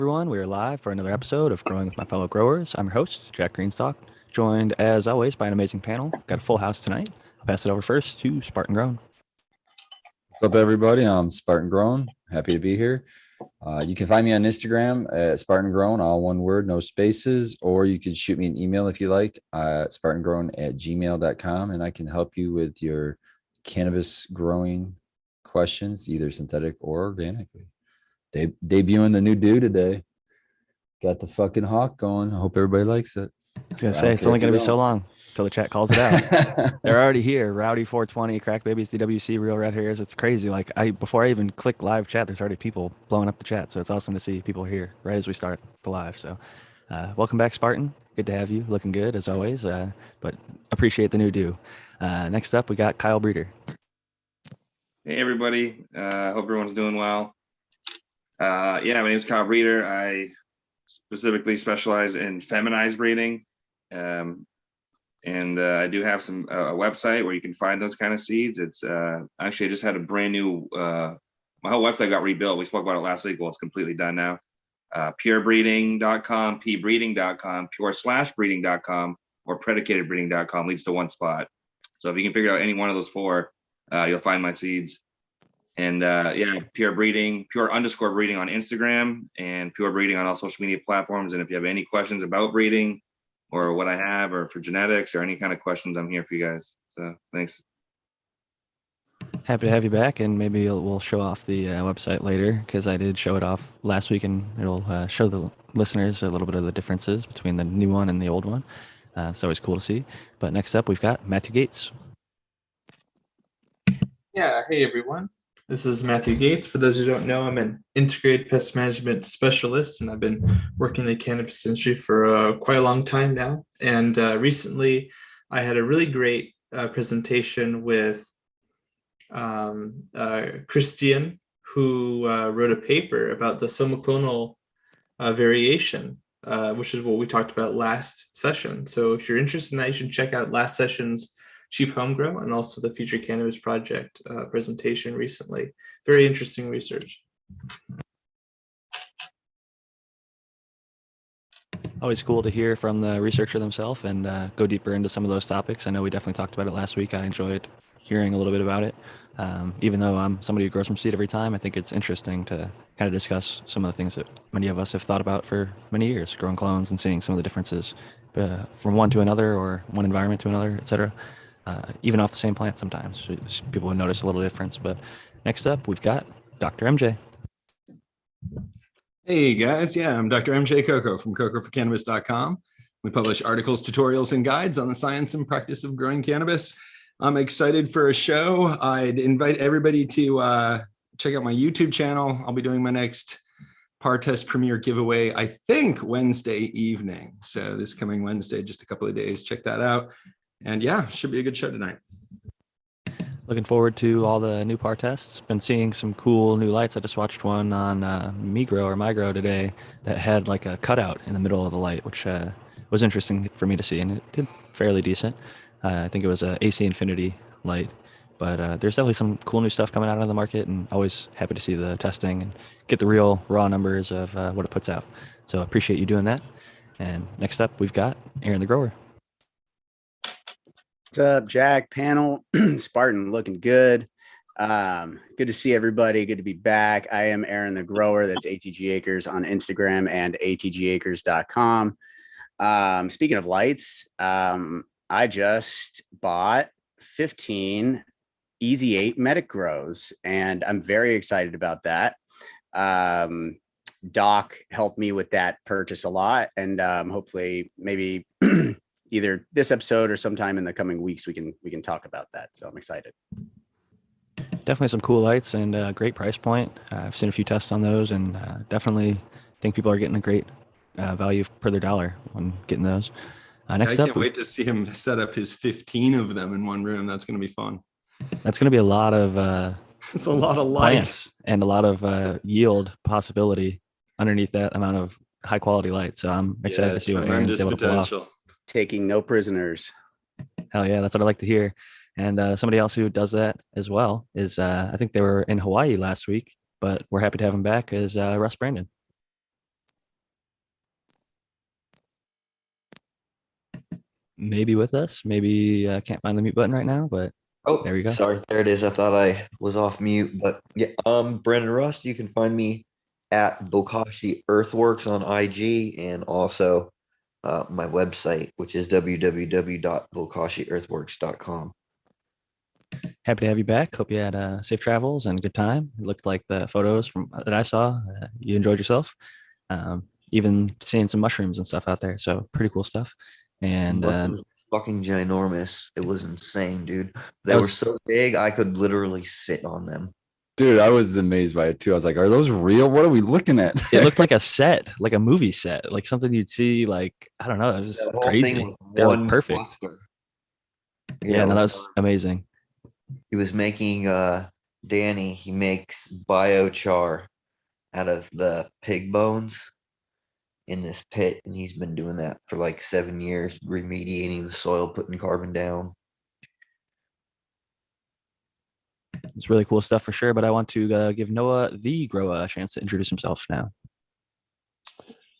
Everyone. We are live for another episode of Growing with My Fellow Growers. I'm your host, Jack Greenstock, joined as always by an amazing panel. Got a full house tonight. I'll pass it over first to Spartan Grown. What's up, everybody? I'm Spartan Grown. Happy to be here. You can find me on Instagram at Spartan Grown, all one word, no spaces, or you can shoot me an email if you like, spartangrown@gmail.com, and I can help you with your cannabis growing questions, either synthetic or organically. Debuting the new do today. Got the fucking hawk going. I hope everybody likes it. I was going to say, it's only going to be so long until the chat calls it out. They're already here. Rowdy 420, crackbabies, DWC, real red hairs. It's crazy. Before I even click live chat, there's already people blowing up the chat. So it's awesome to see people here right as we start the live. So welcome back, Spartan. Good to have you. Looking good as always. But appreciate the new do. Next up, we got Kyle Breeder. Hey, everybody. Hope everyone's doing well. My name is Kyle Breeder. I specifically specialize in feminized breeding. I do have a website where you can find those kind of seeds. It's actually I just had a brand new, my whole website got rebuilt. We spoke about it last week. Well, it's completely done now. Purebreeding.com, pbreeding.com, pure/breeding.com, or predicatedbreeding.com leads to one spot. So if you can figure out any one of those four, you'll find my seeds. And pure breeding, pure_breeding on Instagram, and pure breeding on all social media platforms. And if you have any questions about breeding or what I have, or for genetics or any kind of questions, I'm here for you guys. So thanks. Happy to have you back, and maybe we'll show off the website later, because I did show it off last week, and it'll show the listeners a little bit of the differences between the new one and the old one. It's always cool to see. But next up, we've got Matthew Gates. Yeah, hey everyone. This is Matthew Gates. For those who don't know, I'm an integrated pest management specialist, and I've been working in the cannabis industry for quite a long time now. And recently, I had a really great presentation with Christian, who wrote a paper about the somoclonal variation, which is what we talked about last session. So if you're interested in that, you should check out last session's Cheap Home Grow and also the Future Cannabis Project presentation recently. Very interesting research. Always cool to hear from the researcher themselves and go deeper into some of those topics. I know we definitely talked about it last week. I enjoyed hearing a little bit about it. Even though I'm somebody who grows from seed every time, I think it's interesting to kind of discuss some of the things that many of us have thought about for many years, growing clones and seeing some of the differences from one to another, or one environment to another, etc. Even off the same plant sometimes. People would notice a little difference. But next up, we've got Dr. MJ. Hey guys, I'm Dr. MJ Coco from cocoforcannabis.com. We publish articles, tutorials, and guides on the science and practice of growing cannabis. I'm excited for a show. I'd invite everybody to check out my YouTube channel. I'll be doing my next Partest premiere giveaway, I think Wednesday evening. So this coming Wednesday, just a couple of days, check that out. And should be a good show tonight. Looking forward to all the new Partests. Been seeing some cool new lights. I just watched one on MyGrow today that had like a cutout in the middle of the light, which was interesting for me to see, and it did fairly decent. I think it was a AC Infinity light, but there's definitely some cool new stuff coming out on the market, and always happy to see the testing and get the real raw numbers of what it puts out. So appreciate you doing that. And next up, we've got Aaron the Grower. What's up, Jack, panel? Spartan looking good. Good to see everybody. Good to be back. I am Aaron the Grower. That's ATG Acres on Instagram and atgacres.com. Speaking of lights, I just bought 15 Easy 8 Medic Grows, and I'm very excited about that. Doc helped me with that purchase a lot, and hopefully maybe either this episode or sometime in the coming weeks we can talk about that. So I'm excited. Definitely some cool lights and great price point. I've seen a few tests on those, and definitely think people are getting a great value per their dollar when getting those. Next I can't wait to see him set up his 15 of them in one room. That's going to be fun. That's going to be a lot of it's a lot of lights and a lot of yield possibility underneath that amount of high quality light. So I'm excited to see what Aaron's able to pull off. Taking no prisoners. Hell yeah, that's what I like to hear. And somebody else who does that as well is I think they were in Hawaii last week, but we're happy to have him back, is Russ Brandon. maybe with us. Maybe can't find the mute button right now, but Oh, there we go. sorry. There it is. I thought I was off mute, but yeah, Brandon Rust. You can find me at Bokashi Earthworks on IG and also my website, which is www.bokashiearthworks.com. Happy to have you back. Hope you had safe travels and a good time. It looked like the photos from that I saw, you enjoyed yourself. Even seeing some mushrooms and stuff out there. So pretty cool stuff. And Mushrooms fucking ginormous. It was insane, dude. They That were was- so big I could literally sit on them. Dude, I was amazed by it too. I was like, are those real? What are we looking at? it looked like a set, like a movie set, like something you'd see. Like I don't know, it was just The whole crazy. thing was They're like one perfect. cluster. Yeah, it no, was that's amazing. He was making Danny, he makes biochar out of the pig bones in this pit, and he's been doing that for like 7 years, remediating the soil, putting carbon down. It's really cool stuff for sure. But I want to give Noah the Grower a chance to introduce himself now.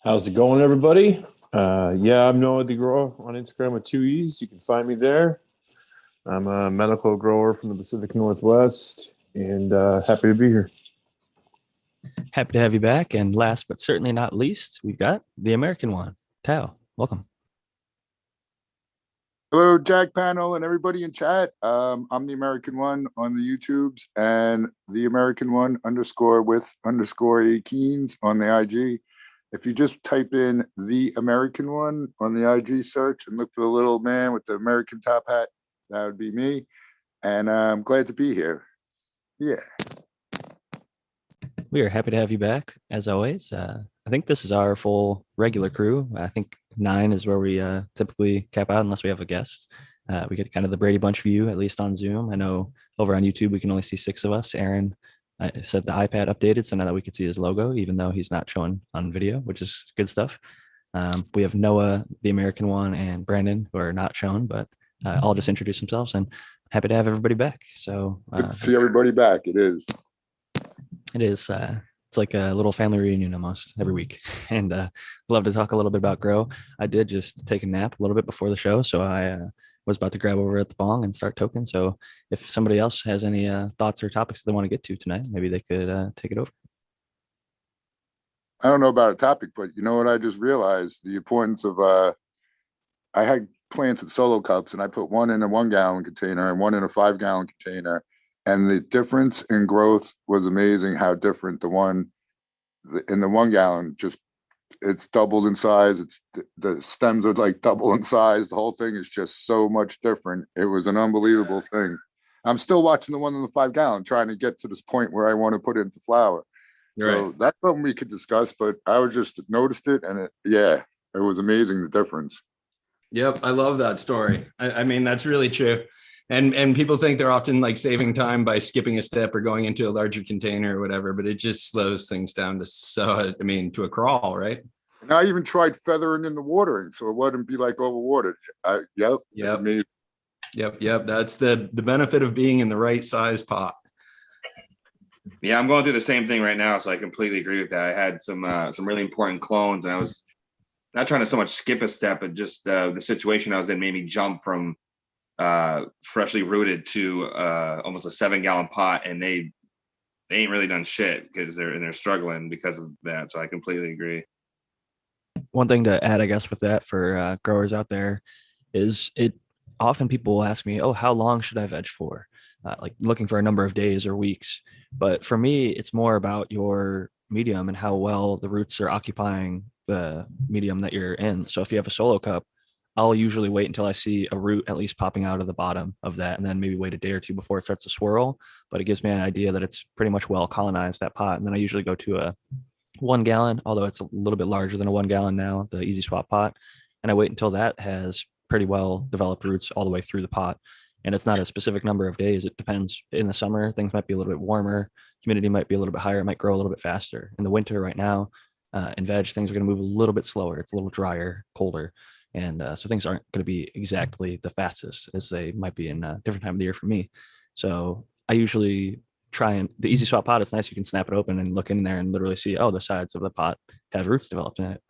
How's it going, everybody? Yeah, I'm Noah the Grower on Instagram with 2 E's. You can find me there. I'm a medical grower from the Pacific Northwest, and happy to be here. Happy to have you back. And last but certainly not least, we've got the American one, Tao. Welcome. Hello, Jack Panel and everybody in chat. I'm the American One on the YouTubes and the American One _with _Keens on the IG. If you just type in the American One on the IG search and look for the little man with the American top hat, that would be me. And I'm glad to be here. Yeah. We are happy to have you back, as always. I think this is our full regular crew. I think 9 is where we typically cap out unless we have a guest. We get kind of the Brady Bunch view, at least on Zoom. I know over on YouTube, we can only see 6 of us. Aaron said the iPad updated, so now that we can see his logo, even though he's not showing on video, which is good stuff. We have Noah, the American one, and Brandon, who are not shown, but all just introduce themselves, and happy to have everybody back. So Good to see everybody back. It is. it is. It's like a little family reunion almost every week, and love to talk a little bit about grow. I did just take a nap a little bit before the show, so I was about to grab over at the bong and start token. So if somebody else has any thoughts or topics they want to get to tonight, maybe they could take it over. I don't know about a topic, but you know what? I just realized the importance of I had plants in solo cups, and I put one in a 1 gallon container and one in a 5 gallon container. And the difference in growth was amazing. How different the one in the 1 gallon, just it's doubled in size. It's the stems are like double in size. The whole thing is just so much different. It was an unbelievable thing. I'm still watching the one in the 5 gallon, trying to get to this point where I want to put it into flower. So that's something we could discuss, but I was just noticed it, and it was amazing, the difference. Yep, I love that story. I mean, that's really true. And people think they're often like saving time by skipping a step or going into a larger container or whatever, but it just slows things down to a crawl, right? And I even tried feathering in the watering, so it wouldn't be like overwatered. Yep. That's the benefit of being in the right size pot. Yeah, I'm going through the same thing right now, so I completely agree with that. I had some really important clones, and I was not trying to so much skip a step, but just the situation I was in made me jump from freshly rooted to almost a 7 gallon pot, and they ain't really done shit because they're struggling because of that. So I completely agree. One thing to add, I guess, with that for growers out there is it often people will ask me, oh, how long should I veg for? Like looking for a number of days or weeks. But for me, it's more about your medium and how well the roots are occupying the medium that you're in. So if you have a solo cup, I'll usually wait until I see a root at least popping out of the bottom of that, and then maybe wait a day or two before it starts to swirl. But it gives me an idea that it's pretty much well colonized, that pot. And then I usually go to a 1 gallon, although it's a little bit larger than a 1 gallon now, the easy swap pot. And I wait until that has pretty well developed roots all the way through the pot. And it's not a specific number of days. It depends. In the summer, things might be a little bit warmer. Humidity might be a little bit higher. It might grow a little bit faster. In the winter right now, in veg, things are going to move a little bit slower. It's a little drier, colder. And so things aren't going to be exactly the fastest as they might be in a different time of the year for me. So I usually try and the easy swap pot, it's nice. You can snap it open and look in there and literally see, oh, the sides of the pot have roots developed in it.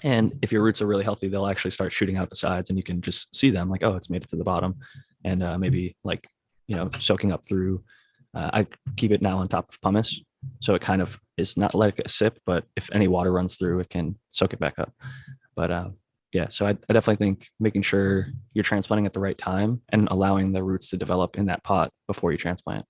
And if your roots are really healthy, they'll actually start shooting out the sides, and you can just see them like, oh, it's made it to the bottom, and maybe like soaking up through. I keep it now on top of pumice, so it kind of is not like a sip, but if any water runs through, it can soak it back up. But yeah, so I definitely think making sure you're transplanting at the right time and allowing the roots to develop in that pot before you transplant.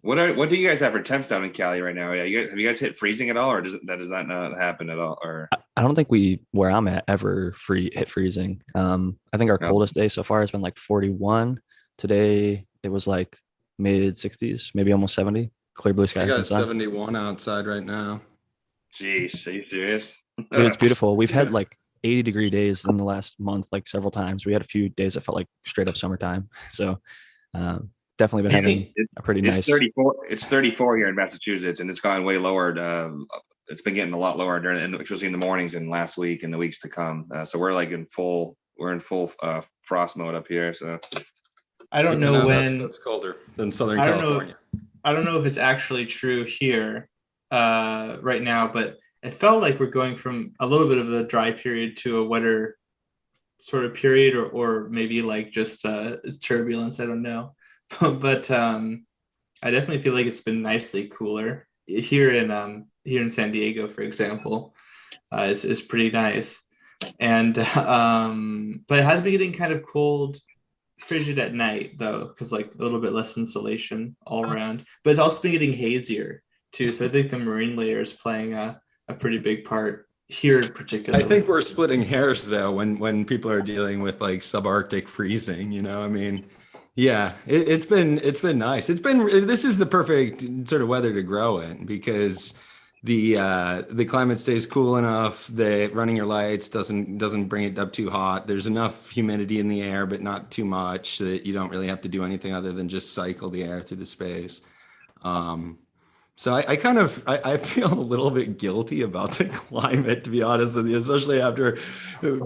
What do you guys have for temps down in Cali right now? Yeah, have you guys hit freezing at all, or does that not happen at all? Or I don't think where I'm at ever hit freezing. I think our No. coldest day so far has been like 41. Today it was like mid 60s, maybe almost 70. Clear blue I skies got and sun. 71 outside right now. Jeez, are you serious? Dude, it's beautiful. We've had like 80-degree days in the last month, like several times. We had a few days that felt like straight up summertime. So definitely been having a pretty It's nice. 34. It's 34 here in Massachusetts, and it's gone way lower. It's been getting a lot lower especially in the mornings and last week and the weeks to come. So we're like in full frost mode up here. So I don't know when. That's colder than Southern I don't California. I don't know if it's actually true here right now, but it felt like we're going from a little bit of a dry period to a wetter sort of period, or maybe like just turbulence. I don't know, but I definitely feel like it's been nicely cooler here in San Diego, for example. Is pretty nice, and but it has been getting kind of cold, frigid at night though, because like a little bit less insulation all around. But it's also been getting hazier too, so I think the marine layer is playing a pretty big part here in particular. I think we're splitting hairs though when people are dealing with like subarctic freezing. I mean, yeah, it's been nice. This is the perfect sort of weather to grow in because the climate stays cool enough that running your lights doesn't bring it up too hot. There's enough humidity in the air, but not too much that you don't really have to do anything other than just cycle the air through the space. So I feel a little bit guilty about the climate, to be honest with you, especially after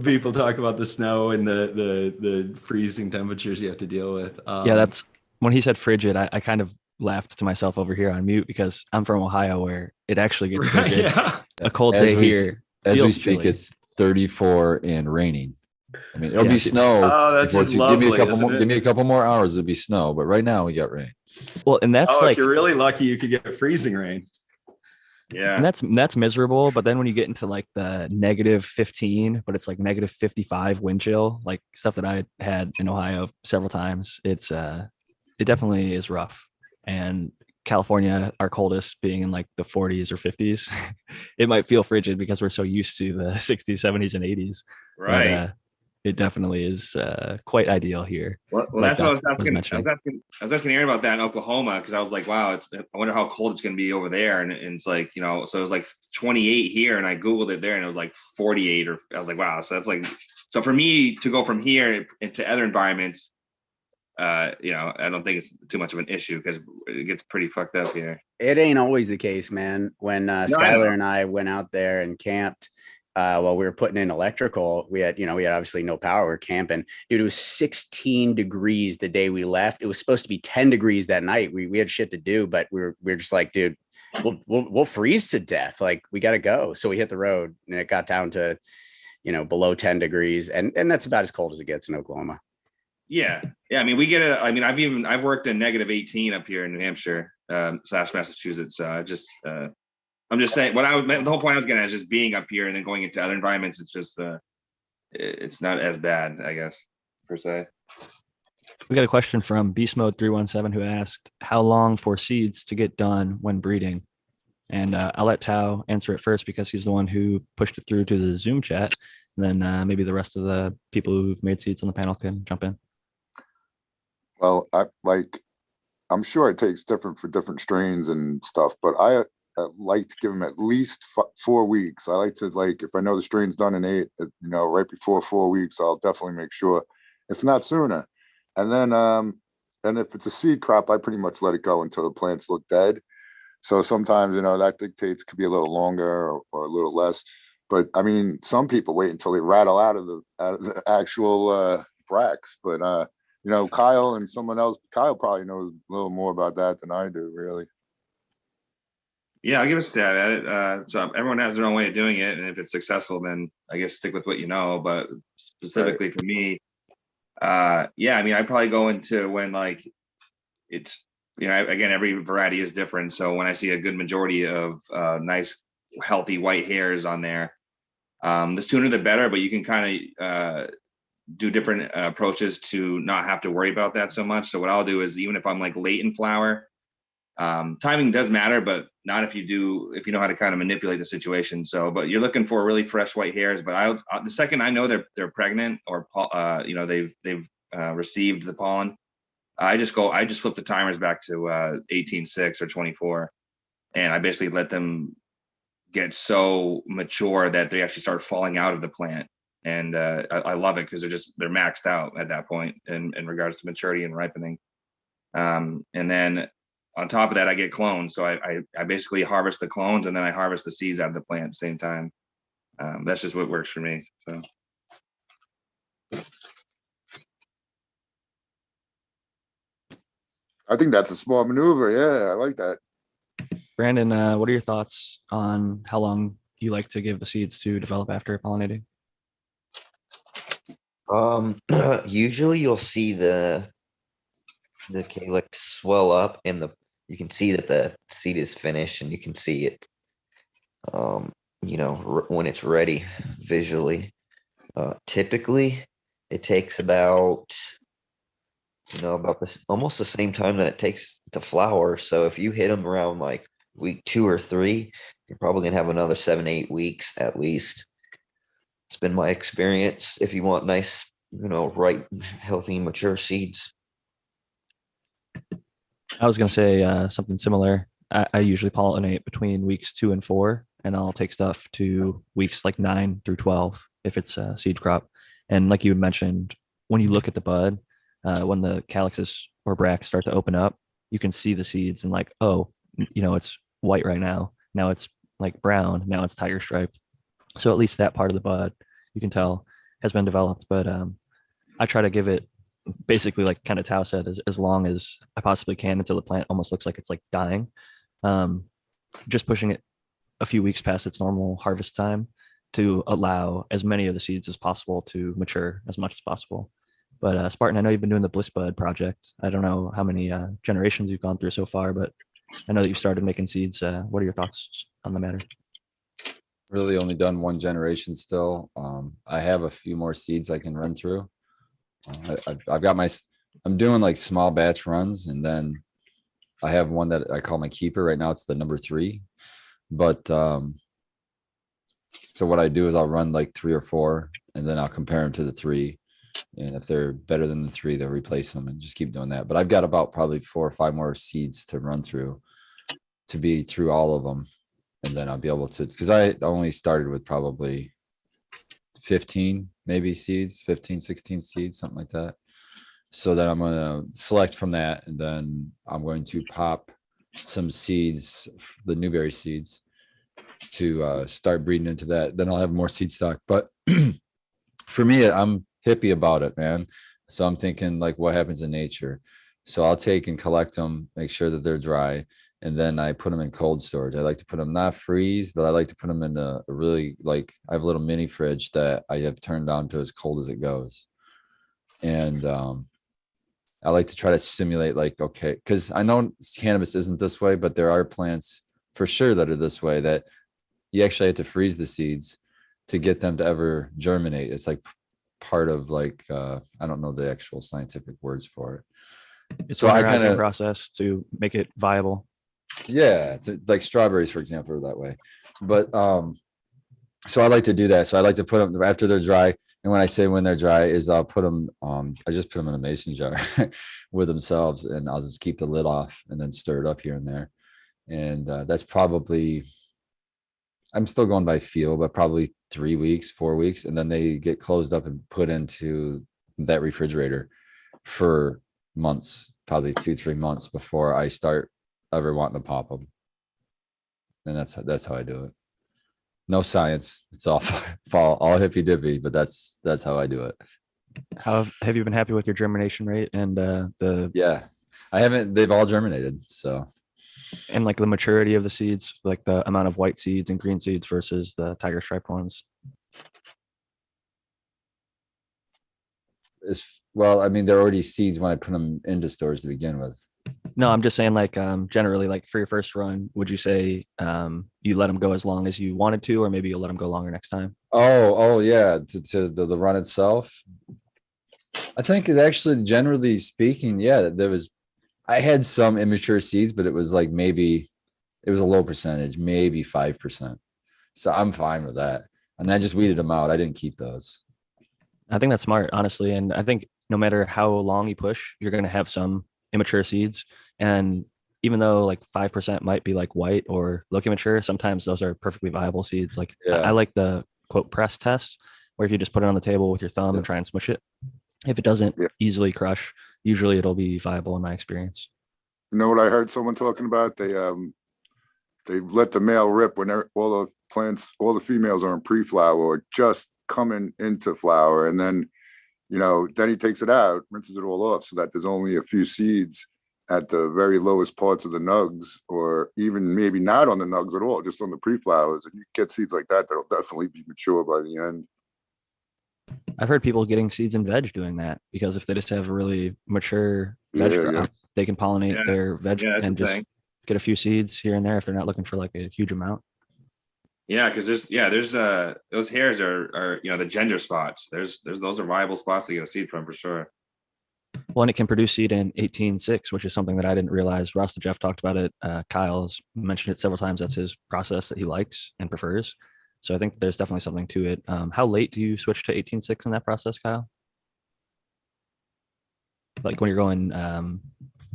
people talk about the snow and the freezing temperatures you have to deal with. Yeah, that's when he said frigid. I kind of laughed to myself over here on mute because I'm from Ohio where it actually gets frigid. Yeah. A cold As day we- here. As we feels speak, chilly. it's 34 and raining. I mean, it'll Yeah, be dude. snow. Oh, that's before just it's- give me lovely, a couple isn't more. it? Give me a couple more hours. It'll be snow. But right now we got rain. Well, and that's Oh, like if you're really lucky, you could get freezing rain. yeah, and that's miserable. But then when you get into like the negative 15, but it's like negative 55 wind chill, like stuff that I had in Ohio several times, it definitely is rough. And California, our coldest being in like the 40s or 50s, it might feel frigid because we're so used to the 60s, 70s, and 80s. right. But it definitely is quite ideal here. Well, like that's what I Doc was asking. mentioning. I was asking Aaron about that in Oklahoma because I was like, wow, I wonder how cold it's going to be over there. And it's like, so it was like 28 here, and I googled it there, and it was like 48. Or I was like, wow. So that's like, so for me to go from here into other environments, I don't think it's too much of an issue because it gets pretty fucked up here. It ain't always the case, man. When I Skylar know. and I went out there and camped while we were putting in electrical, we had obviously no power. We're camping. Dude, it was 16 degrees the day we left. It was supposed to be 10 degrees that night. We had shit to do, but we were just like, dude, we'll freeze to death. Like, we got to go. So we hit the road, and it got down to, below 10 degrees. And that's about as cold as it gets in Oklahoma. Yeah. I mean, we get it. I mean, I've worked in negative 18 up here in New Hampshire / Massachusetts. I'm just saying the whole point I was getting at is just being up here and then going into other environments. It's just it's not as bad, I guess, per se. We got a question from Beast Mode 317 who asked, how long for seeds to get done when breeding? And I'll let Tao answer it first because he's the one who pushed it through to the Zoom chat. And then maybe the rest of the people who've made seeds on the panel can jump in. Well, I'm sure it takes different for different strains and stuff, but I like to give them at least 4 weeks. I like to, if I know the strain's done in 8, right before 4 weeks, I'll definitely make sure, if not sooner. And then, and if it's a seed crop, I pretty much let it go until the plants look dead. So sometimes, that dictates, could be a little longer or a little less. But I mean, some people wait until they rattle out of the actual bracts. But Kyle and someone else, Kyle probably knows a little more about that than I do, really. Yeah, I'll give a stab at it. So everyone has their own way of doing it, and if it's successful, then I guess stick with what you know. But specifically for me, yeah, I mean, I probably go into when like it's again, every variety is different. So when I see a good majority of nice, healthy white hairs on there, the sooner the better. But you can kind of do different approaches to not have to worry about that so much. So what I'll do is even if I'm like late in flower. Timing does matter, but not if you know how to kind of manipulate the situation. So, but you're looking for really fresh white hairs. But the second I know they're pregnant or they've received the pollen, I just flip the timers back to 18.6 or 24, and I basically let them get so mature that they actually start falling out of the plant. And I love it because they're maxed out at that point in regards to maturity and ripening. And then on top of that, I get clones. So I basically harvest the clones and then I harvest the seeds out of the plant at the same time. That's just what works for me. So. I think that's a smart maneuver. Yeah, I like that. Brandon, what are your thoughts on how long you like to give the seeds to develop after pollinating? Usually you'll see the calyx swell up and you can see that the seed is finished and you can see it when it's ready visually. Typically it takes about this almost the same time that it takes to flower. So if you hit them around like week 2 or 3, you're probably gonna have another 7-8 weeks at least. It's been my experience if you want nice, ripe, healthy, mature seeds. I was going to say something similar. I usually pollinate between weeks 2 and 4, and I'll take stuff to weeks like 9 through 12 if it's a seed crop. And like you had mentioned, when you look at the bud, when the calyxes or bracts start to open up, you can see the seeds and like, oh, it's white right now. Now it's like brown. Now it's tiger striped. So at least that part of the bud you can tell has been developed. But I try to give it basically like kind of Tao said, as long as I possibly can until the plant almost looks like it's like dying. Just pushing it a few weeks past its normal harvest time to allow as many of the seeds as possible to mature as much as possible. But Spartan, I know you've been doing the Bliss Bud project. I don't know how many generations you've gone through so far, but I know that you started making seeds. What are your thoughts on the matter? Really only done one generation still. I have a few more seeds I can run through. I've got I'm doing like small batch runs, and then I have one that I call my keeper. Right now it's the number 3. But so what I do is I'll run like 3 or 4, and then I'll compare them to the 3. And if they're better than the 3, they'll replace them and just keep doing that. But I've got about probably 4 or 5 more seeds to run through to be through all of them. And then I'll be able to, because I only started with probably 15, maybe seeds, 15, 16 seeds, something like that. So then I'm going to select from that. And then I'm going to pop some seeds, the Newberry seeds, to start breeding into that. Then I'll have more seed stock. But for me, I'm hippie about it, man. So I'm thinking like what happens in nature. So I'll take and collect them, make sure that they're dry. And then I put them in cold storage. I like to put them not freeze, but I like to put them in a really, like, I have a little mini fridge that I have turned down to as cold as it goes. And I like to try to simulate like, okay, because I know cannabis isn't this way, but there are plants for sure that are this way, that you actually have to freeze the seeds to get them to ever germinate. It's like part of like, I don't know the actual scientific words for it. It's so I kind of process to make it viable. Yeah, like strawberries, for example, are that way. But so I like to do that. So I like to put them after they're dry. And when I say when they're dry is I'll put them, I just put them in a mason jar with themselves, and I'll just keep the lid off and then stir it up here and there. And that's probably, I'm still going by feel, but probably 3 weeks, 4 weeks. And then they get closed up and put into that refrigerator for months, probably 2-3 months before I start ever wanting to pop them. And that's how I do it. No science. It's all hippy dippy, but that's how I do it. How have you been happy with your germination rate and Yeah, I haven't, they've all germinated. So And like the maturity of the seeds, like the amount of white seeds and green seeds versus the tiger striped ones. Well, I mean, they're already seeds when I put them into stores to begin with. No, I'm just saying like generally like for your first run, would you say you let them go as long as you wanted to, or maybe you'll let them go longer next time? Oh yeah, to the run itself. I think it actually, generally speaking, yeah, I had some immature seeds, but it was like maybe it was a low percentage, maybe 5%. So I'm fine with that. And I just weeded them out. I didn't keep those. I think that's smart, honestly. And I think no matter how long you push, you're going to have some immature seeds. And even though like 5% might be like white or look immature, sometimes those are perfectly viable seeds. Like I Yeah. like the quote press test, where if you just put it on the table with your thumb and try and smush it, if it doesn't Yeah. easily crush, usually it'll be viable in my experience. You know what I heard someone talking about? They let the male rip when all the plants, all the females are in pre-flower or just coming into flower, and then then he takes it out, rinses it all off, so that there's only a few seeds at the very lowest parts of the nugs, or even maybe not on the nugs at all, just on the pre-flowers. And you get seeds like that that'll definitely be mature by the end. I've heard people getting seeds in veg doing that because if they just have a really mature veg Yeah, crop, yeah. they can pollinate Yeah. their veg Yeah, that's and the just thing. get a few seeds here and there if they're not looking for like a huge amount. Yeah, because there's those hairs are the gender spots. There's those are viable spots to get a seed from for sure. Well, and it can produce seed in 18.6, which is something that I didn't realize. Russ and Jeff talked about it. Kyle's mentioned it several times. That's his process that he likes and prefers. So I think there's definitely something to it. How late do you switch to 18.6 in that process, Kyle? Like when you're going,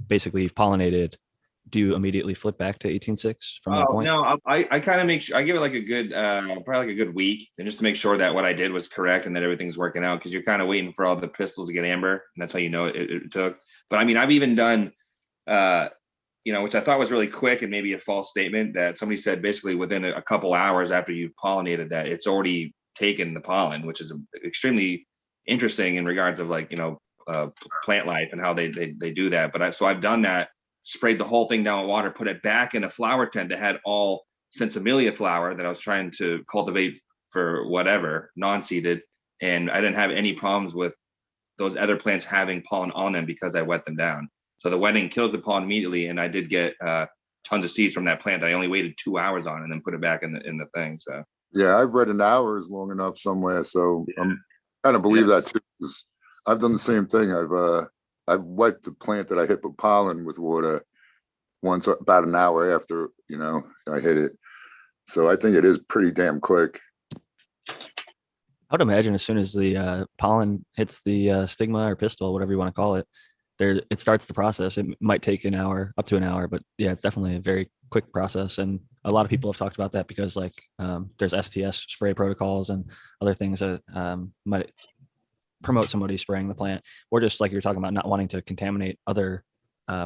basically you've pollinated, do you immediately flip back to 18.6 from that Oh point? no, I kind of make sure I give it like a good probably like a good week, and just to make sure that what I did was correct and that everything's working out, because you're kind of waiting for all the pistils to get amber, and that's how you know it took. But I mean, I've even done which I thought was really quick and maybe a false statement, that somebody said basically within a couple hours after you've pollinated that it's already taken the pollen, which is extremely interesting in regards of like plant life and how they do that. But so I've done that, sprayed the whole thing down with water, put it back in a flower tent that had all Sensibilia flower that I was trying to cultivate for whatever, non-seeded, and I didn't have any problems with those other plants having pollen on them because I wet them down. So the wetting kills the pollen immediately, and I did get tons of seeds from that plant that I only waited 2 hours on and then put it back in the thing. So Yeah, I've read an hour is long enough somewhere, so I'm kind of believe that too. 'Cause I've done the same thing. I've wet the plant that I hit with pollen with water once about an hour after I hit it. So I think it is pretty damn quick. I would imagine as soon as the pollen hits the stigma or pistil, whatever you want to call it, it starts the process. It might take an hour, up to an hour, but yeah, it's definitely a very quick process. And a lot of people have talked about that because like there's STS spray protocols and other things that might promote somebody spraying the plant, or just like you're talking about not wanting to contaminate other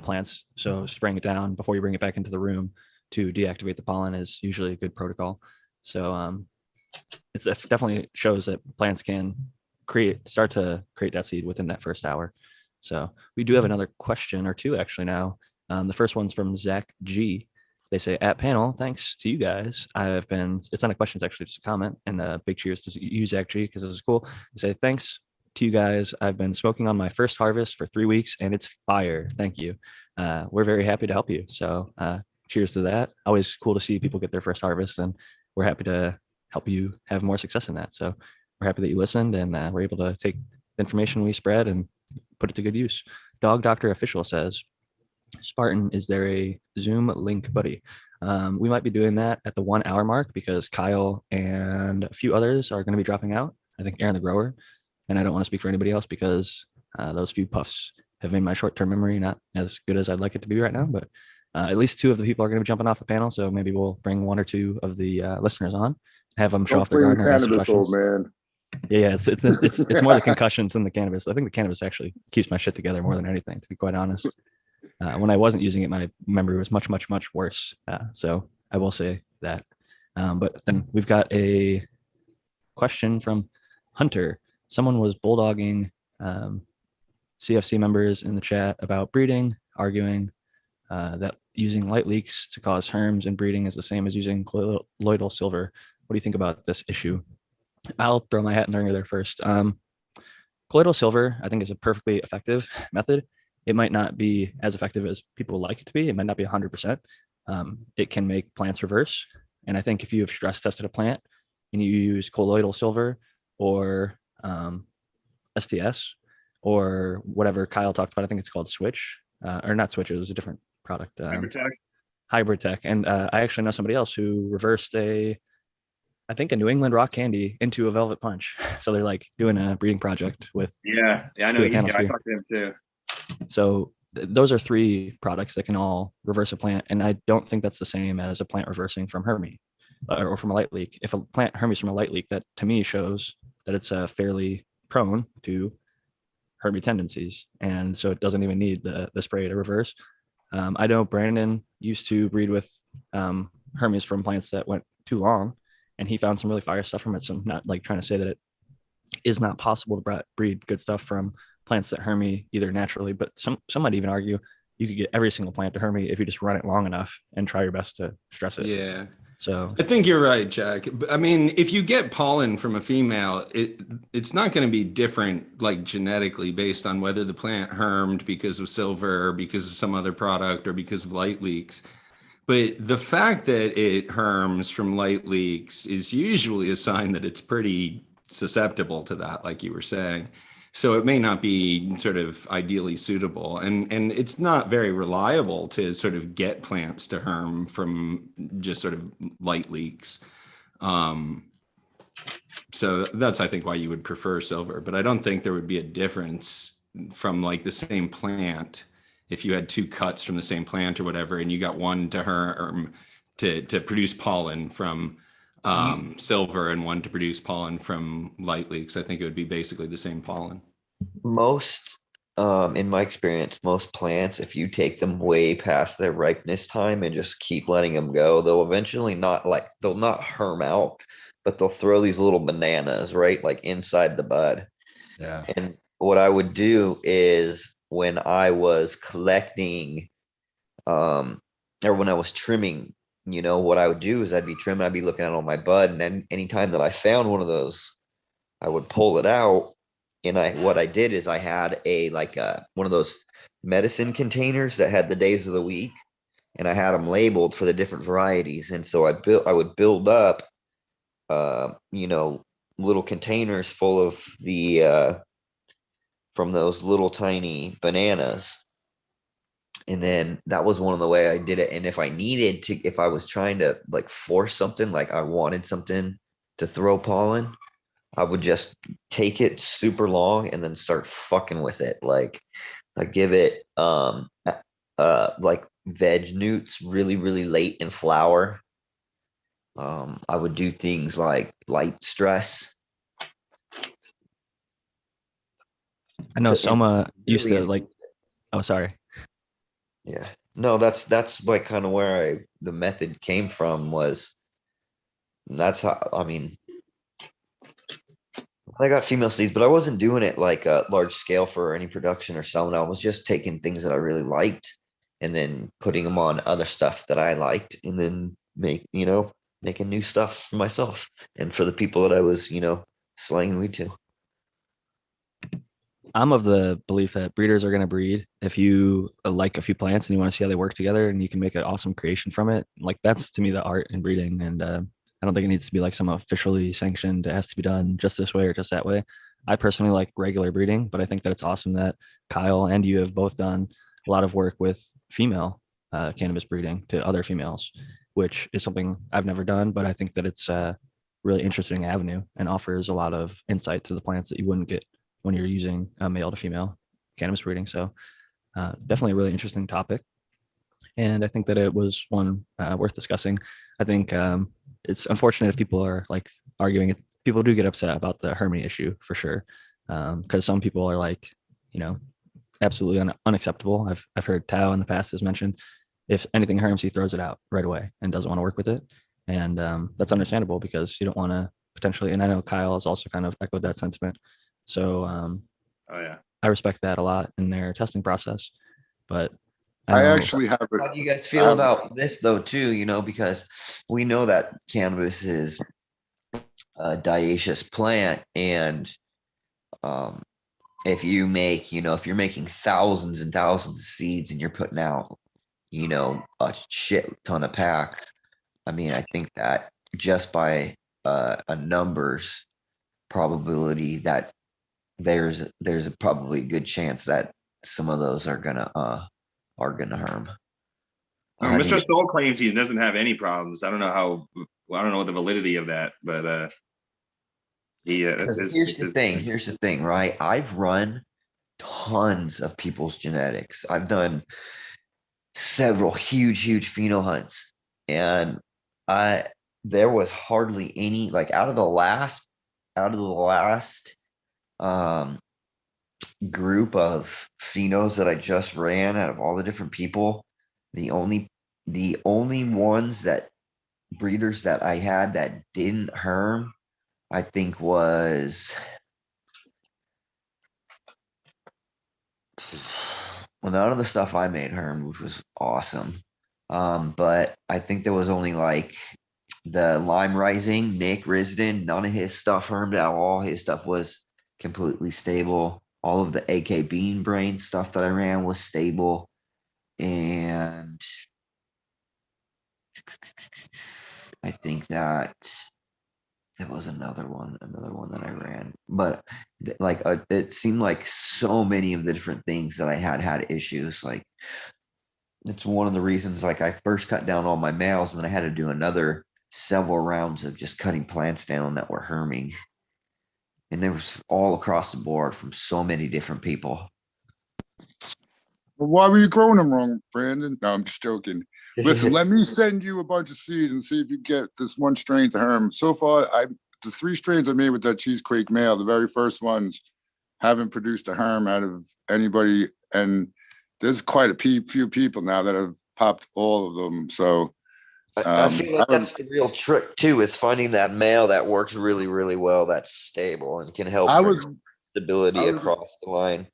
plants. So spraying it down before you bring it back into the room to deactivate the pollen is usually a good protocol. So it definitely shows that plants can start to create that seed within that first hour. So we do have another question or two actually now. The first one's from Zach G. They say, at panel, thanks to you guys. It's not a question, it's actually just a comment, and a big cheers to you, Zach G, because this is cool. They say, thanks to you guys. I've been smoking on my first harvest for 3 weeks and it's fire. Thank you. We're very happy to help you. So cheers to that. Always cool to see people get their first harvest, and we're happy to help you have more success in that. So we're happy that you listened, and we're able to take the information we spread and put it to good use. Dog Doctor Official says, Spartan, is there a Zoom link, buddy? We might be doing that at the 1 hour mark because Kyle and a few others are going to be dropping out. I think Aaron the Grower, and I don't want to speak for anybody else because those few puffs have made my short-term memory not as good as I'd like it to be right now. But at least 2 of the people are going to be jumping off the panel, so maybe we'll bring 1 or 2 of the listeners on, have them show Don't off their blame garden or ask some cannabis, old questions. man. Yeah, it's more the concussions than the cannabis. I think the cannabis actually keeps my shit together more than anything, to be quite honest. When I wasn't using it, my memory was much, much, much worse. So I will say that. But then we've got a question from Hunter. Someone was bulldogging CFC members in the chat about breeding, arguing that using light leaks to cause herms and breeding is the same as using colloidal silver. What do you think about this issue? I'll throw my hat in the ring there first. Colloidal silver, I think, is a perfectly effective method. It might not be as effective as people would like it to be. It might not be 100%. It can make plants reverse. And I think if you have stress tested a plant and you use colloidal silver or STS or whatever Kyle talked about, I think it's called Switch, or not Switch, it was a different product. Hybrid Tech. And I actually know somebody else who reversed I think a New England rock candy into a velvet punch. So they're like doing a breeding project with. Yeah, I know. I talked to him too. So those are 3 products that can all reverse a plant. And I don't think that's the same as a plant reversing from Hermy or from a light leak. If a plant Hermes from a light leak, that to me shows that it's fairly prone to Hermy tendencies. And so it doesn't even need the spray to reverse. I know Brandon used to breed with Hermes from plants that went too long, and he found some really fire stuff from it. So I'm not like trying to say that it is not possible to breed good stuff from plants that Hermy either naturally, but some might even argue you could get every single plant to Hermy if you just run it long enough and try your best to stress it. Yeah. So I think you're right, Jack. I mean, if you get pollen from a female, it's not going to be different, like genetically, based on whether the plant hermed because of silver or because of some other product or because of light leaks. But the fact that it herms from light leaks is usually a sign that it's pretty susceptible to that, like you were saying. So it may not be sort of ideally suitable. And it's not very reliable to sort of get plants to herm from just sort of light leaks. So that's, I think, why you would prefer silver. But I don't think there would be a difference from like the same plant if you had 2 cuts from the same plant or whatever, and you got one to herm to produce pollen from silver and one to produce pollen from light leaks. I think it would be basically the same pollen. Most, in my experience, most plants, if you take them way past their ripeness time and just keep letting them go, they'll eventually they'll not herm out, but they'll throw these little bananas, right? Like inside the bud. Yeah. And what I would do is when I was collecting, or when I was trimming, what I would do is I'd be trimming, I'd be looking at all my bud, and then anytime that I found one of those, I would pull it out. And what I did is I had one of those medicine containers that had the days of the week, and I had them labeled for the different varieties. And so I would build up, little containers full of from those little tiny bananas. And then that was one of the way I did it. And if I was trying to like force something, like I wanted something to throw pollen, I would just take it super long and then start fucking with it. Like I give it like veg newts really, really late in flower. I would do things like light stress. I know Soma used to like, oh, sorry. Yeah, no, that's like kind of where the method came from was, that's how, I mean, I got female seeds, but I wasn't doing it like a large scale for any production or selling. I was just taking things that I really liked and then putting them on other stuff that I liked, and then making new stuff for myself and for the people that I was, slaying weed to. I'm of the belief that breeders are going to breed if you like a few plants and you want to see how they work together and you can make an awesome creation from it. Like that's to me the art in breeding. And I don't think it needs to be like some officially sanctioned, it has to be done just this way or just that way. I personally like regular breeding, but I think that it's awesome that Kyle and you have both done a lot of work with female cannabis breeding to other females, which is something I've never done, but I think that it's a really interesting avenue and offers a lot of insight to the plants that you wouldn't get when you're using male to female cannabis breeding. So definitely a really interesting topic. And I think that it was one worth discussing. I think it's unfortunate if people are like arguing it. People do get upset about the Hermy issue for sure. Because some people are like, absolutely unacceptable. I've heard Tao in the past has mentioned if anything herms, he throws it out right away and doesn't want to work with it. And that's understandable because you don't want to potentially, and I know Kyle has also kind of echoed that sentiment. So oh yeah, I respect that a lot in their testing process, but I know. actually have How a, do you guys I feel have, about this though, too? Because we know that cannabis is a dioecious plant, and um, if you're making thousands and thousands of seeds and you're putting out, a shit ton of packs. I mean, I think that just by a numbers probability that there's probably a good chance that some of those are gonna harm. How do Mr. you Stoll claims he doesn't have any problems. I don't know how. Well, I don't know the validity of that, but he. Because here's the thing, right? I've run tons of people's genetics. I've done several huge pheno hunts, and I there was hardly any, like, out of the last um group of phenos that I just ran out of all the different people, the only ones that breeders that I had that didn't herm, I think was, well, none of the stuff I made herm, which was awesome. But I think there was only like the Lime Rising, Nick Risden, none of his stuff hermed at all. His stuff was completely stable. All of the AK Bean Brain stuff that I ran was stable. And I think that there was another one that I ran, but it seemed like so many of the different things that I had issues. Like, it's one of the reasons, like, I first cut down all my males, and then I had to do another several rounds of just cutting plants down that were herming, and there was all across the board from so many different people. But why were you growing them wrong, Brandon? No, I'm just joking. Listen, let me send you a bunch of seeds and see if you get this one strain to herm. So far, the 3 strains I made with that cheesequake male, the very first ones, haven't produced a herm out of anybody, and there's quite a few people now that have popped all of them. So I feel like that's the real trick too, is finding that male that works really, really well, that's stable and can help bring stability across the line.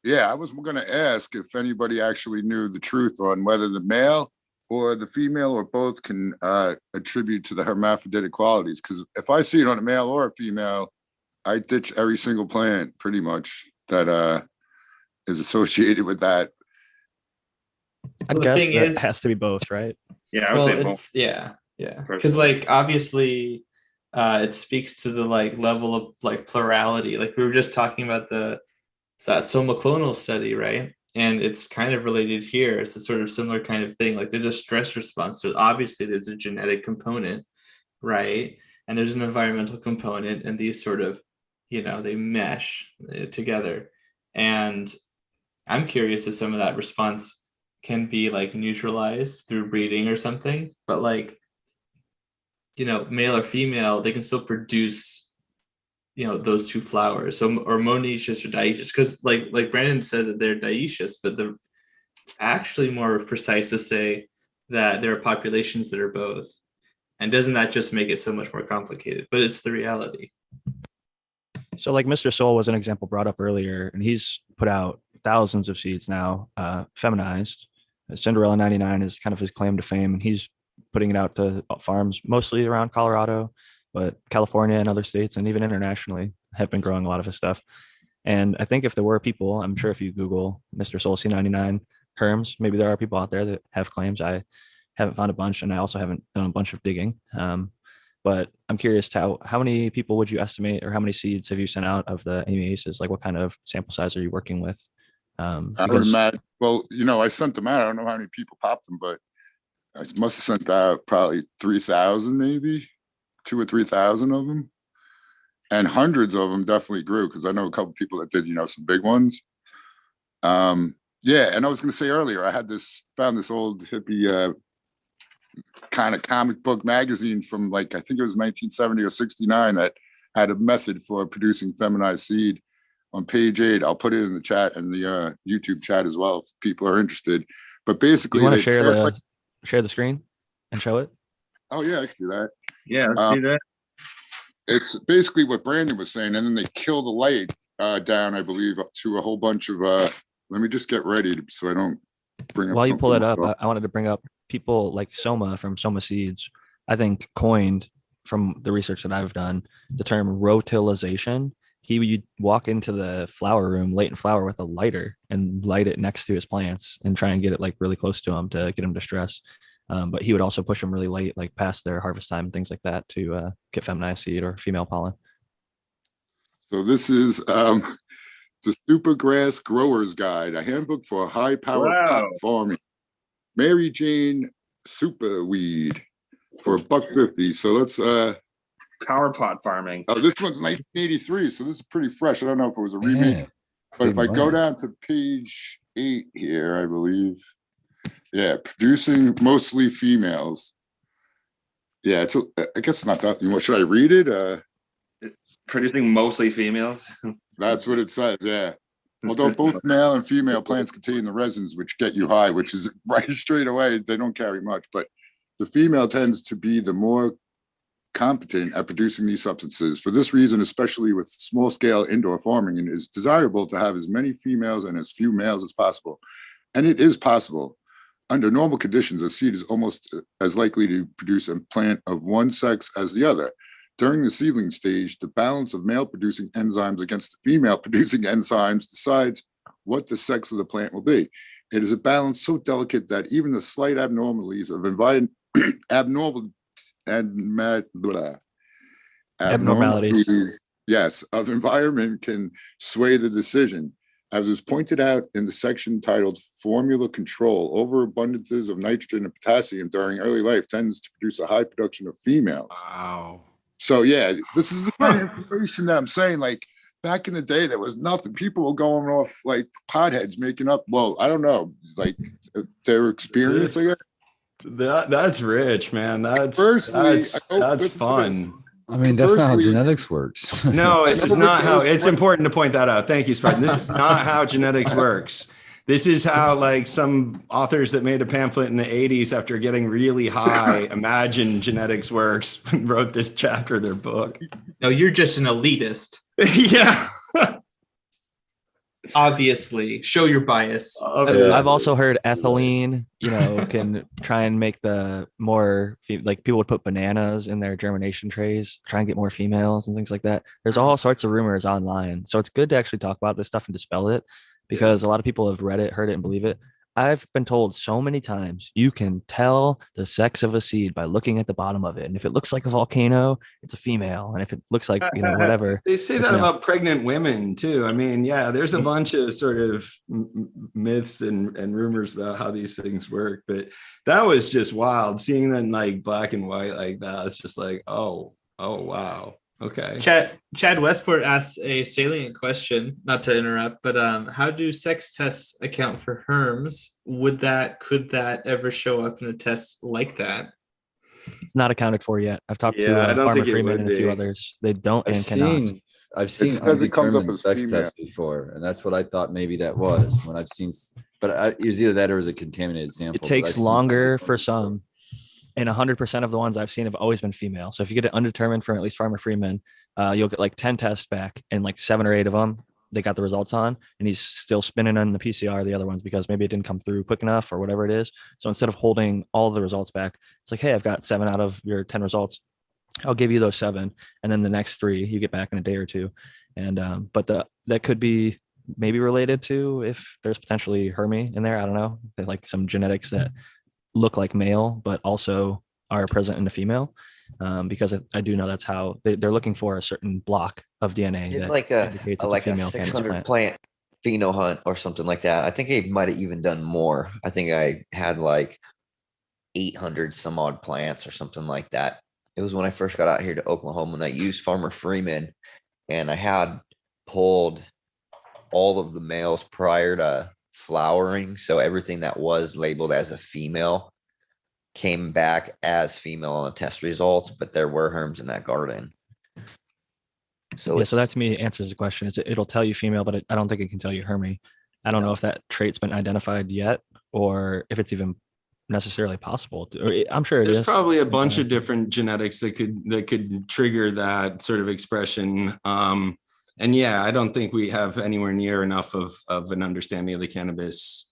Yeah, I was going to ask if anybody actually knew the truth on whether the male or the female or both can attribute to the hermaphroditic qualities. Because if I see it on a male or a female, I ditch every single plant pretty much that is associated with that. I Well, the guess thing that is- has to be both, right? Yeah, I would say both. Yeah. Because, like, obviously, it speaks to the level of plurality. Like, we were just talking about that somoclonal study, right? And it's kind of related here. It's a sort of similar kind of thing. Like, there's a stress response. So obviously there's a genetic component, right? And there's an environmental component, and these sort of, they mesh together. And I'm curious if some of that response can be neutralized through breeding or something, but male or female, they can still produce those 2 flowers, so, or monoecious or dioecious, because like Brandon said that they're dioecious, but they're actually more precise to say that there are populations that are both. And doesn't that just make it so much more complicated? But it's the reality. So like Mr. Soul was an example brought up earlier, and he's put out thousands of seeds now, feminized. Cinderella 99 is kind of his claim to fame, and he's putting it out to farms mostly around Colorado, but California and other states, and even internationally, have been growing a lot of his stuff. And I think if there were people, I'm sure if you Google Mr. Soul C99 herms, maybe there are people out there that have claims. I haven't found a bunch, and I also haven't done a bunch of digging. But I'm curious how many people would you estimate, or how many seeds have you sent out of the Amy Aces? Like, what kind of sample size are you working with? I would imagine, well, I sent them out. I don't know how many people popped them, but I must have sent out probably 3,000, maybe 2,000 or 3,000 of them. And hundreds of them definitely grew, because I know a couple people that did, some big ones. Yeah, and I was going to say earlier, I found this old hippie kind of comic book magazine from I think it was 1970 or 69 that had a method for producing feminized seed on page 8. I'll put it in the chat and the YouTube chat as well if people are interested. But basically, you want to share the screen and show it? Oh yeah, I can do that. Yeah, let's do that. It's basically what Brandon was saying, and then they kill the light down, I believe, up to a whole bunch of. Let me just get ready so I don't bring up While you pull it something. up, I wanted to bring up people like Soma from Soma Seeds, I think coined from the research that I've done the term rotilization. He would walk into the flower room, latent flower, with a lighter and light it next to his plants and try and get it like really close to him to get him to stress. But he would also push them really late, like past their harvest time, things like that, to get feminized seed or female pollen. So this is the Supergrass Grower's Guide, a handbook for high-powered pot farming. Mary Jane Superweed for $1.50. So let's Power pot farming. oh, this one's 1983, so this is pretty fresh. I don't know if it was a remake, Yeah. but if I go Big money. down to page 8 here, I believe. Yeah, producing mostly females. Yeah, it's I guess it's not that. Should I read it? Producing mostly females. That's what it says. Yeah. Although both male and female plants contain the resins which get you high, which is right straight away, they don't carry much, but the female tends to be the more competent at producing these substances. For this reason, especially with small scale indoor farming, it is desirable to have as many females and as few males as possible. And it is possible. Under normal conditions, a seed is almost as likely to produce a plant of one sex as the other. During the seedling stage, the balance of male producing enzymes against the female producing enzymes decides what the sex of the plant will be. It is a balance so delicate that even the slight abnormalities of abnormalities, yes, of environment can sway the decision. As was pointed out in the section titled Formula Control, overabundances of nitrogen and potassium during early life tends to produce a high production of females. Wow. So yeah, this is the kind of information that I'm saying. Like back in the day, there was nothing. People were going off like potheads, making up. Well, I don't know, like their experience. I guess. That's rich, man. That's fun. I mean, that's not how genetics works. No, this is not how. It's important to point that out. Thank you, Spartan. This is not how genetics works. This is how, like, some authors that made a pamphlet in the 80s after getting really high imagined genetics works and wrote this chapter of their book. No, you're just an elitist. Yeah. Obviously, show your bias. I've also heard ethylene, can try and make the more, like, people would put bananas in their germination trays, try and get more females and things like that. There's all sorts of rumors online. So it's good to actually talk about this stuff and dispel it, because a lot of people have read it, heard it, and believe it. I've been told so many times you can tell the sex of a seed by looking at the bottom of it. And if it looks like a volcano, it's a female. And if it looks like, whatever. They say that about pregnant women too. I mean, yeah, there's a bunch of sort of myths and rumors about how these things work. But that was just wild. Seeing them like black and white like that, it's just like, oh, wow. Okay. Chad Westport asks a salient question, not to interrupt, but how do sex tests account for herms? Could that ever show up in a test like that? It's not accounted for yet. I've talked to Farmer Freeman and a few others. They don't and cannot. I've seen undetermined sex tests before, and that's what I thought maybe that was when I've seen, but it was either that or it was a contaminated sample. It takes longer for some. And 100% of the ones I've seen have always been female. So if you get it undetermined from at least Farmer Freeman, you'll get like 10 tests back, and like 7 or 8 of them they got the results on, and he's still spinning on the PCR the other ones because maybe it didn't come through quick enough or whatever it is. So instead of holding all the results back, it's like, hey, I've got 7 out of your 10 results. I'll give you those 7, and then the next 3 you get back in a day or 2. And but that could be maybe related to if there's potentially hermy in there. I don't know. They like some genetics that look like male but also are present in the female, because I do know that's how they're looking for a certain block of DNA that like indicates it's a female 600 plant pheno hunt or something like that. I think I might have even done more. I think I had like 800 some odd plants or something like that. It was when I first got out here to Oklahoma, and I used Farmer Freeman, and I had pulled all of the males prior to flowering, so everything that was labeled as a female came back as female on the test results, but there were herms in that garden. So so that to me answers the question. It'll tell you female, but I don't think it can tell you hermy. I don't know if that trait's been identified yet, or if it's even necessarily possible. I'm sure there's probably a bunch of different genetics that could trigger that sort of expression. And yeah, I don't think we have anywhere near enough of an understanding of the cannabis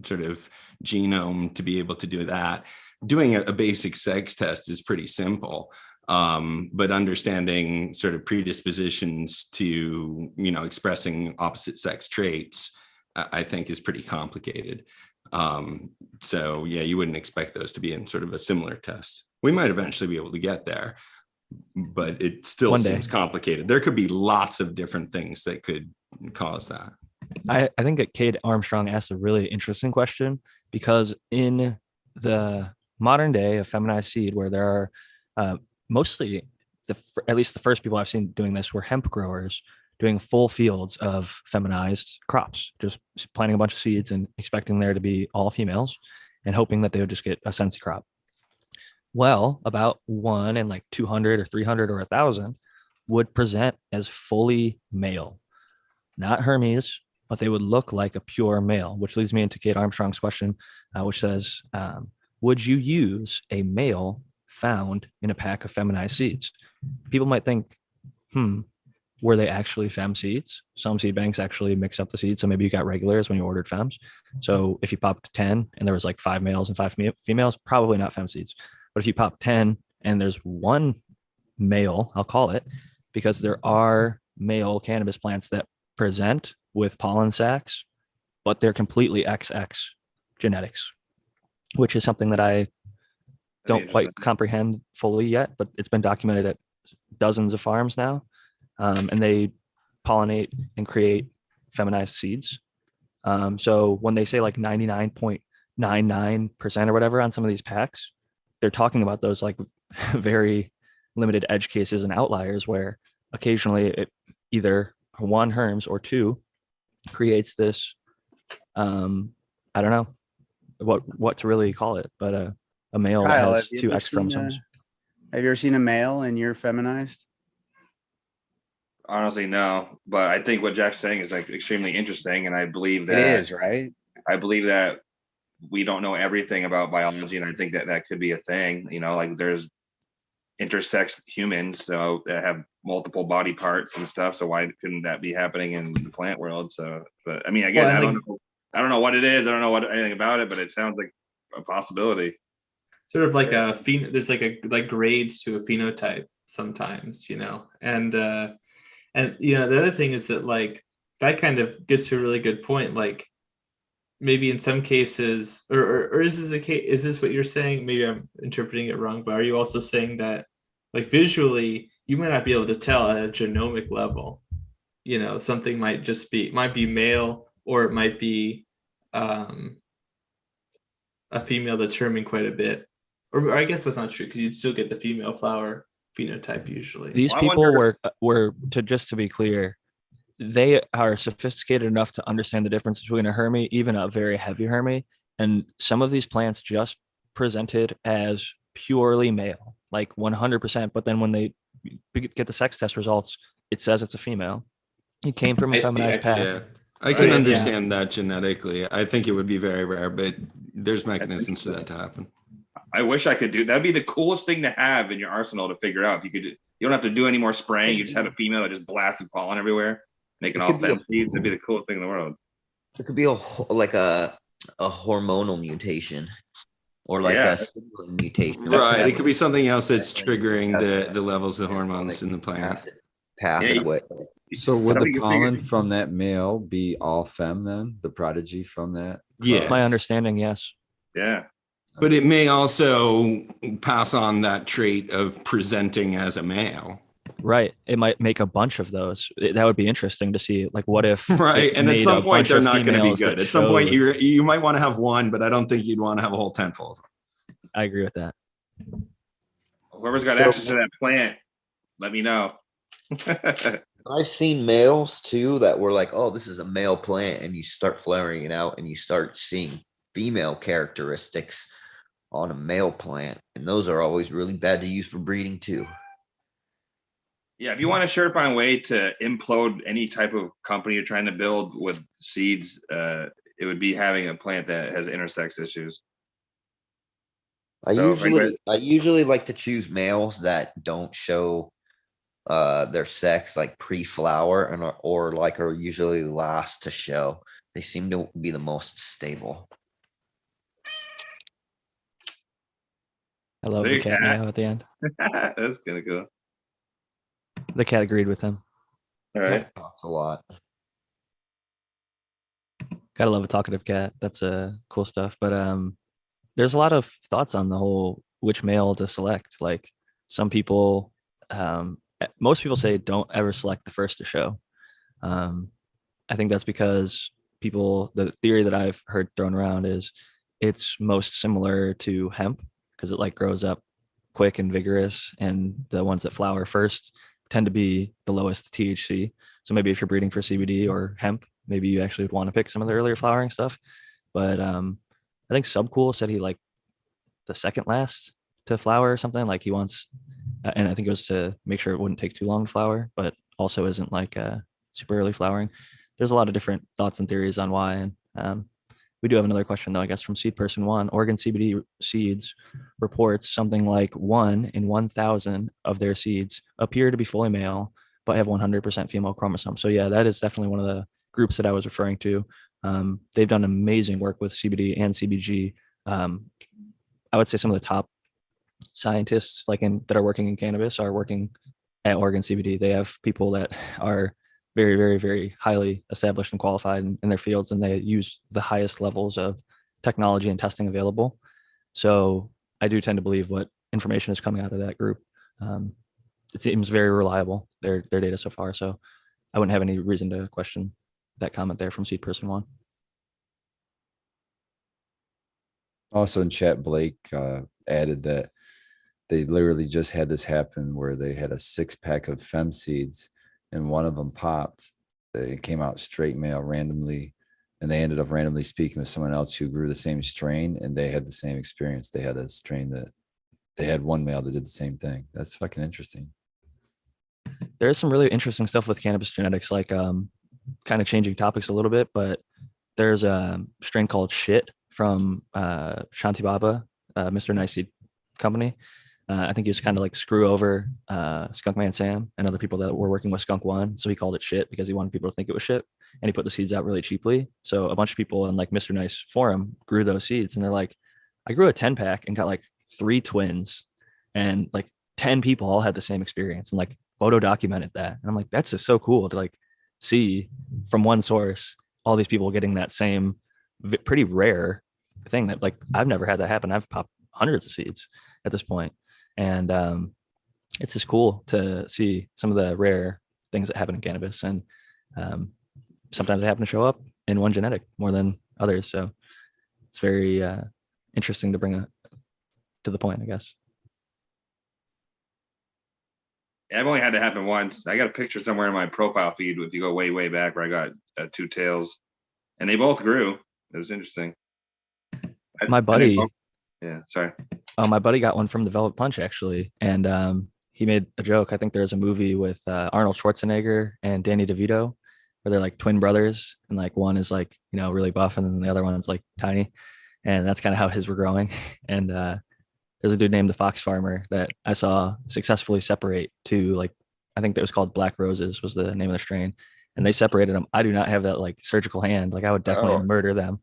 sort of genome to be able to do that. Doing a basic sex test is pretty simple. But understanding sort of predispositions to, expressing opposite sex traits, I think is pretty complicated. So yeah, you wouldn't expect those to be in sort of a similar test. We might eventually be able to get there, but it still seems complicated. There could be lots of different things that could cause that. I think that Cade Armstrong asked a really interesting question, because in the modern day of feminized seed, where there are mostly, at least the first people I've seen doing this were hemp growers doing full fields of feminized crops, just planting a bunch of seeds and expecting there to be all females and hoping that they would just get a Sensi crop. Well, about 1 in like 200 or 300 or 1,000 would present as fully male, not Hermes, but they would look like a pure male, which leads me into Kate Armstrong's question, which says, would you use a male found in a pack of feminized seeds? People might think, were they actually fem seeds? Some seed banks actually mix up the seeds. So maybe you got regulars when you ordered fems. So if you popped 10 and there was like 5 males and 5 females, probably not fem seeds. But if you pop 10 and there's 1 male, I'll call it, because there are male cannabis plants that present with pollen sacs, but they're completely XX genetics, which is something that I don't quite comprehend fully yet, but it's been documented at dozens of farms now. And they pollinate and create feminized seeds. So when they say like 99.99% or whatever on some of these packs, they're talking about those like very limited edge cases and outliers where occasionally it either 1 Herms or 2 creates this, I don't know what to really call it, but a male Kyle, that has 2 X chromosomes. Have you ever seen a male and you're feminized? Honestly, no, but I think what Jack's saying is like extremely interesting, and I believe that it is, right? I believe that we don't know everything about biology, and I think that that could be a thing. Like there's intersex humans so that have multiple body parts and stuff. So why couldn't that be happening in the plant world? So, but I mean, again, I don't know what it is. I don't know anything about it, but it sounds like a possibility. Sort of like there's like grades to a phenotype sometimes, and the other thing is that like that kind of gets to a really good point. Like maybe in some cases, or is this a case? Is this what you're saying? Maybe I'm interpreting it wrong, but are you also saying that like visually you might not be able to tell at a genomic level? Something might be male, or it might be a female that's herming quite a bit. Or I guess that's not true, because you'd still get the female flower phenotype usually. These people were to be clear, they are sophisticated enough to understand the difference between a Hermy, even a very heavy Hermy. And some of these plants just presented as purely male, like 100%. But then when they get the sex test results, it says it's a female. It came from a feminized pack. Yeah. I can understand that genetically. I think it would be very rare, but there's mechanisms for that to happen. I wish I could do that'd be the coolest thing to have in your arsenal to figure out. If you could, you don't have to do any more spraying. You just have a female that just blasts pollen everywhere, making all fem seeds. That'd be the coolest thing in the world. It could be a hormonal mutation, or like a signaling mutation. Right. It could be something else that's triggering the levels of hormones in the plant. Pathway. So would the pollen from that male be all fem then? The prodigy from that? Yeah, that's my understanding. Yes. Yeah. But it may also pass on that trait of presenting as a male. Right. It might make a bunch of those. That would be interesting to see. Like, what if? Right. And at some point, they're not going to be good. At some point, you might want to have 1, but I don't think you'd want to have a whole 10-fold. I agree with that. Whoever's got access to that plant, let me know. I've seen males too that were like, oh, this is a male plant, and you start flowering it out and you start seeing female characteristics on a male plant, and those are always really bad to use for breeding too. Yeah, if you want a surefire way to implode any type of company you're trying to build with seeds, it would be having a plant that has intersex issues. I usually like to choose males that don't show their sex like pre-flower, or like are usually last to show, They seem to be the most stable. I love There the you cat go. meow at the end. That's gonna go. The cat agreed with him. All right. Talks a lot. Gotta love a talkative cat. That's cool stuff. But there's a lot of thoughts on the whole which male to select. Like some people, most people say don't ever select the first to show. I think that's because the theory that I've heard thrown around is it's most similar to hemp because it like grows up quick and vigorous, and the ones that flower first tend to be the lowest THC. So maybe if you're breeding for CBD or hemp, maybe you actually would want to pick some of the earlier flowering stuff. But I think Subcool said he like the second last to flower or something. Like he wants, and I think it was to make sure it wouldn't take too long to flower, but also isn't like super early flowering. There's a lot of different thoughts and theories on why. And we do have another question though, I guess, from Seed Person One. Oregon CBD Seeds reports something like 1 in 1,000 of their seeds appear to be fully male, but have 100% female chromosome. So yeah, that is definitely one of the groups that I was referring to. They've done amazing work with CBD and CBG. I would say some of the top scientists that are working in cannabis are working at Oregon CBD. They have people that are very, very, very highly established and qualified in their fields, and they use the highest levels of technology and testing available. So I do tend to believe what information is coming out of that group. It seems very reliable, their data so far. So I wouldn't have any reason to question that comment there from Seed Person One. Also in chat, Blake added that they literally just had this happen where they had a 6-pack of fem seeds and one of them popped. It came out straight male randomly, and they ended up randomly speaking with someone else who grew the same strain, and they had the same experience. They had a strain that they had one male that did the same thing. That's fucking interesting. There's some really interesting stuff with cannabis genetics, like kind of changing topics a little bit, but there's a strain called Shit from Shanti Baba, Mr. Nice Seed Company. I think he was kind of like screw over Skunk Man Sam and other people that were working with Skunk One. So he called it Shit because he wanted people to think it was shit. And he put the seeds out really cheaply. So a bunch of people in like Mr. Nice forum grew those seeds. And they're like, I grew a 10-pack and got like 3 twins. And like 10 people all had the same experience and like photo documented that. And I'm like, that's just so cool to like see from one source all these people getting that same pretty rare thing that like I've never had that happen. I've popped hundreds of seeds at this point. And it's just cool to see some of the rare things that happen in cannabis. And sometimes they happen to show up in one genetic more than others. So it's very interesting to bring it to the point, I guess. Yeah, I've only had it happen once. I got a picture somewhere in my profile feed if you go way, way back where I got 2 tails. And they both grew. It was interesting. My buddy... Yeah, sorry. My buddy got one from the Velvet Punch actually, and he made a joke. I think there's a movie with Arnold Schwarzenegger and Danny DeVito where they're like twin brothers, and like one is like really buff, and then the other one's like tiny, and that's kind of how his were growing. And there's a dude named the Fox Farmer that I saw successfully separate to like I think that was called Black Roses was the name of the strain, and they separated them. I do not have that like surgical hand. Like I would definitely murder them.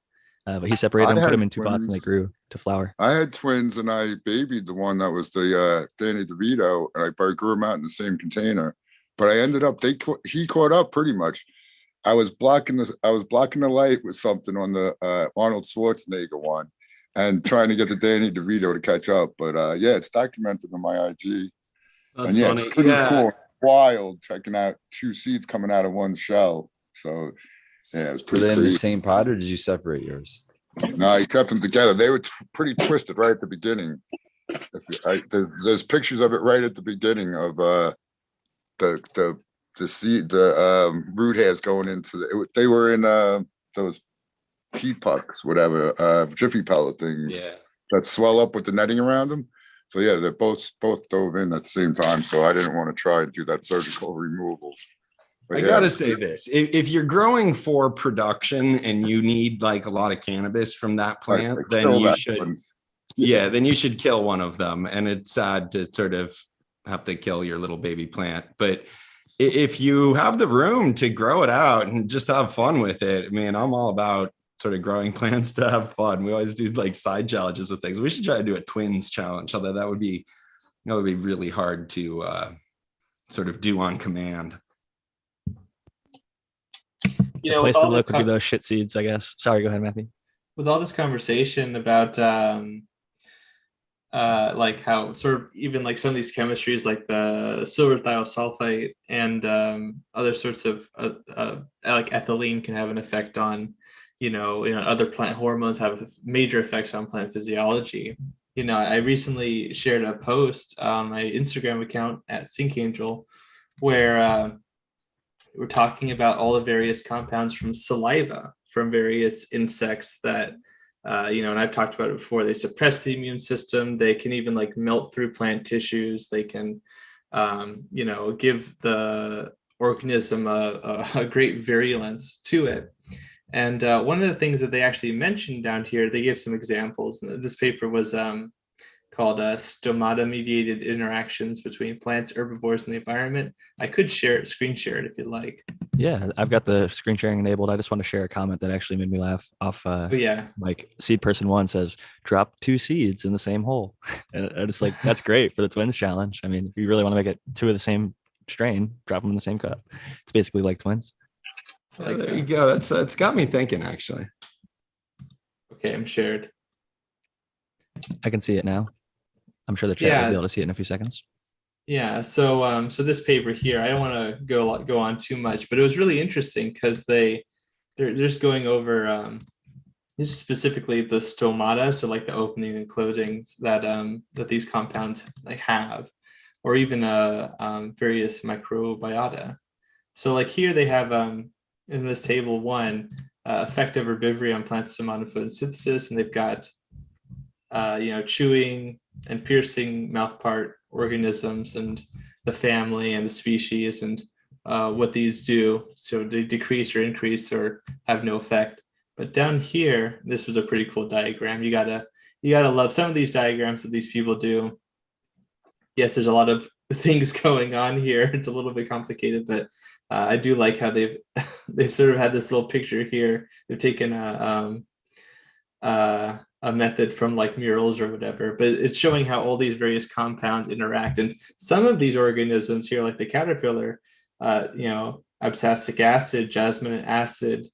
But he separated them, put them in 2 pots, and they grew to flower. I had twins, and I babied the one that was the Danny DeVito, and I grew them out in the same container. But I ended up he caught up pretty much. I was blocking the light with something on the Arnold Schwarzenegger one, and trying to get the Danny DeVito to catch up. But yeah, it's documented on my IG. That's and yeah, funny. It's pretty cool, wild checking out 2 seeds coming out of one shell. So. Yeah, it was Were pretty they in the crazy. same pot, or did you separate yours? No, I kept them together. They were pretty twisted right at the beginning. There's pictures of it right at the beginning of the seed, the root hairs going into they were in those heat pucks, whatever, Jiffy pellet things that swell up with the netting around them. So yeah, they're both dove in at the same time. So I didn't want to try to do that surgical removal. I gotta say this: if you're growing for production and you need like a lot of cannabis from that plant, then you should, then you should kill one of them. And it's sad to sort of have to kill your little baby plant, but if you have the room to grow it out and just have fun with it, I mean, I'm all about sort of growing plants to have fun. We always do like side challenges with things. We should try to do a twins challenge, although that would be really hard to sort of do on command. The place to look would be those shit seeds, I guess. Sorry, go ahead, Matthew. With all this conversation about like how sort of even like some of these chemistries like the silver thiosulfite and other sorts of like ethylene can have an effect on other plant hormones, have major effects on plant physiology. I recently shared a post on my Instagram account at SyncAngel where we're talking about all the various compounds from saliva from various insects that and I've talked about it before. They suppress the immune system. They can even like melt through plant tissues. They can, give the organism a great virulence to it. And one of the things that they actually mentioned down here, they gave some examples. This paper was called stomata-mediated interactions between plants, herbivores, and the environment. I could screen share it if you'd like. Yeah, I've got the screen sharing enabled. I just want to share a comment that actually made me laugh off. Like Seed Person 1 says, drop 2 seeds in the same hole. And I just like, that's great for the twins challenge. I mean, if you really want to make it 2 of the same strain, drop them in the same cup. It's basically like twins. There you go. That's got me thinking, actually. Okay, I'm shared. I can see it now. I'm sure the chat will be able to see it in a few seconds. Yeah, so this paper here, I don't want to go on too much, but it was really interesting because they're just going over this is specifically the stomata, so like the opening and closings that these compounds like have, or even various microbiota. So like here they have in this table 1 effect of herbivory on plant stomata photosynthesis, and they've got chewing and piercing mouthpart organisms and the family and the species and what these do. So they decrease or increase or have no effect. But down here, this was a pretty cool diagram. You gotta love some of these diagrams that these people do. Yes, there's a lot of things going on here. It's a little bit complicated, but I do like how they've sort of had this little picture here. They've taken a method from like murals or whatever, but it's showing how all these various compounds interact. And some of these organisms here, like the caterpillar, abscisic acid, jasminic acid,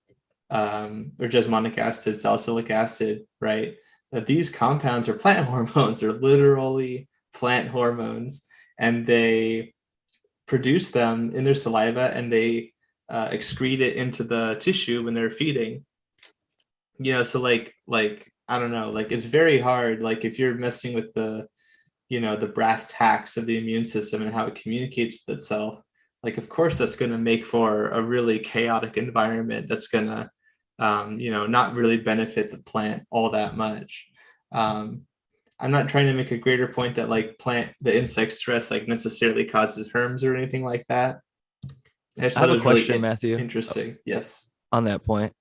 or jasmonic acid, salicylic acid, right? That these compounds are plant hormones. They're literally plant hormones, and they produce them in their saliva and they excrete it into the tissue when they're feeding. So like I don't know, like it's very hard. Like if you're messing with the brass tacks of the immune system and how it communicates with itself, like of course that's going to make for a really chaotic environment that's going to, not really benefit the plant all that much. I'm not trying to make a greater point that like the insect stress like necessarily causes herms or anything like that. I have a question, really Matthew. Interesting. Yes. On that point,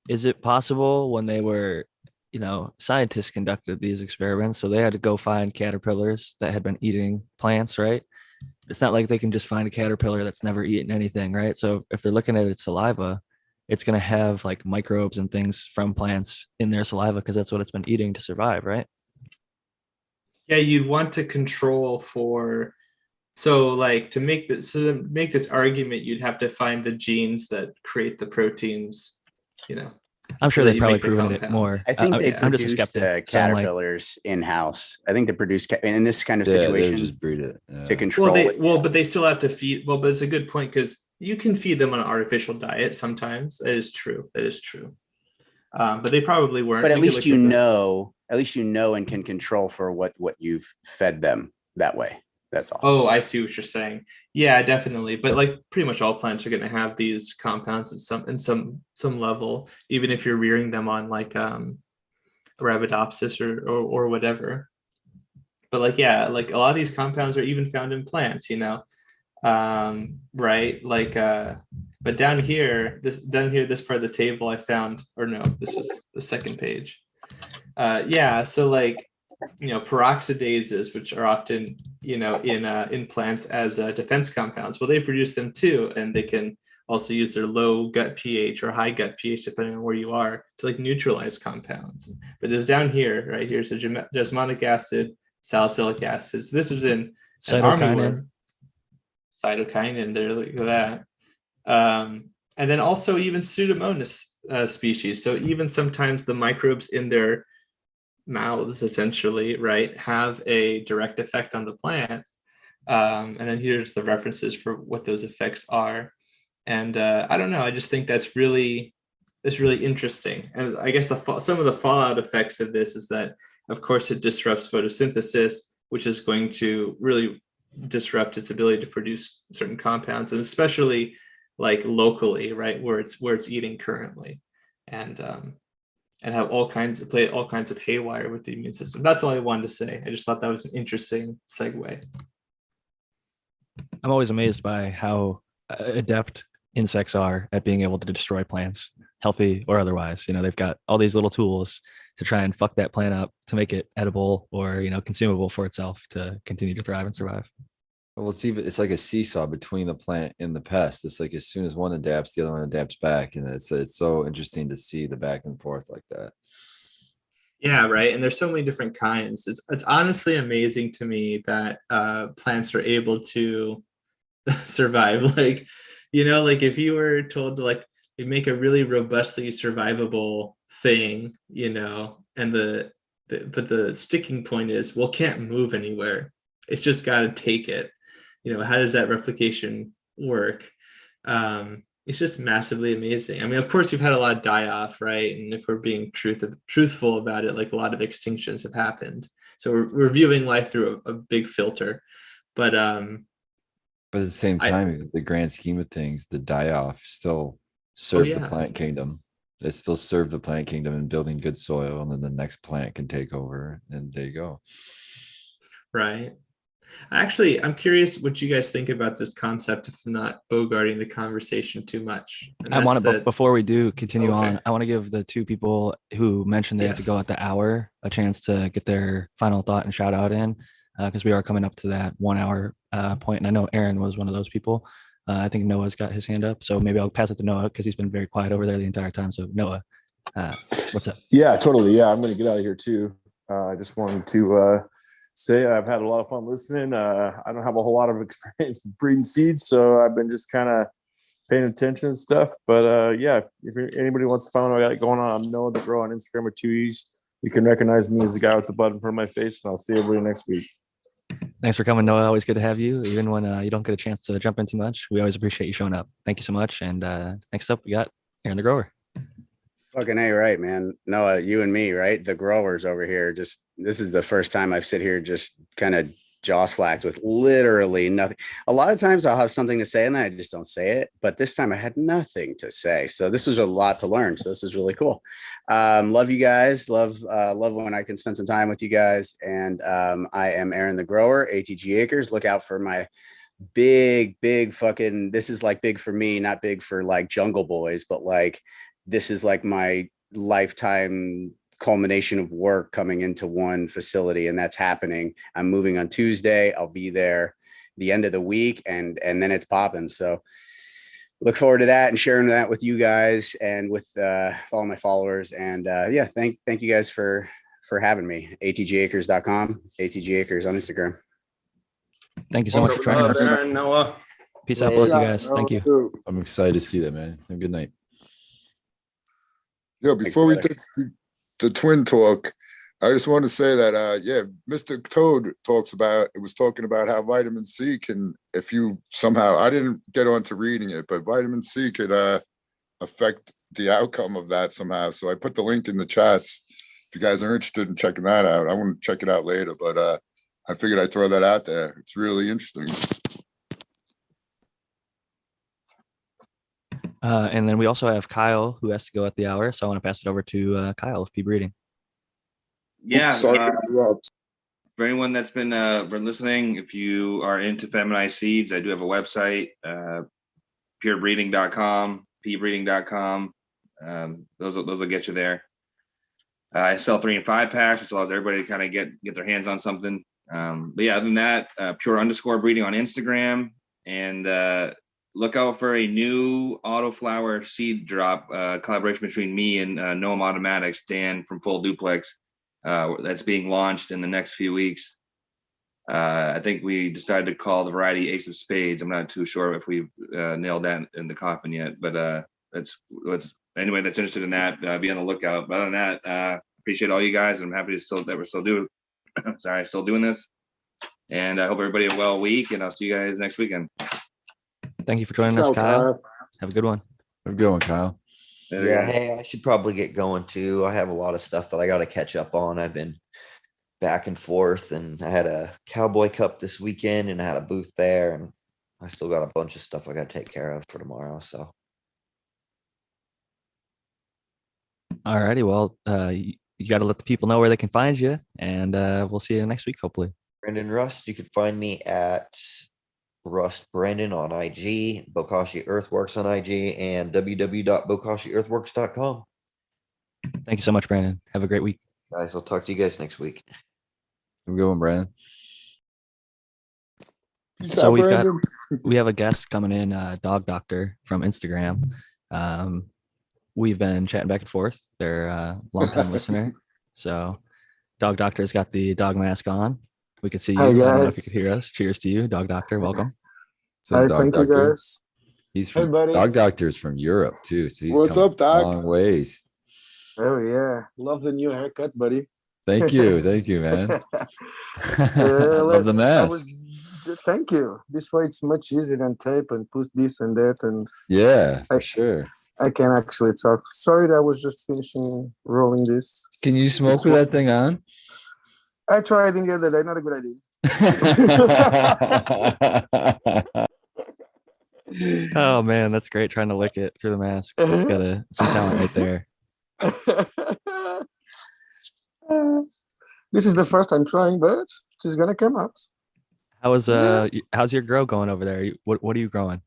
is it possible when they were, scientists conducted these experiments, so they had to go find caterpillars that had been eating plants, right? It's not like they can just find a caterpillar that's never eaten anything, right? So if they're looking at its saliva, it's going to have like microbes and things from plants in their saliva because that's what it's been eating to survive, right? Yeah, you'd want to control for, so to make this argument, you'd have to find the genes that create the proteins, I'm sure they've probably proven it more. I think they produce the caterpillars in-house. I think they produce in this kind of situation. Just breed it to control it. But they still have to feed. Well, but it's a good point because you can feed them on an artificial diet sometimes. That is true. But they probably weren't. But at least you know and can control for what you've fed them that way. That's all. Oh, I see what you're saying. Yeah, definitely. But like pretty much all plants are going to have these compounds at some level, even if you're rearing them on like Arabidopsis or whatever. But like, yeah, like a lot of these compounds are even found in plants, right? Like, but down here, this part of the table I found, or no, this was the second page. Yeah, so like peroxidases, which are often, in plants as defense compounds. Well, they produce them too, and they can also use their low gut pH or high gut pH, depending on where you are, to like neutralize compounds. But there's down here, right? Here's a jasmonic acid, salicylic acid. So this was in an armyworm. Cytokinin, there, look at that. And then also even Pseudomonas species. So even sometimes the microbes in their mouths, essentially, right, have a direct effect on the plant. And then here's the references for what those effects are. And I don't know, I just think that's really interesting. And I guess some of the fallout effects of this is that, of course, it disrupts photosynthesis, which is going to really disrupt its ability to produce certain compounds, and especially like locally, right, where it's eating currently, and have all kinds of haywire with the immune system. That's all I wanted to say. I just thought that was an interesting segue. I'm always amazed by how adept insects are at being able to destroy plants, healthy or otherwise. They've got all these little tools to try and fuck that plant up to make it edible or, consumable for itself to continue to thrive and survive. Well, it's like a seesaw between the plant and the pest. It's like as soon as one adapts, the other one adapts back. And it's so interesting to see the back and forth like that. Yeah, right. And there's so many different kinds. It's honestly amazing to me that plants are able to survive. Like, like if you were told to like make a really robustly survivable thing, and but the sticking point is, well, can't move anywhere. It's just got to take it. How does that replication work? It's just massively amazing. I mean, of course, you've had a lot of die-off, right? And if we're being truthful about it, like a lot of extinctions have happened. So we're viewing life through a big filter. But at the same time, the grand scheme of things, the die-off still served the plant kingdom. It still served the plant kingdom in building good soil, and then the next plant can take over, and there you go. Right. Actually, I'm curious what you guys think about this concept, if I'm not bogarting the conversation too much. I want to, before we do continue on, I want to give the two people who mentioned they have to go at the hour a chance to get their final thought and shout out in, because we are coming up to that 1 hour point. And I know Aaron was one of those people. I think Noah's got his hand up. So maybe I'll pass it to Noah because he's been very quiet over there the entire time. So Noah, what's up? Yeah, totally. Yeah, I'm going to get out of here too. I just wanted to say I've had a lot of fun listening. I don't have a whole lot of experience breeding seeds, so I've been just kind of paying attention and stuff. But yeah, if anybody wants to find out what I got going on, I'm Noah the Grow on Instagram with 2 E's. You can recognize me as the guy with the button in front of my face, and I'll see everybody next week. Thanks for coming, Noah. Always good to have you, even when you don't get a chance to jump in too much. We always appreciate you showing up. Thank you so much. And next up, we got Aaron the Grower. Fucking A, right, man. Noah, you and me, right? The growers over here. This is the first time I've sit here just kind of jaw slacked with literally nothing. A lot of times I'll have something to say and then I just don't say it. But this time I had nothing to say. So this was a lot to learn. So this is really cool. Love you guys. Love when I can spend some time with you guys. And I am Aaron the Grower, ATG Acres. Look out for my big fucking, this is like big for me, not big for like Jungle Boys, but like, this is like my lifetime culmination of work coming into one facility, and that's happening. I'm moving on Tuesday. I'll be there the end of the week, and then it's popping. So look forward to that and sharing that with you guys and with all my followers. And yeah, thank you guys for having me. atgacres.com, ATG Acres on Instagram. Thank you so much for joining us. Aaron, Noah. Peace out, both you guys. Thank you. I'm excited to see that, man. Have a good night. Yeah, before we touch the twin talk, I just want to say that yeah, Mr. Toad was talking about how vitamin C can, if you somehow, I didn't get onto reading it, but vitamin C could affect the outcome of that somehow. So I put the link in the chats if you guys are interested in checking that out. I want to check it out later, but I figured I'd throw that out there. It's really interesting. And then we also have Kyle, who has to go at the hour. So I want to pass it over to Kyle of P Breeding. Yeah. Sorry to interrupt. For anyone that's been listening, if you are into feminized seeds, I do have a website, purebreeding.com, pbreeding.com. Those will get you there. I sell 3 and 5 packs, which allows everybody to kind of get their hands on something. But yeah, other than that, pure_breeding on Instagram, and look out for a new autoflower seed drop collaboration between me and Noam Automatics, Dan from Full Duplex, that's being launched in the next few weeks. I think we decided to call the variety Ace of Spades. I'm not too sure if we've nailed that in the coffin yet, but that's anyway that's interested in that. Be on the lookout. But other than that, appreciate all you guys. I'm happy that we're still doing. Sorry, still doing this. And I hope everybody a well week, and I'll see you guys next weekend. Thank you for joining us, Kyle. Have a good one. Have a good one, Kyle. Yeah, hey, I should probably get going too. I have a lot of stuff that I got to catch up on. I've been back and forth, and I had a Cowboy Cup this weekend, and I had a booth there, and I still got a bunch of stuff I got to take care of for tomorrow. So, All righty. Well, you got to let the people know where they can find you, and we'll see you next week, hopefully. Brandon Rust, you can find me at Rust Brandon on IG, Bokashi Earthworks on IG, and www.bokashiearthworks.com. Thank you so much, Brandon. Have a great week. Guys, I'll talk to you guys next week. Have a good one, Brandon. So we have a guest coming in, Dog Doctor from Instagram. We've been chatting back and forth. They're a longtime listener. So Dog Doctor's got the dog mask on. We could see you. Hi, I don't know if guys. you could hear us. Cheers to you, Dog Doctor. Welcome. So Hi, Dog thank you, Doctor, guys. he's Hey, from buddy. Dog Doctor's from Europe too. So he's What's come up, Doc? a long ways. Oh yeah, love the new haircut, buddy. Thank you, man. Love Love the mask. Thank you. This way it's much easier than tape and put this and that, and Yeah, for sure. I can actually talk. Sorry that I was just finishing rolling this. Can you smoke It's with that thing on? I tried in the other day, not a good idea. Oh man, that's great. Trying to lick it through the mask. It's got some talent right there. This is the first time trying, but it's gonna come out. How's your grow going over there? What are you growing?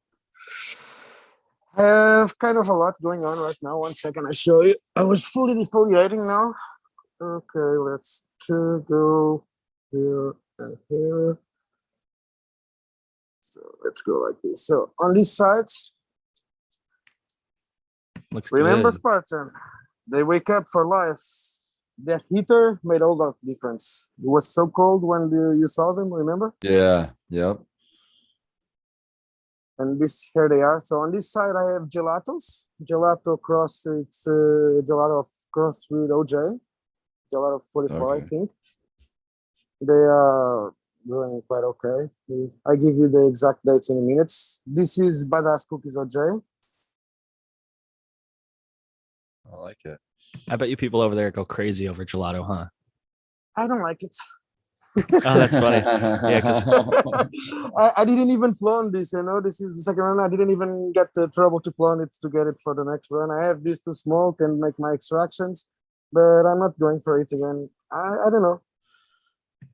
I have kind of a lot going on right now. 1 second, I show you. I was fully defoliating now. Okay, let's go here and here. So let's go like this. So on this side, Looks remember good. Spartan, they wake up for life. That heater made all the difference. It was so cold when you saw them, remember? Yeah, yep. And here they are. So on this side, I have gelatos. Gelato cross, it's gelato cross with OJ. Gelato 44, Okay. I think. They are doing quite okay. I give you the exact dates in a minute. This is Badass Cookies OJ. I like it. I bet you people over there go crazy over gelato, huh? I don't like it. Oh, that's funny. Yeah, 'cause I didn't even plan this, this is the second run. I didn't even get the trouble to plan it to get it for the next run. I have this to smoke and make my extractions, but I'm not going for it again. I don't know.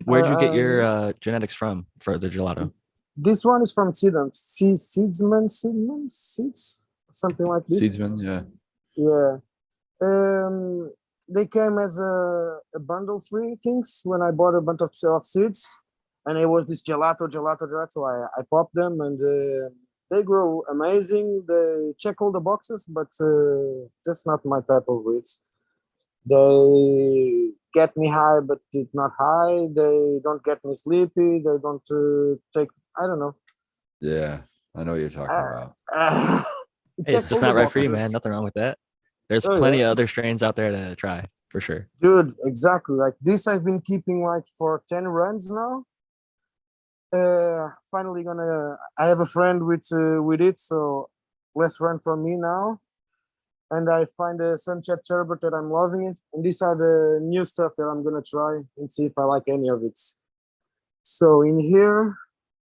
Where'd you get your genetics from for the gelato? This one is from Seedsman, Seeds, something like this. Seedsman, yeah. Yeah. They came as a bundle free things when I bought a bunch of seeds, and it was this gelato. So I popped them, and they grow amazing. They check all the boxes, but just not my type of weeds. They get me high, but it's not high. They don't get me sleepy. They don't take. I don't know. Yeah, I know what you're talking about. Hey, it's just not right for you, man. Nothing wrong with that. There's plenty of other strains out there to try, for sure. Dude, exactly. Like this, I've been keeping like for 10 runs now. Finally I have a friend with it, so less run from me now. And I find a Sunset Sherbet that I'm loving it. And these are the new stuff that I'm gonna try and see if I like any of it. So in here,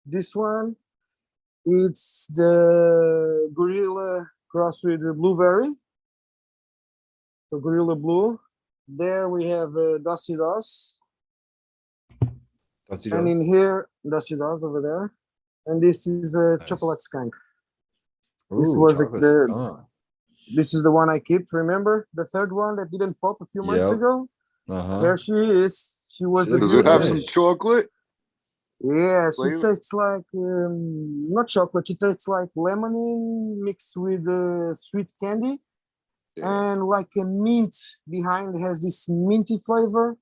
this one, it's the Gorilla cross with the Blueberry. So Gorilla Blue. There we have Dusty Doss. And in here, Dusty Doss over there. And this is a chocolate skunk. This was this is the one I kept, remember? The third one that didn't pop a few months ago? Uh-huh. There she is. She was She the looks Does it have some nice. villainess. chocolate? Yeah, she Flavor? tastes like not chocolate. She tastes like lemony mixed with sweet candy, and like a mint behind has this minty flavor.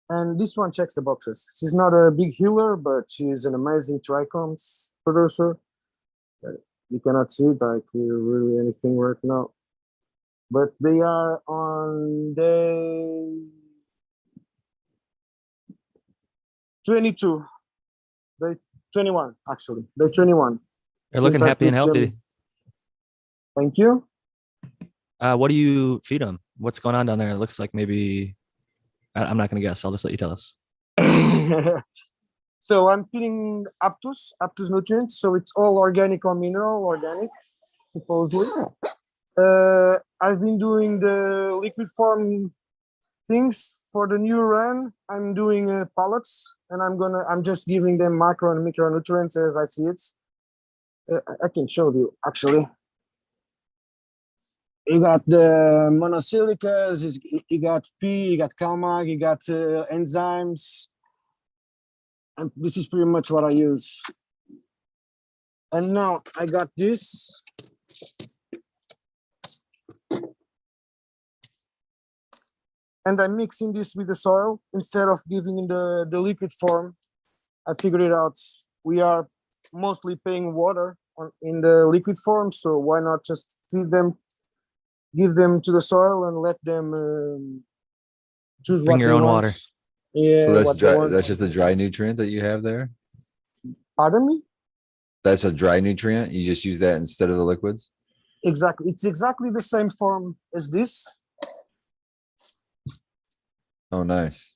And this one checks the boxes. She's not a big healer, but she's an amazing trichomes producer. You cannot see it like really anything right now, but they are on day 22, day 21 actually, day 21. They're looking Since I happy and feed them- healthy. Thank you. What do you feed them? What's going on down there? It looks like maybe I'm not going to guess. I'll just let you tell us. So I'm feeding Aptus nutrients. So it's all organic or mineral, organic, supposedly. I've been doing the liquid form things for the new run. I'm doing pellets, and I'm just giving them macro and micronutrients as I see it. I can show you actually. You got the monosilicas, you got P, you got CalMag, you got enzymes. And this is pretty much what I use. And now I got this. And I'm mixing this with the soil instead of giving in the liquid form. I figured it out. We are mostly paying water in the liquid form, so why not just feed them, give them to the soil, and let them choose Bring what your they own want. water. Yeah, So that's what they dry. want. That's just a dry nutrient that you have there. Pardon me? That's a dry nutrient. You just use that instead of the liquids. Exactly. It's exactly the same form as this, Oh, nice.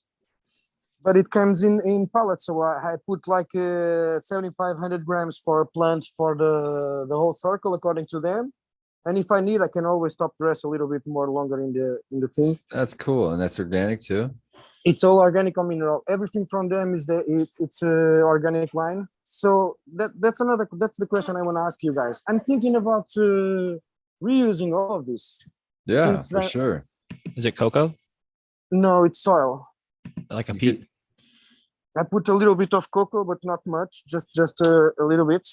but it comes in pellets. So I put like 7,500 grams for a plant for the whole circle according to them. And if I need, I can always top dress a little bit more longer in the thing. That's cool, and that's organic too. It's all organic or mineral. Everything from them is it's organic line. So that's the question I want to ask you guys. I'm thinking about reusing all of this. Yeah, Since for that- sure. Is it cocoa? No, it's soil. Like a You peat? could- I put a little bit of cocoa, but not much. Just a little bit.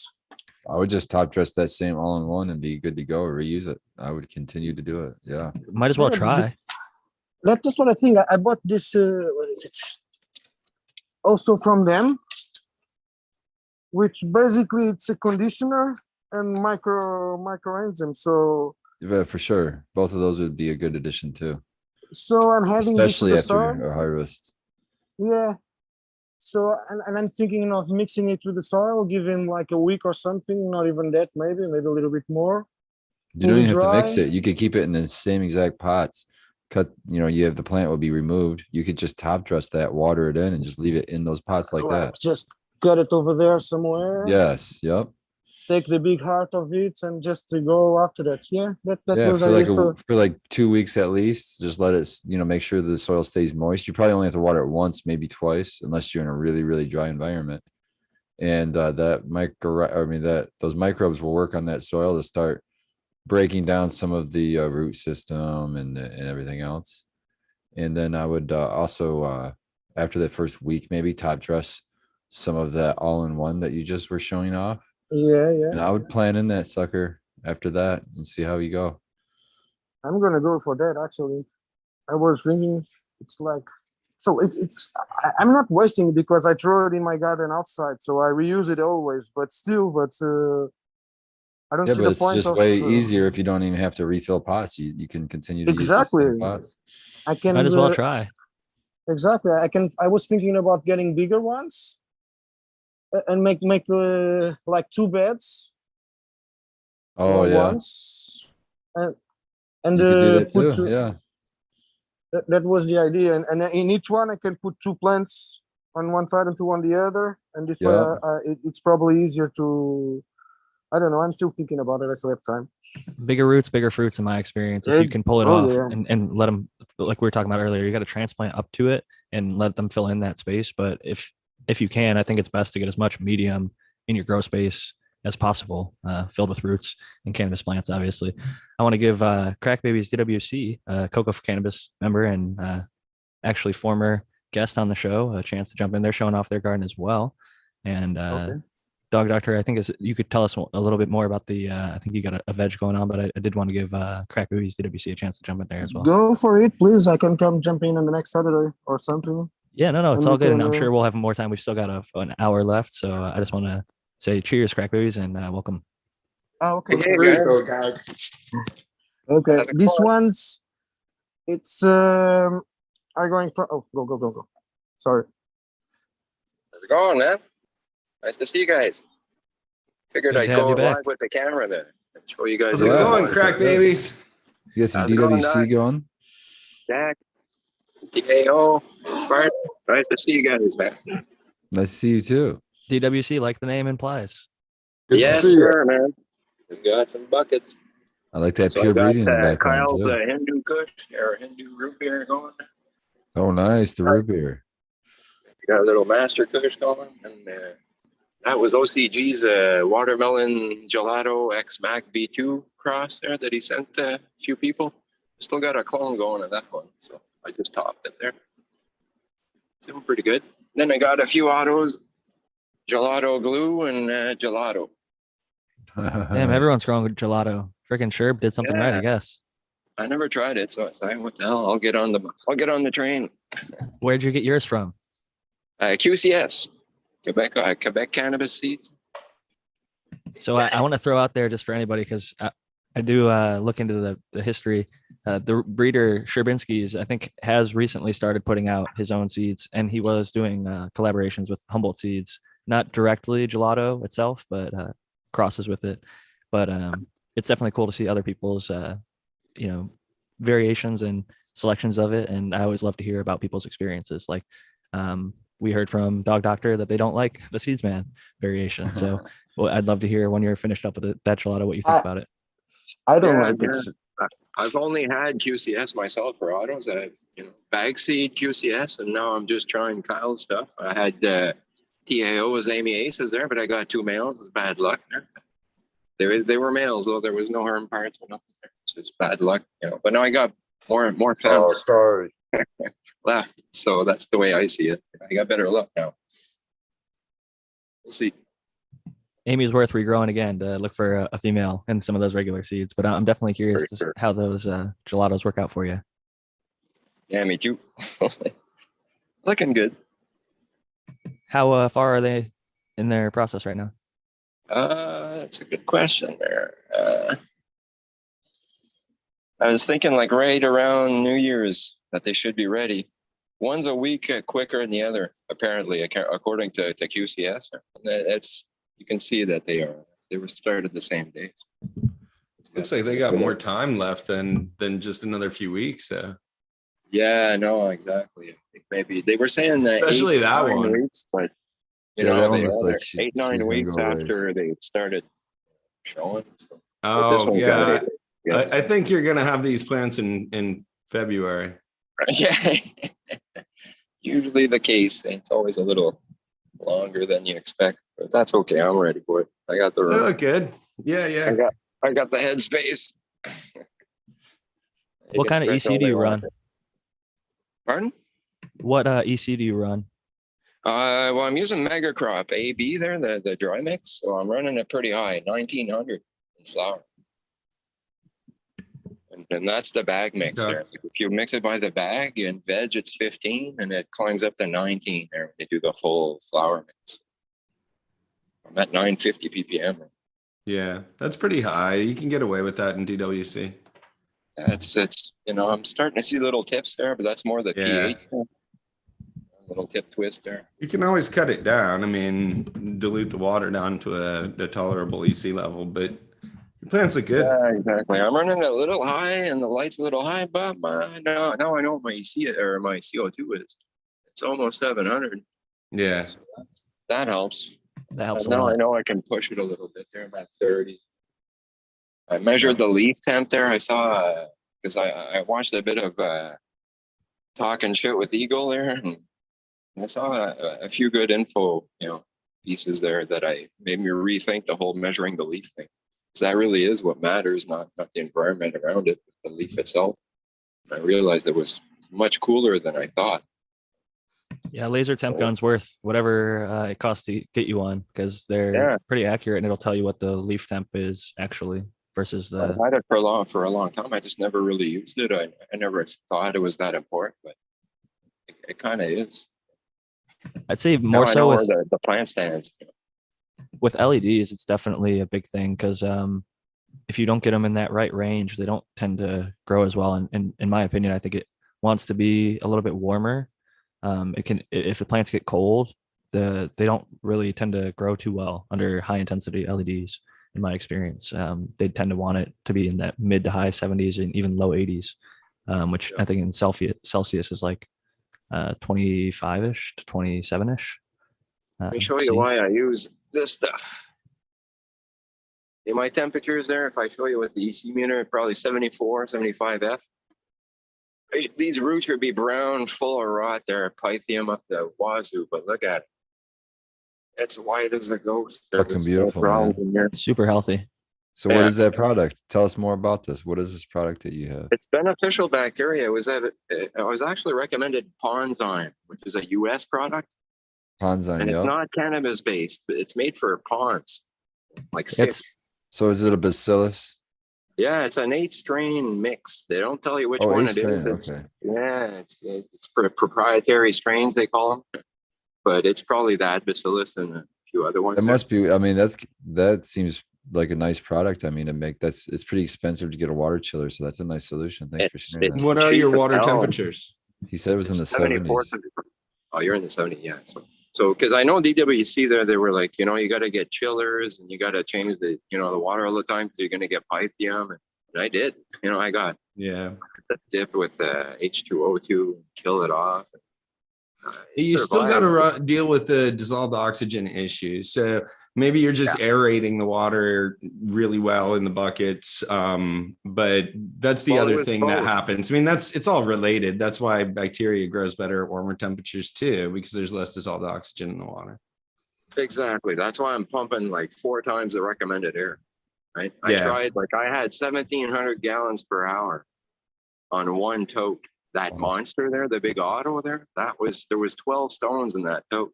I would just top dress that same all-in-one and be good to go. Reuse it. I would continue to do it. Yeah. Might as well Yeah, try. That's what I think. I bought this. What is it? Also from them, which basically it's a conditioner and microenzyme. So Yeah, for sure. Both of those would be a good addition too, I'm having this to especially the after soil. a harvest. Yeah. So and I'm thinking of mixing it with the soil, give him like a week or something. Not even that, maybe a little bit more. You don't Fully even have to mix dry. it. You could keep it in the same exact pots. Cut, you have the plant will be removed. You could just top dress that, water it in, and just leave it in those pots like that. Just cut it over there somewhere. Yes. Yep. Take the big heart of it and just to go after that. Yeah, that Yeah. was For like idea. So for like 2 weeks at least. Just let it, make sure the soil stays moist. You probably only have to water it once, maybe twice, unless you're in a really, really dry environment. And those microbes will work on that soil to start breaking down some of the root system and everything else. And then I would also after the first week, maybe top dress some of that all-in-one that you just were showing off. yeah. And I would plan in that sucker after that and see how you go. I'm gonna go for that actually. I was thinking it's like so I'm not wasting it because I throw it in my garden outside, so I reuse it always, but I don't Yeah, see but the it's point just of way easier if you don't even have to refill pots. You can continue to Exactly. use those same pots. I can Might as well try. exactly. I was thinking about getting bigger ones and make like 2 beds Oh all yeah, once and you could do that put too. Yeah. that was the idea, and in each one I can put 2 plants on one side and 2 on the other, and this way Yeah. it's probably easier to. I don't know. I'm still thinking about it. I still have time. Bigger roots, bigger fruits, in my experience. If you can pull it off yeah. and let them, like we were talking about earlier, you got to transplant up to it and let them fill in that space. But if you can, I think it's best to get as much medium in your grow space as possible, filled with roots and cannabis plants. Obviously, I want to give Crack Babies DWC, Cocoa for Cannabis member and actually former guest on the show, a chance to jump in there, showing off their garden as well. And Okay. Dog Doctor, I think you could tell us a little bit more about the. I think you got a veg going on, but I did want to give crackbabies DWC a chance to jump in there as well. Go for it, please. I can come jump in on the next Saturday or something. Yeah, no, it's And all we good, and can, I'm sure we'll have more time. We've still got an hour left, so I just want to say cheers, crackbabies, and welcome. Okay. Hey, Great, guys. though, guys. Okay, How's it this going? one's it's are going for go. Sorry. How's it going, man? Nice to see you guys. Figured Good I'd to have go you back. live with the camera there and show you guys. How's it Yeah. going, crack babies? You got some How's it going, DWC Doc? going? Jack, TKO, Spartan. Nice to see you guys, man. Nice to see you too. DWC, like the name implies. Good to Yes, see you. sir, man. We've got some buckets. I like that So pure I got breeding in the background Kyle's too. Hindu Kush or Hindu root beer going. Oh, nice. The root beer. We got a little Master Kush going, and that was OCG's watermelon gelato X Mac V2 cross there that he sent a few people. Still got a clone going on that one, so I just topped it there. It's doing pretty good. Then I got a few autos, gelato glue and gelato. Damn, everyone's growing with gelato. Freaking Sherb did something right, I guess. I never tried it, so I said, "What the hell? I'll get on the train." Where'd you get yours from? QCS, Quebec Cannabis Seeds. So I want to throw out there just for anybody, because I do look into the history. The breeder Sherbinski's, I think, has recently started putting out his own seeds, and he was doing collaborations with Humboldt Seeds, not directly gelato itself, but crosses with it. But it's definitely cool to see other people's variations and selections of it, and I always love to hear about people's experiences. Like we heard from Dog Doctor that they don't like the Seedsman variation, so well, I'd love to hear when you're finished up with that gelato what you think about it. I don't like it. I've only had QCS myself for autos. I've bag seed QCS, and now I'm just trying Kyle's stuff. I had TAO's Amy Aces there, but I got 2 males. It's bad luck there. They were males, though. There was no harm parts or nothing there. So it's bad luck, But now I got more Oh, femmes sorry. left. So that's the way I see it. I got better luck now. We'll see. Amy's worth regrowing again to look for a female in some of those regular seeds, but I'm definitely curious to how those gelatos work out for you. Yeah, me too. Looking good. How far are they in their process right now? That's a good question there. I was thinking like right around New Year's that they should be ready. One's a week quicker than the other, apparently, according to QCS. You can see that they were started the same day. Looks like they got more time left than just another few weeks. Yeah, no, exactly. I think maybe they were saying that especially that 8-9 one. weeks, but that one they looks are like she's 8-9 gonna weeks go a ways. after they started showing. So this Oh one's yeah, got I think you're gonna have these plants in February. Yeah, usually the case. It's always a little longer than you expect, but that's okay. I'm ready for it. I got the They room. look good. Yeah. I got the headspace. What kind of EC do you run? Pardon? What EC do you run? Well, I'm using Mega Crop AB there, the dry mix. So I'm running it pretty high, 1900 in flour. And that's the bag mix Okay. there. If you mix it by the bag in veg, it's 15, and it climbs up to 19 there when you do the full flour mix. I'm at 950 ppm. Yeah, that's pretty high. You can get away with that in DWC. It's I'm starting to see little tips there, but that's more the Yeah. pH. Little tip twist there. You can always cut it down. I mean, dilute the water down to a tolerable EC level, but your plants look good. Yeah, exactly. I'm running a little high and the light's a little high, but now I know what my EC or my CO2 is. It's almost 700. Yeah. So that helps. That helps a Now lot. I know I can push it a little bit there. I'm at 30. I measured the leaf temp there. I saw, because I watched a bit of talking shit with Eagle there, and I saw a few good info, pieces there that made me rethink the whole measuring the leaf thing. Because that really is what matters, not the environment around it, the leaf itself. And I realized it was much cooler than I thought. Yeah, laser temp gun's worth whatever it costs to get you one because they're Yeah. pretty accurate and it'll tell you what the leaf temp is actually versus I've the. had it for a long time. I just never really used it. I never thought it was that important, but it kind of is. I'd say Now more I so know with where the plant stands. with LEDs. It's definitely a big thing because if you don't get them in that right range, they don't tend to grow as well. And in my opinion, I think it wants to be a little bit warmer. It can if the plants get cold, they don't really tend to grow too well under high intensity LEDs. In my experience, they tend to want it to be in that mid to high 70s and even low 80s, which I think in Celsius is like 25ish to 27ish. Let me show you why I use this stuff. In my temperatures there, if I show you with the EC meter, probably 74, 75F. These roots would be brown, full of rot there, Pythium up the wazoo, but look at it. It's white as a ghost. Fucking beautiful, man. Super healthy. So what is that product? Tell us more about this. What is this product that you have? It's beneficial bacteria. I was actually recommended Ponzyme, which is a US product. Ponzyme, and it's not cannabis based, but it's made for ponds, like fish. So is it a bacillus? Yeah, it's an 8-strain mix. They don't tell you which one it is. Okay. Yeah, it's proprietary strains they call them, but it's probably that bacillus and a few other ones. It must be. I mean, that seems like a nice product. I mean, it's pretty expensive to get a water chiller, so that's a nice solution. Thanks for sharing that. What are your water temperatures? He said it was in the 70s. Oh, you're in the 70s, yeah. So because I know DWC there, they were like, you got to get chillers and you got to change the water all the time because you're going to get Pythium. And I did. I got a dip with H2O2, kill it off. You still got to deal with the dissolved oxygen issues. So maybe you're just aerating the water really well in the buckets. But that's the other thing that happens. I mean, it's all related. That's why bacteria grows better at warmer temperatures too, because there's less dissolved oxygen in the water. Exactly. That's why I'm pumping like 4 times the recommended air. Right. I tried, I had 1,700 gallons per hour on one tote. That monster there, the big auto there, there was 12 stones in that tote.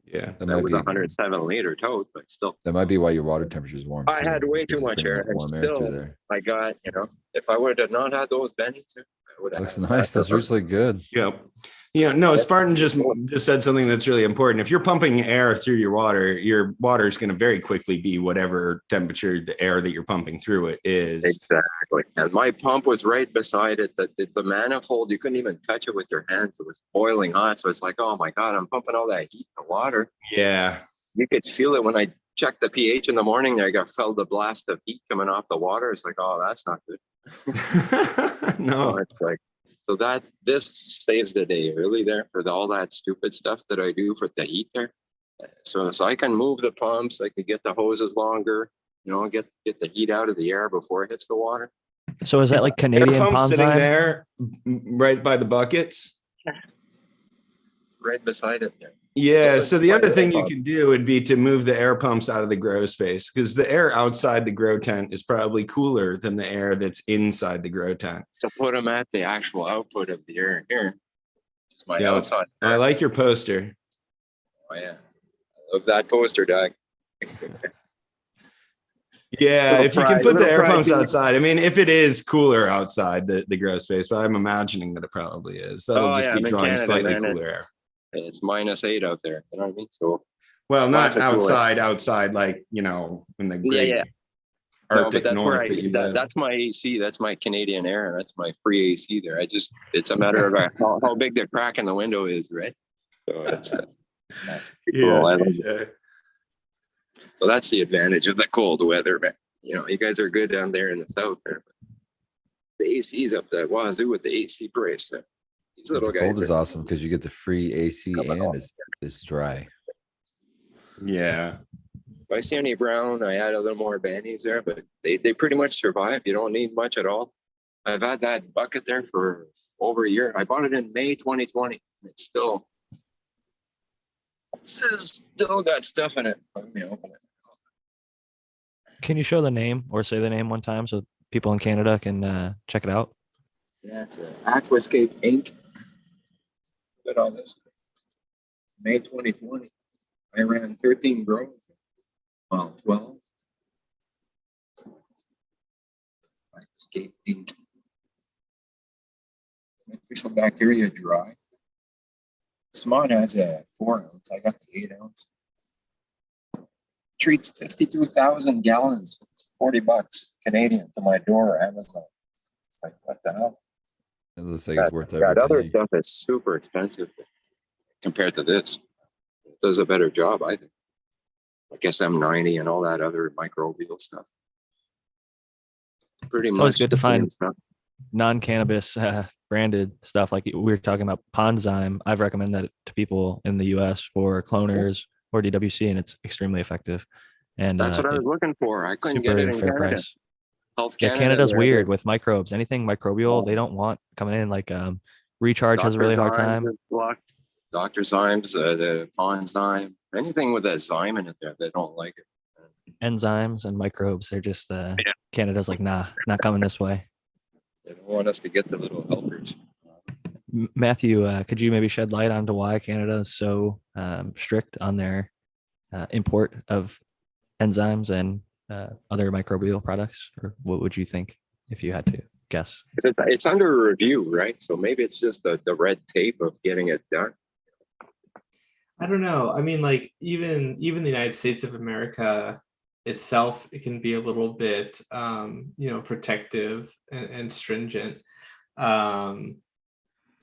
Yeah, that was a 107-liter tote, but still. That might be why your water temperature is warm. I had way too much air, and still, I got, if I would have not had those bennies, I would have. Looks nice. Those roots look good. Yep. No, Spartan just said something that's really important. If you're pumping air through your water is going to very quickly be whatever temperature the air that you're pumping through it is. Exactly. And my pump was right beside it. The manifold, you couldn't even touch it with your hands. It was boiling hot. So it's like, oh my God, I'm pumping all that heat in the water. Yeah. You could feel it when I checked the pH in the morning there. I felt the blast of heat coming off the water. It's like, oh, that's not good. No. It's like, so this saves the day really there for all that stupid stuff that I do for the heat there. So I can move the pumps, I could get the hoses longer, get the heat out of the air before it hits the water. So is that like Canadian Ponzyme? Sitting there right by the buckets? Right beside it there. Yeah, so the other thing you can do would be to move the air pumps out of the grow space, because the air outside the grow tent is probably cooler than the air that's inside the grow tent. To put them at the actual output of the air here. Just my outside. I like your poster. Oh yeah, I love that poster, Doug. Yeah, if you can put the air pumps outside. I mean, if it is cooler outside the grow space, but I'm imagining that it probably is. That'll just be drawing slightly cooler air. It's -8 out there. You know what I mean? So, well, not outside, like, in the great Arctic north that you live. That's my AC. That's my Canadian air. That's my free AC there. It's a matter of how big the crack in the window is, right? So that's cool. I love it. So that's the advantage of the cold weather, man. You guys are good down there in the south there. But the AC's up the wazoo with the AC brace. So these little guys. Cold is awesome because you get the free AC and it's dry. Yeah. If I see any brown, I add a little more bannies there, but they pretty much survive. You don't need much at all. I've had that bucket there for over a year. I bought it in May 2020. It's still got stuff in it. Let me open it. Can you show the name or say the name one time so people in Canada can check it out? Yeah, it's Aquascape Inc. Good on this. May 2020, I ran 13 grows. Well, 12. I escaped ink. Beneficial bacteria dry. Smart has a 4 ounce. I got the 8 ounce. Treats 52,000 gallons. It's $40 Canadian to my door, Amazon. Like, what the hell? It looks like it's worth every That other penny. stuff is super expensive compared to this. It does a better job, I think. Like SM90 and all that other microbial stuff. Pretty It's much always good to the same find stuff. non-cannabis branded stuff. Like we were talking about Ponzyme. I've recommended that to people in the US for cloners or DWC, and it's extremely effective. And That's what I was looking for. I couldn't get super it in fair Canada. price. Health Yeah, Canada, Canada's they're weird with microbes. Anything microbial, they don't want coming in. Like Recharge has a really hard time. Is blocked. Dr. Zymes, the Ponzyme, anything with that zyme in it there, they don't like it. Enzymes and microbes, they're just Canada's like, nah, not coming this way. They don't want us to get the little helpers. Matthew, could you maybe shed light onto why Canada is so strict on their import of enzymes and other microbial products? Or what would you think if you had to guess? It's under review, right? So maybe it's just the red tape of getting it done. I don't know. I mean, like even the United States of America itself, it can be a little bit, protective and stringent.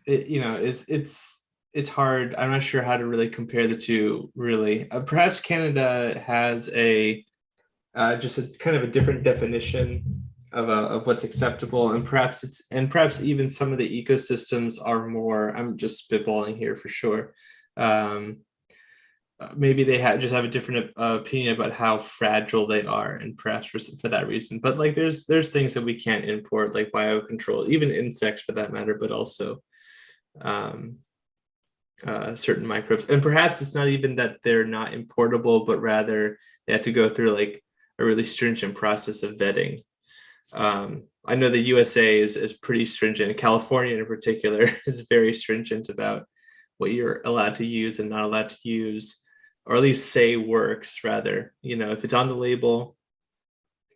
It's hard. I'm not sure how to really compare the two. Really, perhaps Canada has just a kind of a different definition of what's acceptable, and perhaps even some of the ecosystems are more. I'm just spitballing here for sure. Maybe they just have a different opinion about how fragile they are, and perhaps for that reason. But like, there's things that we can't import, like biocontrol, even insects for that matter, but also certain microbes. And perhaps it's not even that they're not importable, but rather they have to go through like a really stringent process of vetting. I know the USA is pretty stringent. California in particular is very stringent about what you're allowed to use and not allowed to use, or at least say works rather. If it's on the label,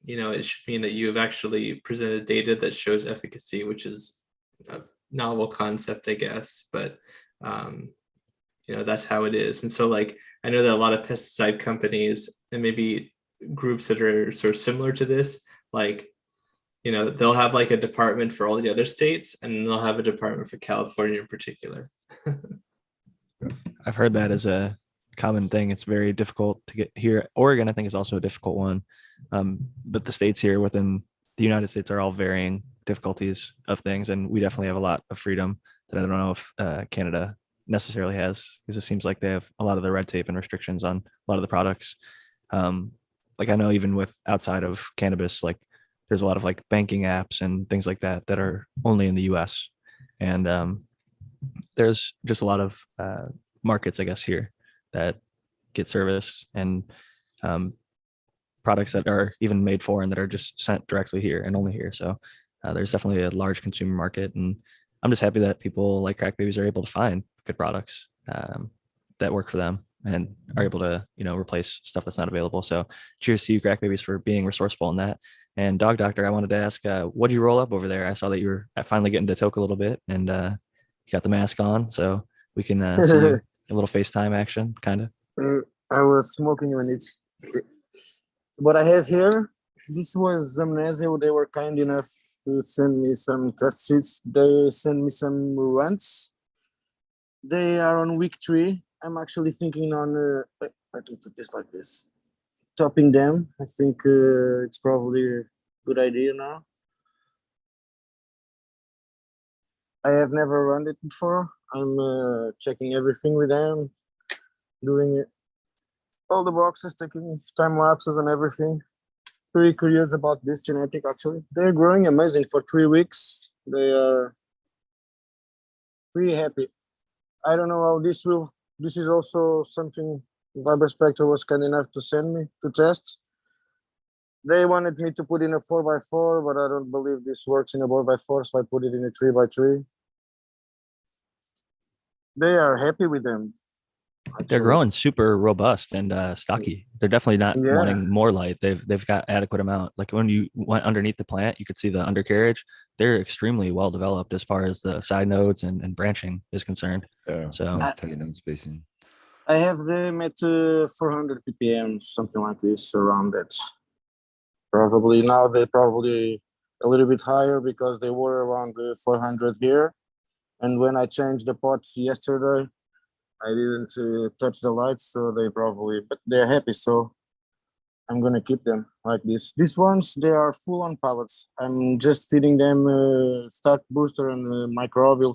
it should mean that you have actually presented data that shows efficacy, which is a novel concept, I guess, but that's how it is. And so like, I know that a lot of pesticide companies and maybe groups that are sort of similar to this, like, they'll have like a department for all the other states, and they'll have a department for California in particular. I've heard that as a common thing. It's very difficult to get here. Oregon, I think, is also a difficult one. But the states here within the United States are all varying difficulties of things. And we definitely have a lot of freedom that I don't know if Canada necessarily has, because it seems like they have a lot of the red tape and restrictions on a lot of the products. Like I know even with outside of cannabis, like there's a lot of like banking apps and things like that that are only in the US. And there's just a lot of markets, I guess, here that get service, and products that are even made foreign that are just sent directly here and only here. So there's definitely a large consumer market, and I'm just happy that people like Crack Babies are able to find good products that work for them and are able to, replace stuff that's not available. So cheers to you, Crack Babies, for being resourceful in that. And Dog Doctor, I wanted to ask, what'd you roll up over there? I saw that you were finally getting to talk a little bit, and you got the mask on, so we can see a little FaceTime action, kind of. I was smoking when it's. What I have here, this was Zamnesio. They were kind enough to send me some test sheets. They sent me some runs. They are on week 3. I'm actually thinking on. I can put this like this. Topping them. I think it's probably a good idea now. I have never run it before. I'm checking everything with them, doing it, all the boxes, taking time lapses and everything. Pretty curious about this genetic actually. They're growing amazing for 3 weeks. They are pretty happy. I don't know how this will. This is also something Viber Spectre was kind enough to send me to test. They wanted me to put in a 4x4, but I don't believe this works in a 4x4, so I put it in a 3x3. they are happy with them. They're actually. growing super robust and stocky. They're definitely not Yeah. wanting more light. They've got adequate amount. Like when you went underneath the plant, you could see the undercarriage. They're extremely well developed as far as the side nodes and branching is concerned. Yeah, So nice tight node spacing. I have them at 400 ppm, something like this, around that. Probably now they probably a little bit higher because they were around 400 here. And when I changed the pots yesterday, I didn't touch the lights, so they probably, but they're happy, so I'm gonna keep them like this. These ones, they are full on pellets. I'm just feeding them start booster and microbial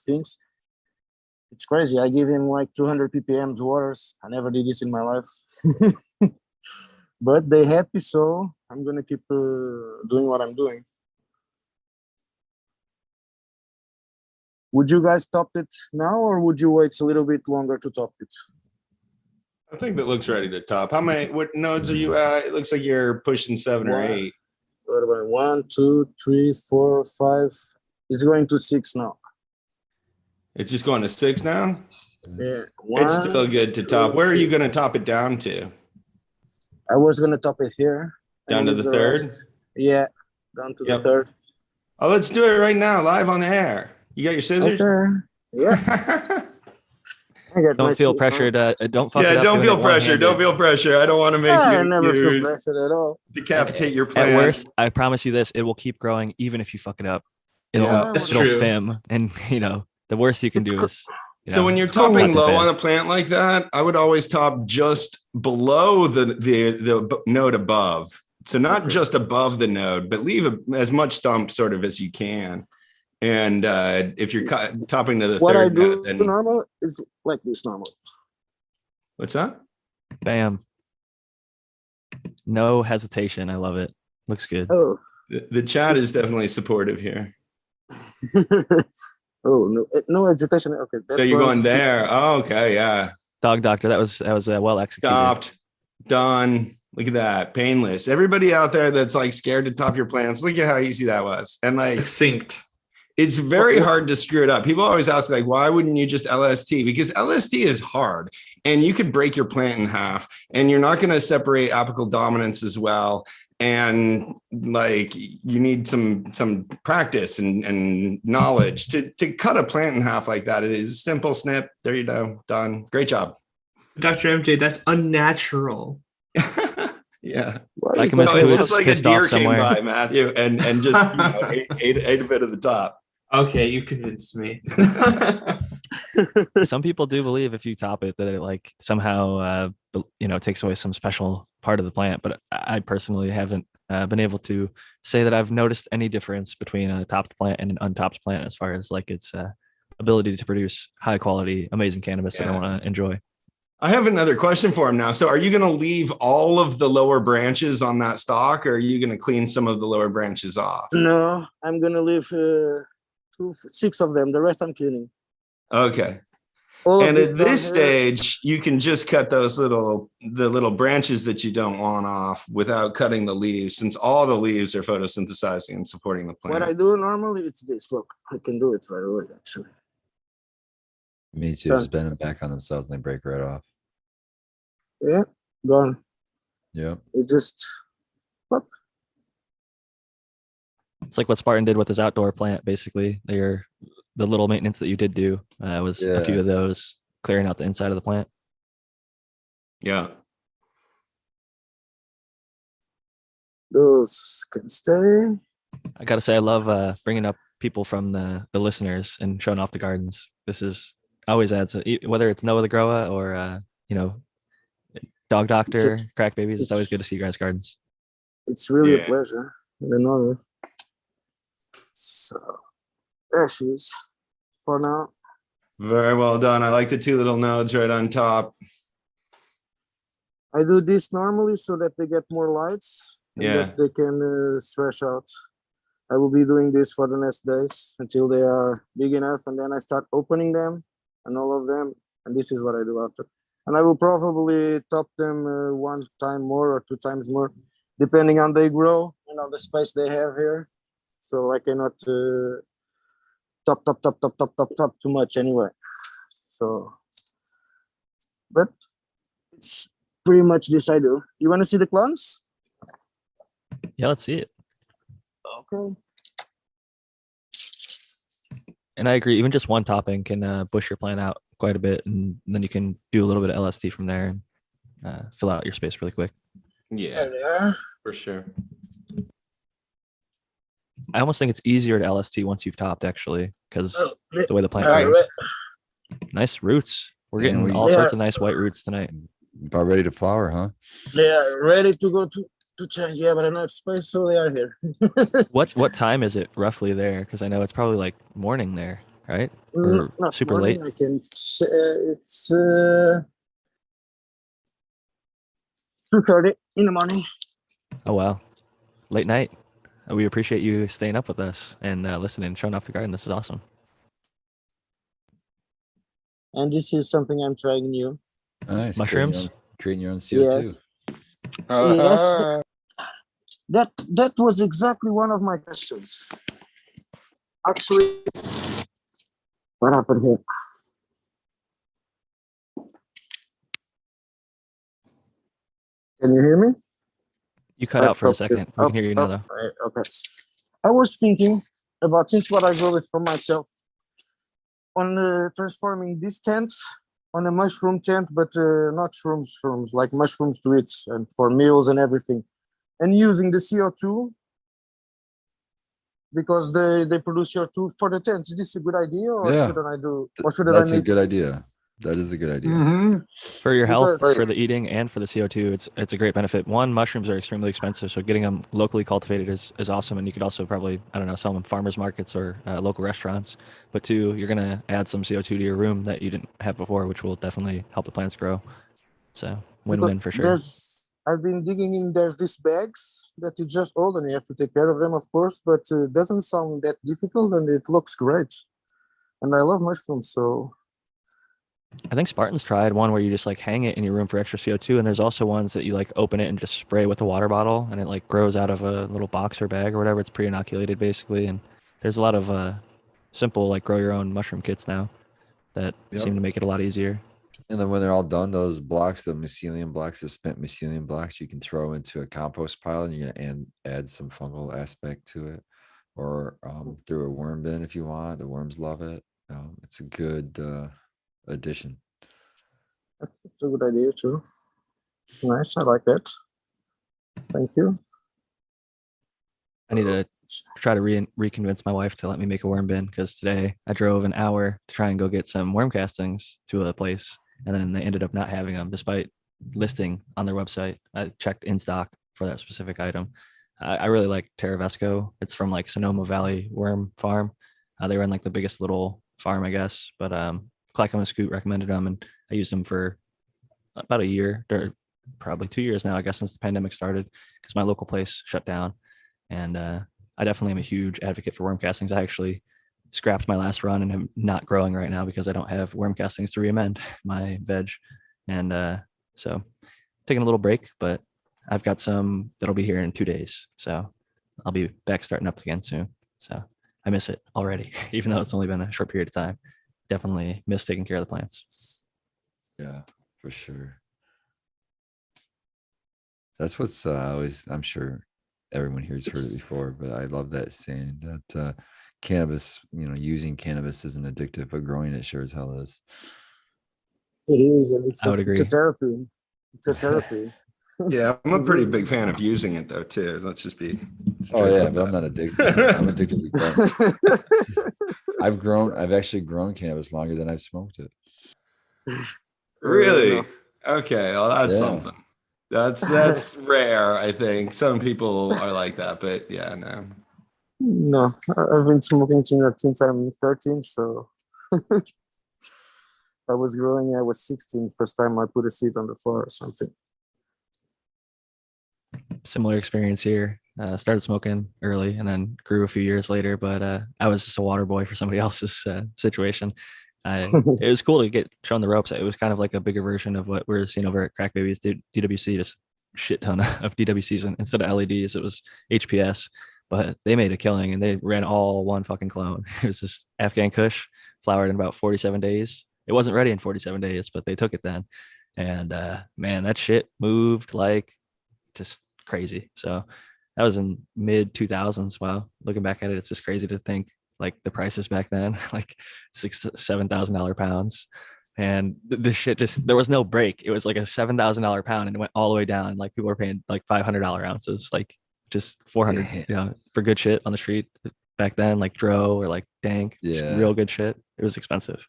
things. It's crazy. I give him like 200 ppm waters. I never did this in my life. But they happy, so I'm gonna keep doing what I'm doing. Would you guys top it now, or would you wait a little bit longer to top it? I think that looks ready to top. What nodes are you at? It looks like you're pushing 7 or 8. What about 1, 2, 3, 4, 5? It's going to 6 now. It's just going to 6 now? Yeah. It's still 1, good to 2, top. Where are you 3. going to top it down to? I was gonna top it here. Down and to leave the third? rest. Yeah, down to the Yep. third. Oh, let's do it right now, live on the air. You got your scissors? Okay. Yeah. I got my don't feel scissors. pressured. Don't fuck it Yeah, up. don't doing feel it pressure. one-handed. Don't feel pressure. I don't want to make I you, never feel you pressured at all. decapitate your plant. At worst, I promise you this: it will keep growing even if you fuck it up. It'll Yeah. That's it'll true. film, and the worst you can It's do co- is. So when you're It's cool. topping Cut the low bed. on a plant like that, I would always top just below the node above. So not Okay. just above the node, but leave as much stump sort of as you can. And if you're topping to the What I third do node, then normal is like this normal. what's that? Bam. No hesitation. I love it. Looks good. Oh. The chat is definitely supportive here. Oh no, no agitation. Okay. So you're was- going there. Oh, okay, yeah. Dog doctor. That was well executed. Stopped, done. Look at that, painless. Everybody out there that's like scared to top your plants, look at how easy that was. And like, Succinct. it's very hard to screw it up. People always ask, like, why wouldn't you just LST? Because LST is hard and you could break your plant in half and you're not going to separate apical dominance as well. And like, you need some practice and knowledge to cut a plant in half like that. It is a simple snip. There you go. Done. Great job. Dr. MJ, that's unnatural. Yeah. What Like is him So that? it's Who's just like a pissed off deer came somewhere. by, Matthew, and just ate a bit of the top. Okay, you convinced me. Some people do believe if you top it that it like somehow takes away some special part of the plant, but I personally haven't been able to say that I've noticed any difference between a topped plant and an untopped plant as far as like its ability to produce high quality, amazing cannabis that I Yeah. want to enjoy. I have another question for him now. So are you going to leave all of the lower branches on that stalk, or are you going to clean some of the lower branches off? No, I'm gonna leave 6 of them. The rest I'm cleaning. Okay. All of And this at down this here- stage, you can just cut those the little branches that you don't want off without cutting the leaves, since all the leaves are photosynthesizing and supporting the plant. What I do normally, it's this. Look, I can do it right away, actually. Me too. Just bend them back on themselves and they break right off. Yeah, gone. Yep. It just, look. It's like what Spartan did with his outdoor plant. Basically, the little maintenance that you did do was a few Yeah. of those clearing out the inside of the plant. Yeah. Those can stay. I gotta say, I love bringing up people from the listeners and showing off the gardens. This is always adds whether it's Noah the Grower or Dog Doctor, Crack Babies. It's always good to see you guys' gardens. It's really Yeah. a pleasure. You know. So there she is. For now, Very well done. I like the 2 little nodes right on top. I do this normally so that they get more lights and Yeah. that they can stretch out. I will be doing this for the next days until they are big enough, and then I start opening them and all of them, and this is what I do after. And I will probably top them 1 time more or 2 times more, depending on they grow and on the space they have here. So I cannot top too much anyway. So, but it's pretty much this I do. You want to see the clones? Yeah, let's see it. Okay. And I agree. Even just one topping can bush your plant out quite a bit, and then you can do a little bit of LST from there and fill out your space really quick. Yeah, There they are. for sure. I almost think it's easier to LST once you've topped, actually, because Oh, the way the plant all right, grows. Nice roots. We're And getting we- all Yeah. sorts of nice white roots tonight. About ready to flower, huh? They are ready to go to change. Yeah, but I know it's space, so they are here. What time is it roughly there? Because I know it's probably like morning there, right? Or Not super morning, late. I can say it's 2:30 in the morning. Oh wow, late night. We appreciate you staying up with us and listening, showing off the garden. This is awesome. And this is something I'm trying new. Nice. Mushrooms? Creating your own CO2. Yes. Yes. That was exactly one of my questions. Actually, what happened here? Can you hear me? You cut I out for a stopped it. second. We can hear you now, though. Right, okay. I was thinking about, since what I grow it for myself, on transforming this tent on a mushroom tent, but not shrooms, like mushrooms to eat and for meals and everything, and using the CO2 because they produce CO2 for the tent. Is this a good idea, or Yeah. shouldn't I do? Or should I That's a mix? good idea. That is a good idea. Mhm. For your health, Because- for the eating, and for the CO2, it's a great benefit. One, mushrooms are extremely expensive, so getting them locally cultivated is awesome, and you could also probably, I don't know, sell them in farmers markets or local restaurants. But two, you're gonna add some CO2 to your room that you didn't have before, which will definitely help the plants grow. So win-win for sure. I've been digging in. There's these bags that you just hold, and you have to take care of them, of course. But it doesn't sound that difficult, and it looks great. And I love mushrooms, so I think Spartan's tried one where you just like hang it in your room for extra CO2, and there's also ones that you like open it and just spray with a water bottle, and it like grows out of a little box or bag or whatever. It's pre-inoculated basically, and there's a lot of simple like grow your own mushroom kits now that Yep. seem to make it a lot easier. And then when they're all done, those blocks, the mycelium blocks, the spent mycelium blocks, you can throw into a compost pile and you can add some fungal aspect to it, or through a worm bin if you want. The worms love it. It's a good addition. that's a good idea too. Nice, I like that. Thank you. I need to try to reconvince my wife to let me make a worm bin, because today I drove an hour to try and go get some worm castings to a place, and then they ended up not having them despite listing on their website. I checked in stock for that specific item. I really like Terravesco. It's from like Sonoma Valley Worm Farm. They run like the biggest little farm, I guess. But Clackamas Scoot recommended them, and I used them for about a year, or probably 2 years now, I guess, since the pandemic started, because my local place shut down. And I definitely am a huge advocate for worm castings. I actually scrapped my last run and am not growing right now because I don't have worm castings to re-amend my veg. And so taking a little break, but I've got some that'll be here in 2 days. So I'll be back starting up again soon. So I miss it already, even though it's only been a short period of time. Definitely miss taking care of the plants. Yeah, for sure. That's what's always, I'm sure everyone here's heard it before, but I love that saying that cannabis, using cannabis isn't addictive, but growing it sure as hell is. It is, and I would it's a agree. therapy. It's a therapy. Yeah, I'm a pretty big fan of using it though too. Let's just be. Oh straight yeah, about but I'm that. not addicted. I'm addicted to growing. I've actually grown cannabis longer than I've smoked it. Really? No. Okay, well that's Yeah. something. That's rare, I think. Some people are like that, but yeah, no. No, I've been smoking since I'm 13, so I was growing. I was 16 first time I put a seed on the floor or something. Similar experience here. Started smoking early and then grew a few years later, but I was just a water boy for somebody else's situation. It was cool to get shown the ropes. It was kind of like a bigger version of what we're seeing over at crackbabies. DWC, just shit ton of DWCs, and instead of LEDs, it was HPS. But they made a killing, and they ran all one fucking clone. It was this Afghan Kush, flowered in about 47 days, It wasn't ready in 47 days, but they took it then. And man, that shit moved like just crazy. So that was in mid 2000s. Wow, looking back at it, it's just crazy to think like the prices back then, like $7,000 pounds. And this shit just, there was no break. It was like a $7,000 pound and it went all the way down. Like people were paying like $500 ounces, like just 400, Yeah. you know, for good shit on the street back then, like Dro or like Dank, just Yeah. real good shit. It was expensive.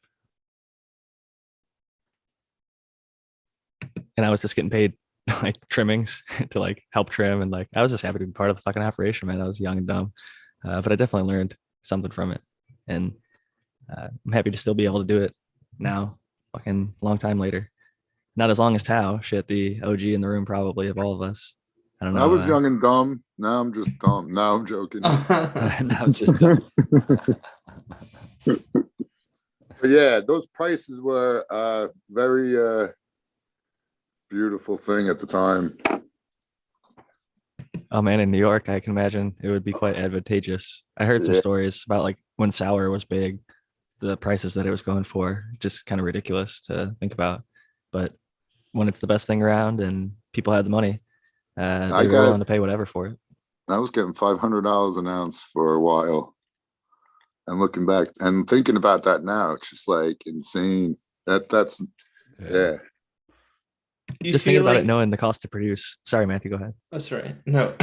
And I was just getting paid like trimmings to like help trim. And like, I was just happy to be part of the fucking operation, man. I was young and dumb. But I definitely learned something from it. And I'm happy to still be able to do it now, fucking long time later. Not as long as Tao, shit, the OG in the room probably of all of us. I don't know. I was young and dumb. Now I'm just dumb. No, I'm joking. Now I'm just But yeah, those prices were very beautiful thing at the time. Oh man, in New York, I can imagine it would be quite advantageous. I heard some Yeah. stories about like when sour was big, the prices that it was going for, just kind of ridiculous to think about. But when it's the best thing around and people had the money, I they were got- willing to pay whatever for it. I was getting $500 an ounce for a while. And looking back and thinking about that now, it's just like insane. That's yeah. You Just thinking feel about like, it, knowing the cost to produce. Sorry, Matthew, go ahead. that's right. No,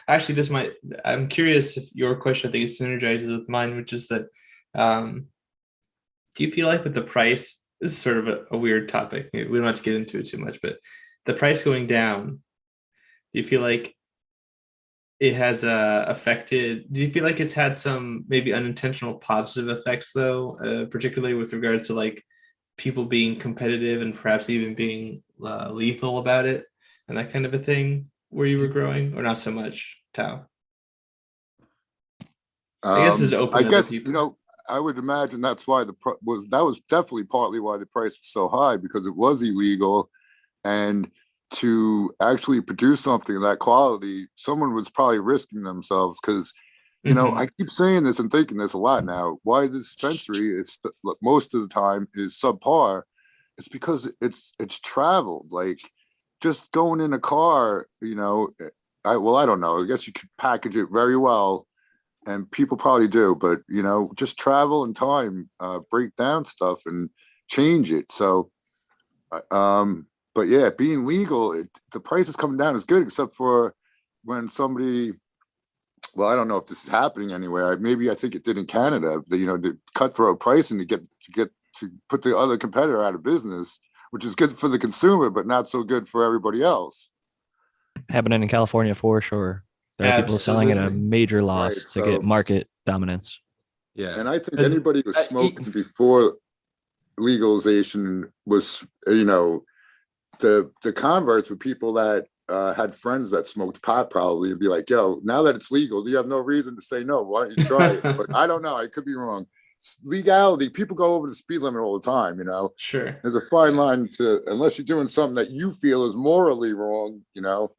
actually, this might. I'm curious if your question, I think, synergizes with mine, which is that, do you feel like with the price, this is sort of a weird topic. We don't have to get into it too much, but the price going down, do you feel like it has affected? Do you feel like it's had some maybe unintentional positive effects though, particularly with regards to like people being competitive and perhaps even being lethal about it and that kind of a thing where you were growing, or not so much, Tao? I guess it's open I to other guess people. I would imagine that's why that was definitely partly why the price was so high, because it was illegal, and to actually produce something of that quality, someone was probably risking themselves. Because I keep saying this and thinking this a lot now. Why the dispensary is most of the time is subpar? It's because it's traveled. Like just going in a car, I don't know. I guess you could package it very well, and people probably do, but just travel and time break down stuff and change it. So but yeah, being legal, the price is coming down is good, except for when somebody, well, I don't know if this is happening anywhere. Maybe I think it did in Canada. The cutthroat pricing to put the other competitor out of business, which is good for the consumer, but not so good for everybody else. Happening in California for sure. There are people selling at a Absolutely. major loss Right, to get so- market dominance. Yeah. And I think And- anybody who was smoking before legalization was, the converts were people that had friends that smoked pot, probably, and be like, yo, now that it's legal, you have no reason to say no. Why don't you try it? But I don't know. I could be wrong. Legality, people go over the speed limit all the time, Sure. There's a fine line unless you're doing something that you feel is morally wrong,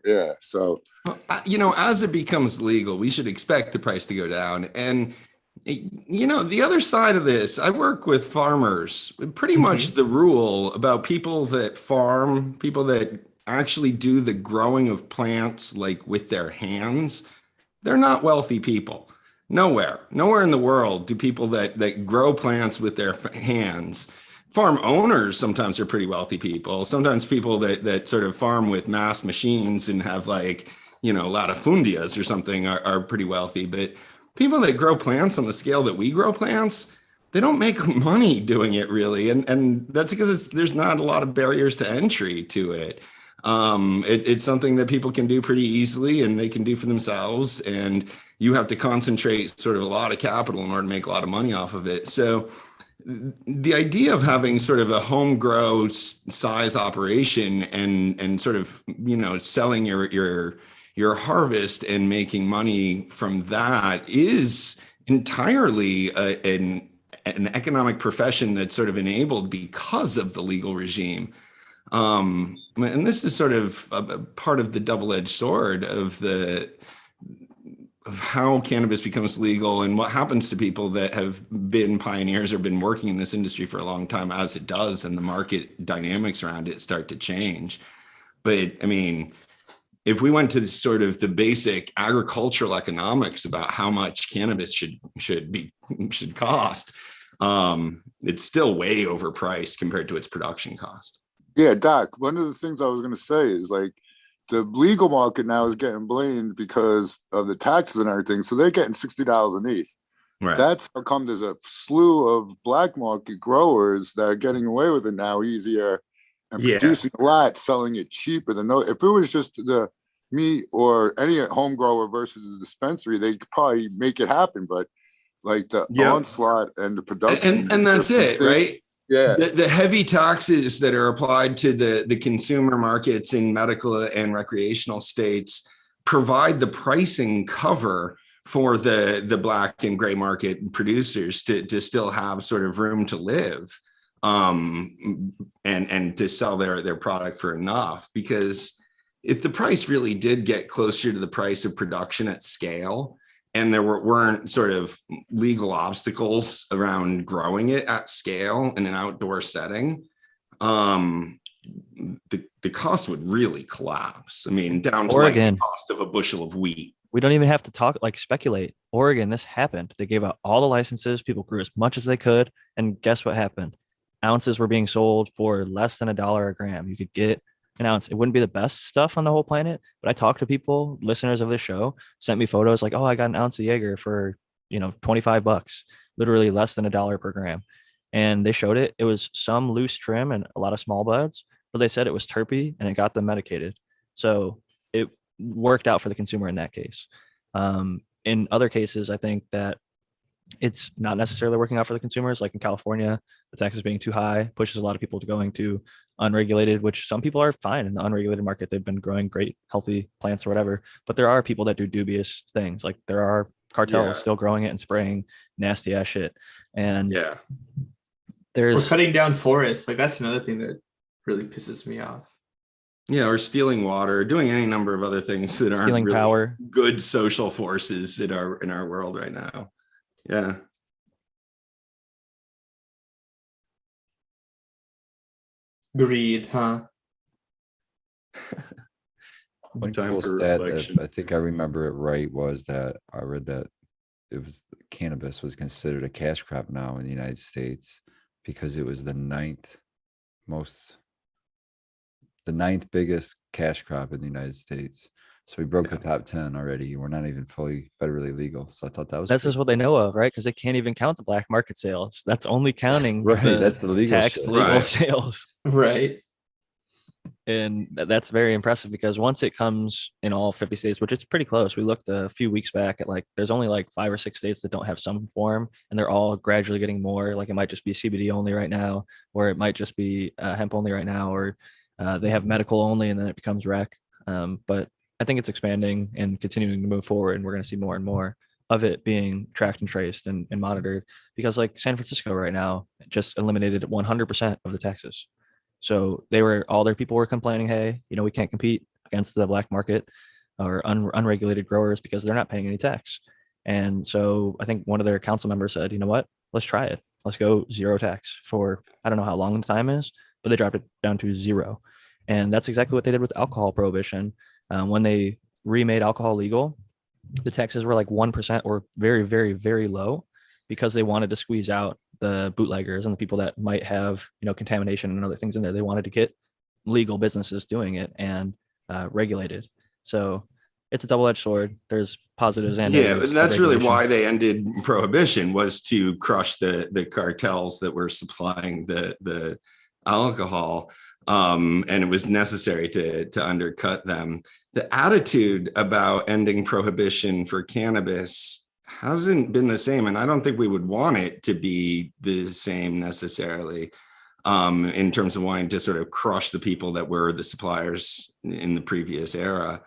Yeah. So, Well, as it becomes legal, we should expect the price to go down. And, the other side of this, I work with farmers. Pretty much the rule about people that farm, people that actually do the growing of plants like with their hands, they're not wealthy people. Nowhere in the world do people that grow plants with their hands. Farm owners sometimes are pretty wealthy people. Sometimes people that sort of farm with mass machines and have like, latifundias or something are pretty wealthy. But people that grow plants on the scale that we grow plants, they don't make money doing it really. And that's because there's not a lot of barriers to entry to it. It's something that people can do pretty easily and they can do for themselves. And you have to concentrate sort of a lot of capital in order to make a lot of money off of it. So the idea of having sort of a home grow size operation and sort of, selling your harvest and making money from that is entirely an economic profession that's sort of enabled because of the legal regime. And this is sort of a part of the double-edged sword of of how cannabis becomes legal and what happens to people that have been pioneers or been working in this industry for a long time as it does, and the market dynamics around it start to change. But I mean, if we went to the sort of the basic agricultural economics about how much cannabis should cost, it's still way overpriced compared to its production cost. Yeah, Doc, one of the things I was going to say is like the legal market now is getting blamed because of the taxes and everything. So they're getting $60 an eighth. Right. That's how come there's a slew of black market growers that are getting away with it now easier and producing a lot, selling it cheaper than no. If it was just the me or any home grower versus the dispensary, they could probably make it happen. But like the onslaught and the production, and that's it, right? Yeah. The heavy taxes that are applied to the consumer markets in medical and recreational states provide the pricing cover for the black and gray market producers to still have sort of room to live, and to sell their product for enough. Because if the price really did get closer to the price of production at scale, and there weren't sort of legal obstacles around growing it at scale in an outdoor setting, the cost would really collapse. I mean, down to like the cost of a bushel of wheat. We don't even have to talk, like, speculate. Oregon, this happened. They gave out all the licenses. People grew as much as they could. And guess what happened? Ounces were being sold for less than $1 a gram. You could get an ounce. It wouldn't be the best stuff on the whole planet, but I talked to people, listeners of this show, sent me photos like, oh, I got an ounce of Jaeger for, $25, literally less than $1 per gram. And they showed it. It was some loose trim and a lot of small buds, but they said it was terpy and it got them medicated. So it worked out for the consumer in that case. In other cases, I think that it's not necessarily working out for the consumers. Like in California, the taxes being too high pushes a lot of people to going to unregulated, which some people are fine in the unregulated market. They've been growing great, healthy plants or whatever. But there are people that do dubious things. Like there are cartels still growing it and spraying nasty ass shit. And we're cutting down forests. Like that's another thing that really pisses me off. Yeah, or stealing water, doing any number of other things that aren't really power. Good social forces in our world right now. Yeah. Greed, huh? One cool stat that I think I remember it right was that I read that cannabis was considered a cash crop now in the United States because it was the ninth biggest cash crop in the United States. So we broke the top 10 already. We're not even fully federally legal. So I thought that's just what they know of, right? Because they can't even count the black market sales. That's only counting that's the legal taxed legal sales. Right. And that's very impressive because once it comes in all 50 states, which it's pretty close. We looked a few weeks back at there's only 5 or 6 states that don't have some form, and they're all gradually getting more. Like it might just be CBD only right now, or it might just be hemp only right now, or they have medical only and then it becomes rec. But I think it's expanding and continuing to move forward, and we're going to see more and more of it being tracked and traced and monitored, because San Francisco right now just eliminated 100% of the taxes. So all their people were complaining, hey, we can't compete against the black market or unregulated growers because they're not paying any tax. And so I think one of their council members said, you know what, let's try it. Let's go 0 tax for, I don't know how long the time is, but they dropped it down to 0. And that's exactly what they did with alcohol prohibition. When they remade alcohol legal, the taxes were 1% or very, very, very low, because they wanted to squeeze out the bootleggers and the people that might have, contamination and other things in there. They wanted to get legal businesses doing it and regulated. So it's a double-edged sword. There's positives and negatives. And that's really why they ended prohibition, was to crush the cartels that were supplying the alcohol. And it was necessary to undercut them. The attitude about ending prohibition for cannabis hasn't been the same, and I don't think we would want it to be the same necessarily, in terms of wanting to sort of crush the people that were the suppliers in the previous era.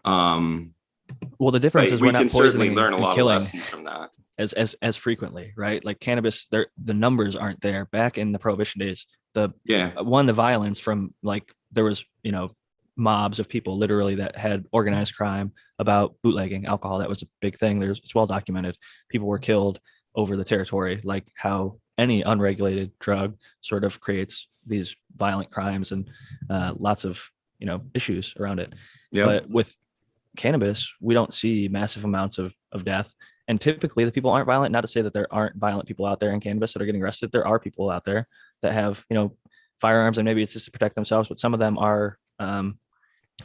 Well, the difference is we we're not can certainly poisoning learn a and lot of killing lessons from that as frequently, right? Like cannabis, the numbers aren't there. Back in the prohibition days, the violence from there was mobs of people literally that had organized crime about bootlegging alcohol. That was a big thing. It's well documented. People were killed over the territory, like how any unregulated drug sort of creates these violent crimes and lots of issues around it. Yep. But with cannabis, we don't see massive amounts of death. And typically the people aren't violent. Not to say that there aren't violent people out there in cannabis that are getting arrested. There are people out there that have, firearms, and maybe it's just to protect themselves, but some of them are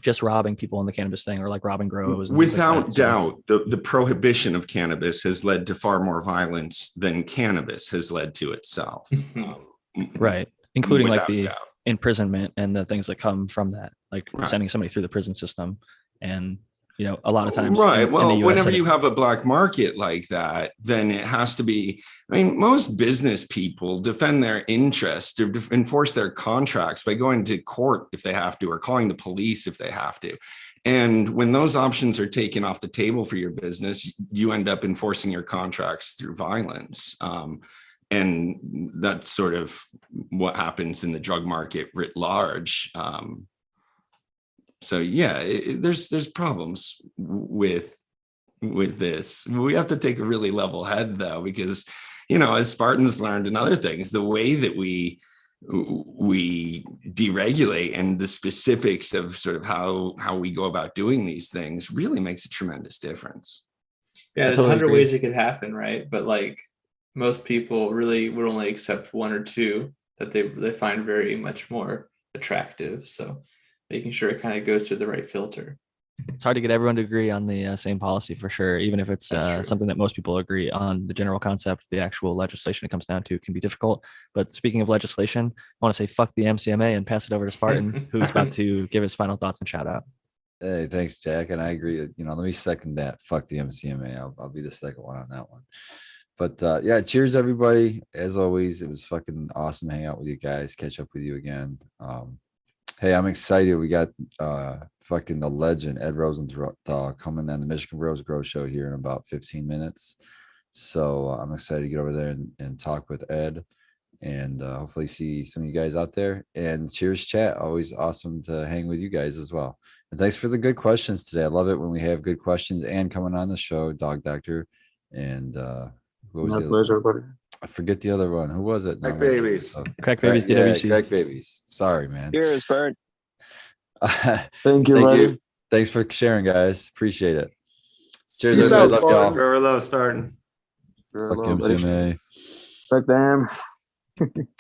just robbing people in the cannabis thing, or like robbing grows. Without doubt, the prohibition of cannabis has led to far more violence than cannabis has led to itself. Right. Including like the doubt. imprisonment and the things that come from that, like sending somebody through the prison system. And a lot of times, right. in Well, the US, whenever you have a black market like that, then it has to be, most business people defend their interest or enforce their contracts by going to court if they have to, or calling the police if they have to. And when those options are taken off the table for your business, you end up enforcing your contracts through violence. And that's sort of what happens in the drug market writ large. So yeah, there's problems with this. We have to take a really level head though, because as Spartans learned and other things, the way that we deregulate and the specifics of sort of how we go about doing these things really makes a tremendous difference. Yeah, there's 100 ways it could happen, right? But like most people really would only accept one or two that they find very much more attractive. So making sure it kind of goes through the right filter. It's hard to get everyone to agree on the same policy for sure, even if it's something that most people agree on. The general concept, the actual legislation it comes down to can be difficult. But speaking of legislation, I want to say fuck the MCMA and pass it over to Spartan, who's about to give his final thoughts and shout out. Hey, thanks, Jack. And I agree. Let me second that. Fuck the MCMA. I'll be the second one on that one. But yeah, cheers, everybody. As always, it was fucking awesome hanging out with you guys, catch up with you again. Hey, I'm excited. We got fucking the legend Ed Rosenthal coming on the Michigan Bros Grow Show here in about 15 minutes. So I'm excited to get over there and talk with Ed, and hopefully see some of you guys out there. And cheers, chat. Always awesome to hang with you guys as well. And thanks for the good questions today. I love it when we have good questions and coming on the show, Dog Doctor. And who was My pleasure, buddy. I forget the other one. Who was it? Crackbabies. Crackbabies, DWC. Yeah, Crackbabies. Sorry, man. Cheers, Bert. Thank you, buddy. Thanks for sharing, guys. Appreciate it. Cheers, Peace everybody. out, Love y'all. Grower love, Spartan. Fuck MCMA. Fuck them.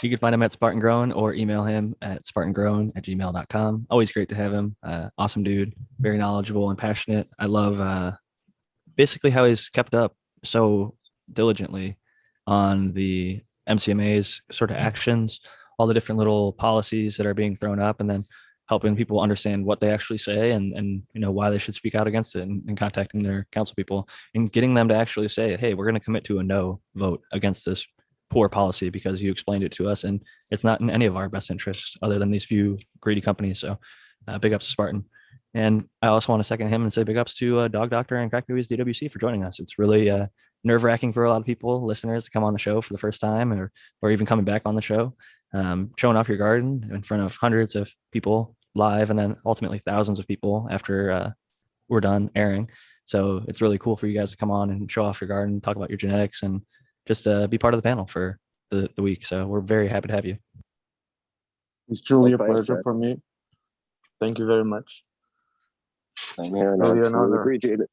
You can find him at Spartan Grown or email him at spartangrown@gmail.com. Always great to have him. Awesome dude, very knowledgeable and passionate. I love basically how he's kept up so diligently on the MCMA's sort of actions, all the different little policies that are being thrown up, and then helping people understand what they actually say and why they should speak out against it, and contacting their council people and getting them to actually say, hey, we're going to commit to a no vote against this poor policy because you explained it to us and it's not in any of our best interests other than these few greedy companies. So big ups to Spartan. And I also want to second him and say big ups to Dog Doctor and Crackbabies DWC for joining us. It's really nerve-wracking for a lot of people, listeners, to come on the show for the first time or even coming back on the show, showing off your garden in front of hundreds of people live and then ultimately thousands of people after we're done airing. So it's really cool for you guys to come on and show off your garden, talk about your genetics, and just be part of the panel for the week. So we're very happy to have you. It's truly a pleasure for me. Thank you very much. I'm here and Really I an honor. appreciate it.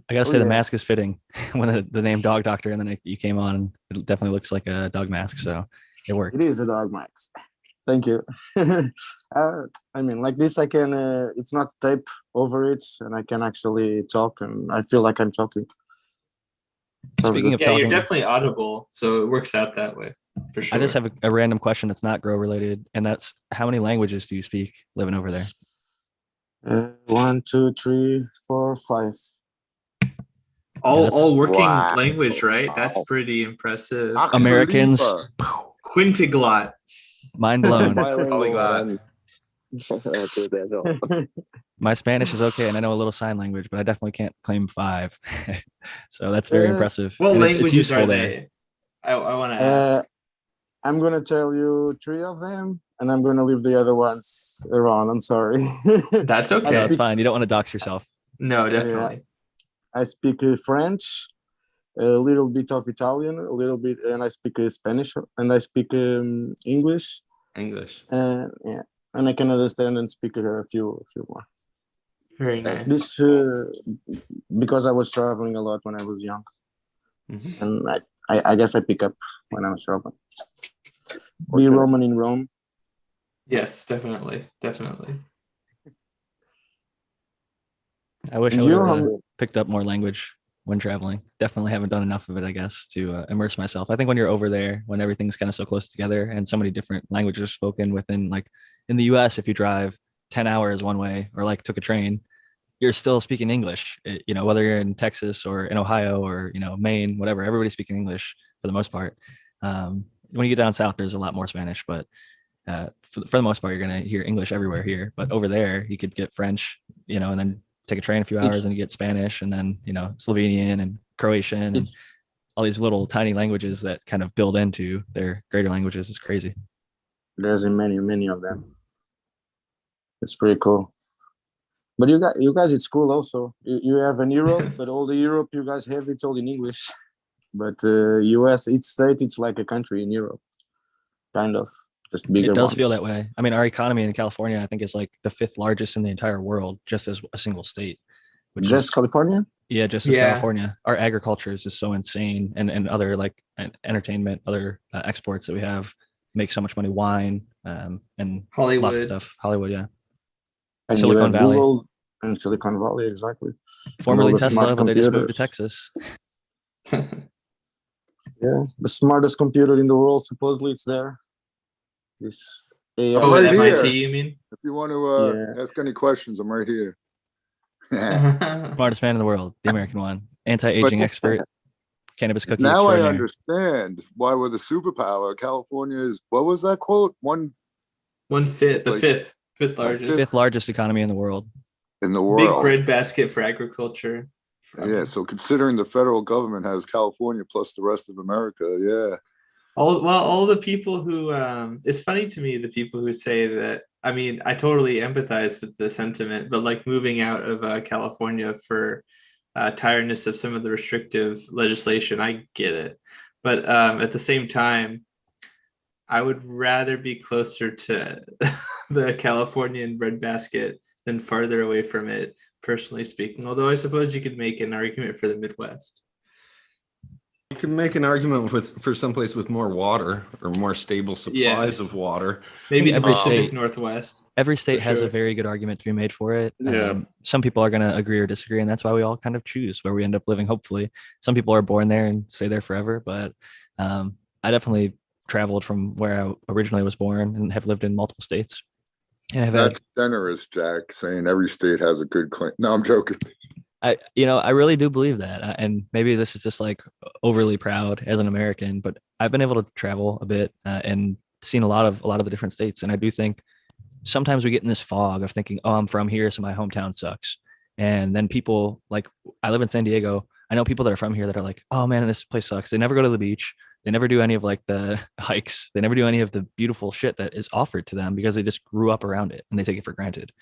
I gotta say the mask is fitting. When the name Dog Doctor and then you came on, it definitely looks like a dog mask. So it worked. It is a dog mask. Thank you. I mean, like this, I can, it's not tape over it and I can actually talk and I feel like I'm talking. Speaking of yeah, talking, you're definitely audible. So it works out that way for sure. I just have a random question that's not grow related. And that's, how many languages do you speak living over there? 1, 2, 3, 4, 5. All working language, right? That's pretty impressive. Americans, Quintiglot. mind blown. Polyglot. My Spanish is okay, and I know a little sign language, but I definitely can't claim 5. So that's very impressive. What and languages it's useful are there. they? I want to ask. I'm gonna tell you 3 of them. and I'm gonna leave the other ones around. I'm sorry. That's okay. No, it's fine. You don't want to dox yourself. No, definitely. I speak French, a little bit of Italian, a little bit, and I speak Spanish, and I speak English, English. and yeah, and I can understand and speak a few more. Very nice. This because I was traveling a lot when I was young, and I guess I pick up when I was traveling. Be Roman in Rome. Yes, definitely. I wish I You, would have picked up more language when traveling. Definitely haven't done enough of it, I guess, to immerse myself. I think when you're over there, when everything's kind of so close together and so many different languages are spoken within, like in the US, if you drive 10 hours one way or like took a train, you're still speaking English. You know, whether you're in Texas or in Ohio or, you know, Maine, whatever, everybody's speaking English for the most part. When you get down south, there's a lot more Spanish, but for the most part, you're going to hear English everywhere here. But over there, you could get French, you know, and then take a train a few hours and you get Spanish, and then, you know, Slovenian and Croatian and all these little tiny languages that kind of build into their greater languages. It's crazy. There's many of them. It's pretty cool. But you guys, it's cool also. You have in Europe, but all the Europe you guys have, it's all in English. But US, each state, it's like a country in Europe, kind of. Just bigger. It does ones. feel that way. I mean, our economy in California, I think, is like the 5th largest in the entire world, just as a single state. Just California? Yeah, just as California. Our agriculture is just so insane, and other like entertainment, other exports that we have make so much money. Wine, and Hollywood lots of stuff. Hollywood, yeah. And Silicon Valley. Google and Silicon Valley, exactly. Formerly Tesla, but they just moved to Texas. Yeah, the smartest computer in the world, supposedly it's there. This AI. Oh, right at here. MIT, you mean? If you want to ask any questions, I'm right here. Smartest man in the world, the American one, anti-aging expert, cannabis cookie. Now I understand why we're the superpower. California is, what was that quote? Fifth largest. 5th largest economy in the world. In the world. Big breadbasket for agriculture. Yeah, so considering the federal government has California plus the rest of America, yeah. All the people who it's funny to me, the people who say that, I mean, I totally empathize with the sentiment, but like moving out of California for tiredness of some of the restrictive legislation, I get it. But at the same time, I would rather be closer to the Californian breadbasket than farther away from it, personally speaking. Although I suppose you could make an argument for the Midwest. You can make an argument for someplace with more water or more stable supplies of water. Maybe the every Pacific state, Northwest. Every state has a very good argument to be made for it. Yeah. Some people are going to agree or disagree, and that's why we all kind of choose where we end up living, hopefully. Some people are born there and stay there forever, but I definitely traveled from where I originally was born and have lived in multiple states. And I've That's generous, Jack, saying every state has a good claim. No, I'm joking. I really do believe that. And maybe this is just like overly proud as an American, but I've been able to travel a bit and seen a lot of the different states. And I do think sometimes we get in this fog of thinking, oh, I'm from here, so my hometown sucks. And then people, like, I live in San Diego. I know people that are from here that are like, oh man, this place sucks. They never go to the beach. They never do any of like the hikes. They never do any of the beautiful shit that is offered to them because they just grew up around it and they take it for granted.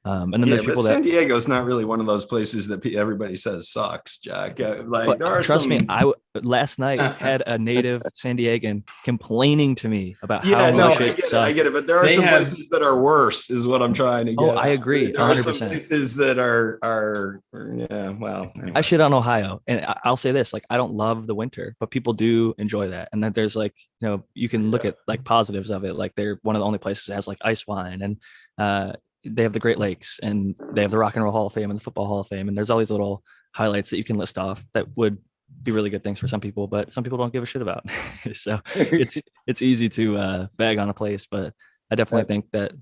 And then there's people San Diego's not really one of those places that everybody says sucks, Jack. Like, there are trust me, last night had a native San Diegan complaining to me about how much it sucks. I get it, but there are some places that are worse, is what I'm trying to get. Oh, I agree. There 100%. Are some places that are yeah. Well, anyways. I shit on Ohio, and I'll say this: like, I don't love the winter, but people do enjoy that, and that there's like, you can look at like positives of it. Like, they're one of the only places that has like ice wine, and they have the Great Lakes, and they have the Rock and Roll Hall of Fame and the Football Hall of Fame. And there's all these little highlights that you can list off that would be really good things for some people, but some people don't give a shit about. So it's easy to bag on a place, but I definitely think that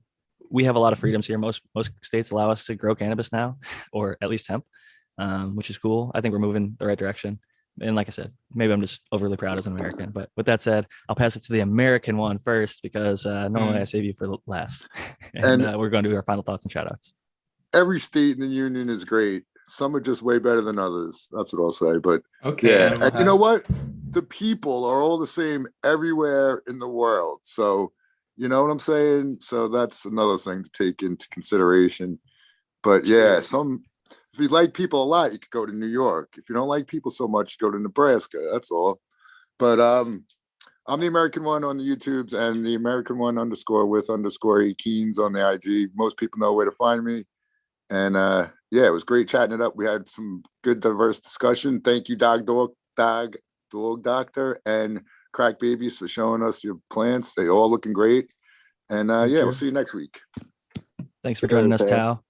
we have a lot of freedoms here. Most states allow us to grow cannabis now, or at least hemp, which is cool. I think we're moving the right direction. And like I said, maybe I'm just overly proud as an American. But with that said, I'll pass it to the American one first, because normally I save you for last. and we're going to do our final thoughts and shout outs. Every state in the union is great. Some are just way better than others. That's what I'll say. But okay, yeah. And you know what? The people are all the same everywhere in the world. So You know what I'm saying? So that's another thing to take into consideration. But yeah, if you like people a lot, you could go to New York. If you don't like people so much, go to Nebraska. That's all. But I'm the American one on the YouTubes and the American one _with_ Keens on the IG. Most people know where to find me. And yeah, it was great chatting it up. We had some good diverse discussion. Thank you, Dog Doctor, and Crack Babies for showing us your plants. They all looking great. And yeah, we'll see you next week. Thanks for joining us, Tao.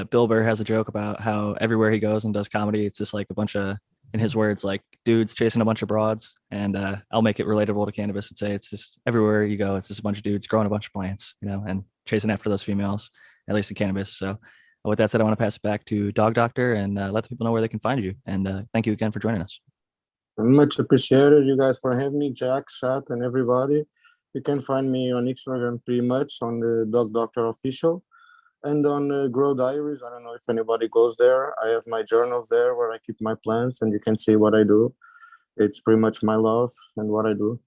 Bill Burr has a joke about how everywhere he goes and does comedy, it's just like a bunch of, in his words, like dudes chasing a bunch of broads. And I'll make it relatable to cannabis and say it's just everywhere you go, it's just a bunch of dudes growing a bunch of plants, you know, and chasing after those females, at least in cannabis. So with that said, I want to pass it back to Dog Doctor and let the people know where they can find you. And thank you again for joining us. Much appreciated, you guys, for having me, Jack, Shat, and everybody. You can find me on Instagram pretty much on the Dog Doctor Official and on Grow Diaries. I don't know if anybody goes there. I have my journals there where I keep my plants and you can see what I do. It's pretty much my love and what I do.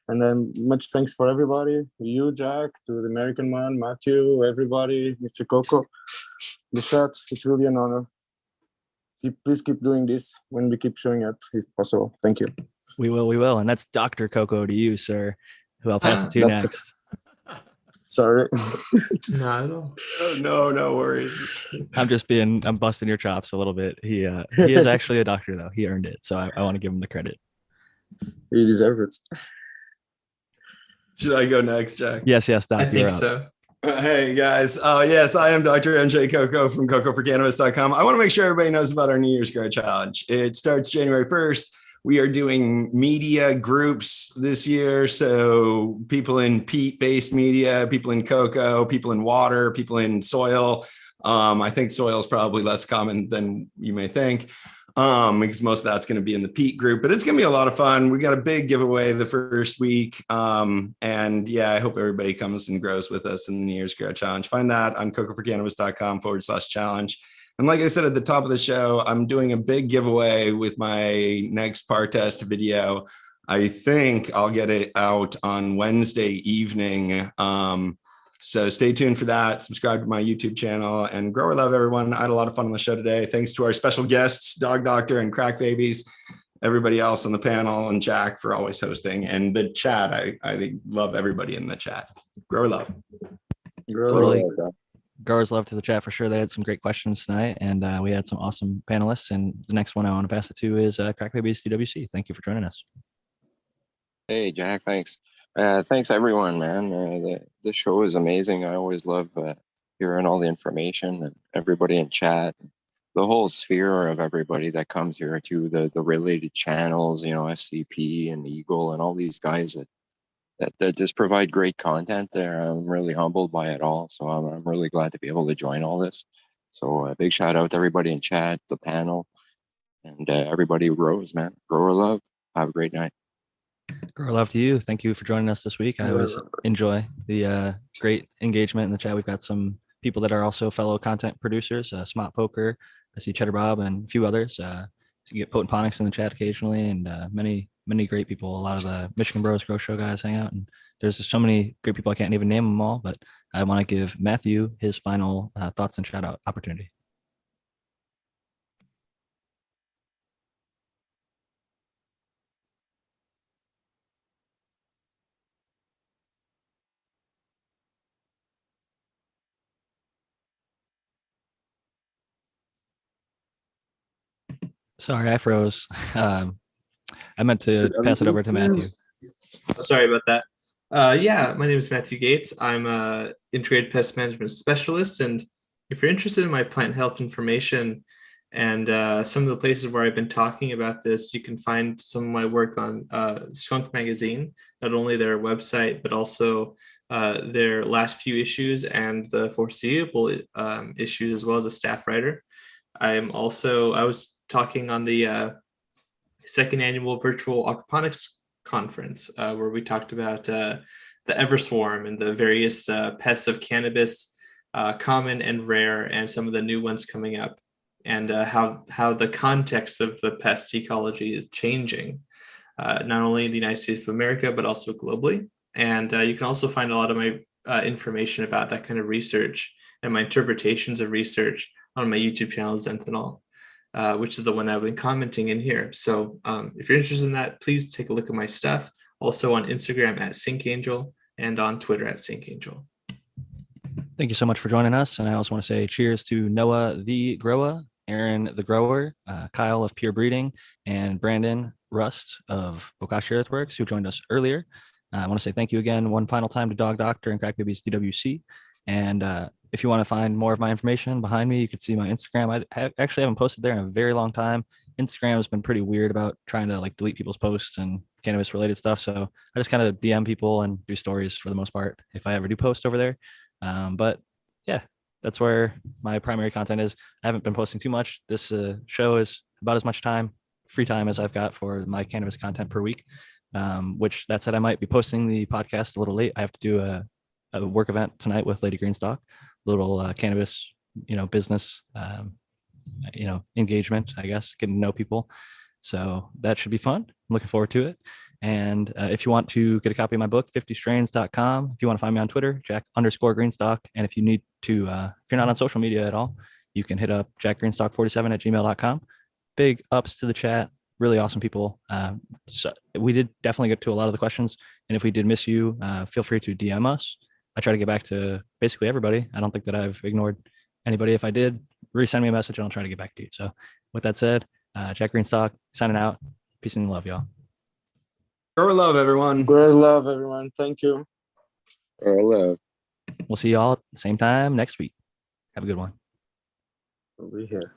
And then much thanks for everybody. You, Jack, to the American man, Matthew, everybody, Mr. Coco, the shots. It's really an honor. Please keep doing this when we keep showing up, if possible. Thank you. We will. And that's Dr. Coco to you, sir, who I'll pass it to next. Sorry. Not at all. Oh, no worries. I'm busting your chops a little bit. He is actually a doctor, though. He earned it. So I want to give him the credit. He deserves it. Should I go next, Jack? Yes, Doc. I think so. Hey guys. Yes, I am Dr. MJ Coco from CocoForCannabis.com. I want to make sure everybody knows about our New Year's Grow Challenge. It starts January 1st. We are doing media groups this year. So people in peat-based media, people in cocoa, people in water, people in soil. I think soil is probably less common than you may think. Because most of that's going to be in the peat group, but it's going to be a lot of fun. We got a big giveaway the first week. And yeah, I hope everybody comes and grows with us in the New Year's Grow Challenge. Find that on cocoforcannabis.com/challenge. And like I said at the top of the show, I'm doing a big giveaway with my next par test video. I think I'll get it out on Wednesday evening. So stay tuned for that. Subscribe to my YouTube channel and grower love, everyone. I had a lot of fun on the show today. Thanks to our special guests, Dog Doctor and Crack Babies, everybody else on the panel, and Jack for always hosting. And the chat, I love everybody in the chat. Grower love. Totally. Growers love to the chat for sure. They had some great questions tonight, and we had some awesome panelists. And the next one I want to pass it to is Crack Babies DWC. Thank you for joining us. Hey, Jack, thanks. Thanks, everyone, man. The show is amazing. I always love hearing all the information and everybody in chat. The whole sphere of everybody that comes here too, the related channels, you know, FCP and Eagle and all these guys that just provide great content there. I'm really humbled by it all. So I'm really glad to be able to join all this. So a big shout out to everybody in chat, the panel, and everybody who grows, man. Grower love. Have a great night. Grower love to you. Thank you for joining us this week. I always enjoy the great engagement in the chat. We've got some people that are also fellow content producers, Smart Poker, I see Cheddar Bob, and a few others. So you get Potent Ponics in the chat occasionally, and many great people. A lot of the Michigan Bros Grow Show guys hang out, and there's just so many great people. I can't even name them all, but I want to give Matthew his final thoughts and shout out opportunity. Sorry, I froze. I meant to pass it over to Matthew. Sorry about that. Yeah, my name is Matthew Gates. I'm an integrated pest management specialist. And if you're interested in my plant health information and some of the places where I've been talking about this, you can find some of my work on Skunk Magazine, not only their website, but also their last few issues and the foreseeable issues, as well as a staff writer. I was talking on the second annual virtual aquaponics conference where we talked about the Everswarm and the various pests of cannabis, common and rare, and some of the new ones coming up, and how the context of the pest ecology is changing, not only in the United States of America, but also globally. And you can also find a lot of my information about that kind of research and my interpretations of research on my YouTube channel, Zentanol, which is the one I've been commenting in here. So if you're interested in that, please take a look at my stuff. Also on Instagram at SyncAngel and on Twitter at SyncAngel. Thank you so much for joining us. And I also want to say cheers to Noah the Grower, Aaron the Grower, Kyle of Pure Breeding, and Brandon Rust of Bokashi Earthworks, who joined us earlier. I want to say thank you again one final time to Dog Doctor and Crackbabies DWC. And if you want to find more of my information behind me, you can see my Instagram. I actually haven't posted there in a very long time. Instagram has been pretty weird about trying to like delete people's posts and cannabis related stuff. So I just kind of DM people and do stories for the most part if I ever do post over there. But yeah, that's where my primary content is. I haven't been posting too much. This show is about as much free time as I've got for my cannabis content per week. Which that said, I might be posting the podcast a little late. I have to do a work event tonight with Lady Greenstock, little cannabis, business, engagement, I guess, getting to know people. So that should be fun. I'm looking forward to it. And if you want to get a copy of my book, 50strains.com. If you want to find me on Twitter, Jack_Greenstock. And if you need to, if you're not on social media at all, you can hit up jackgreenstock47@gmail.com. Big ups to the chat. Really awesome people. So we did definitely get to a lot of the questions. And if we did miss you, feel free to DM us. I try to get back to basically everybody. I don't think that I've ignored anybody. If I did, resend me a message and I'll try to get back to you. So with that said, Jack Greenstock signing out. Peace and love, y'all. Grow love, everyone. Grow love, everyone. Thank you. Love. We'll see y'all at the same time next week. Have a good one. We'll be here.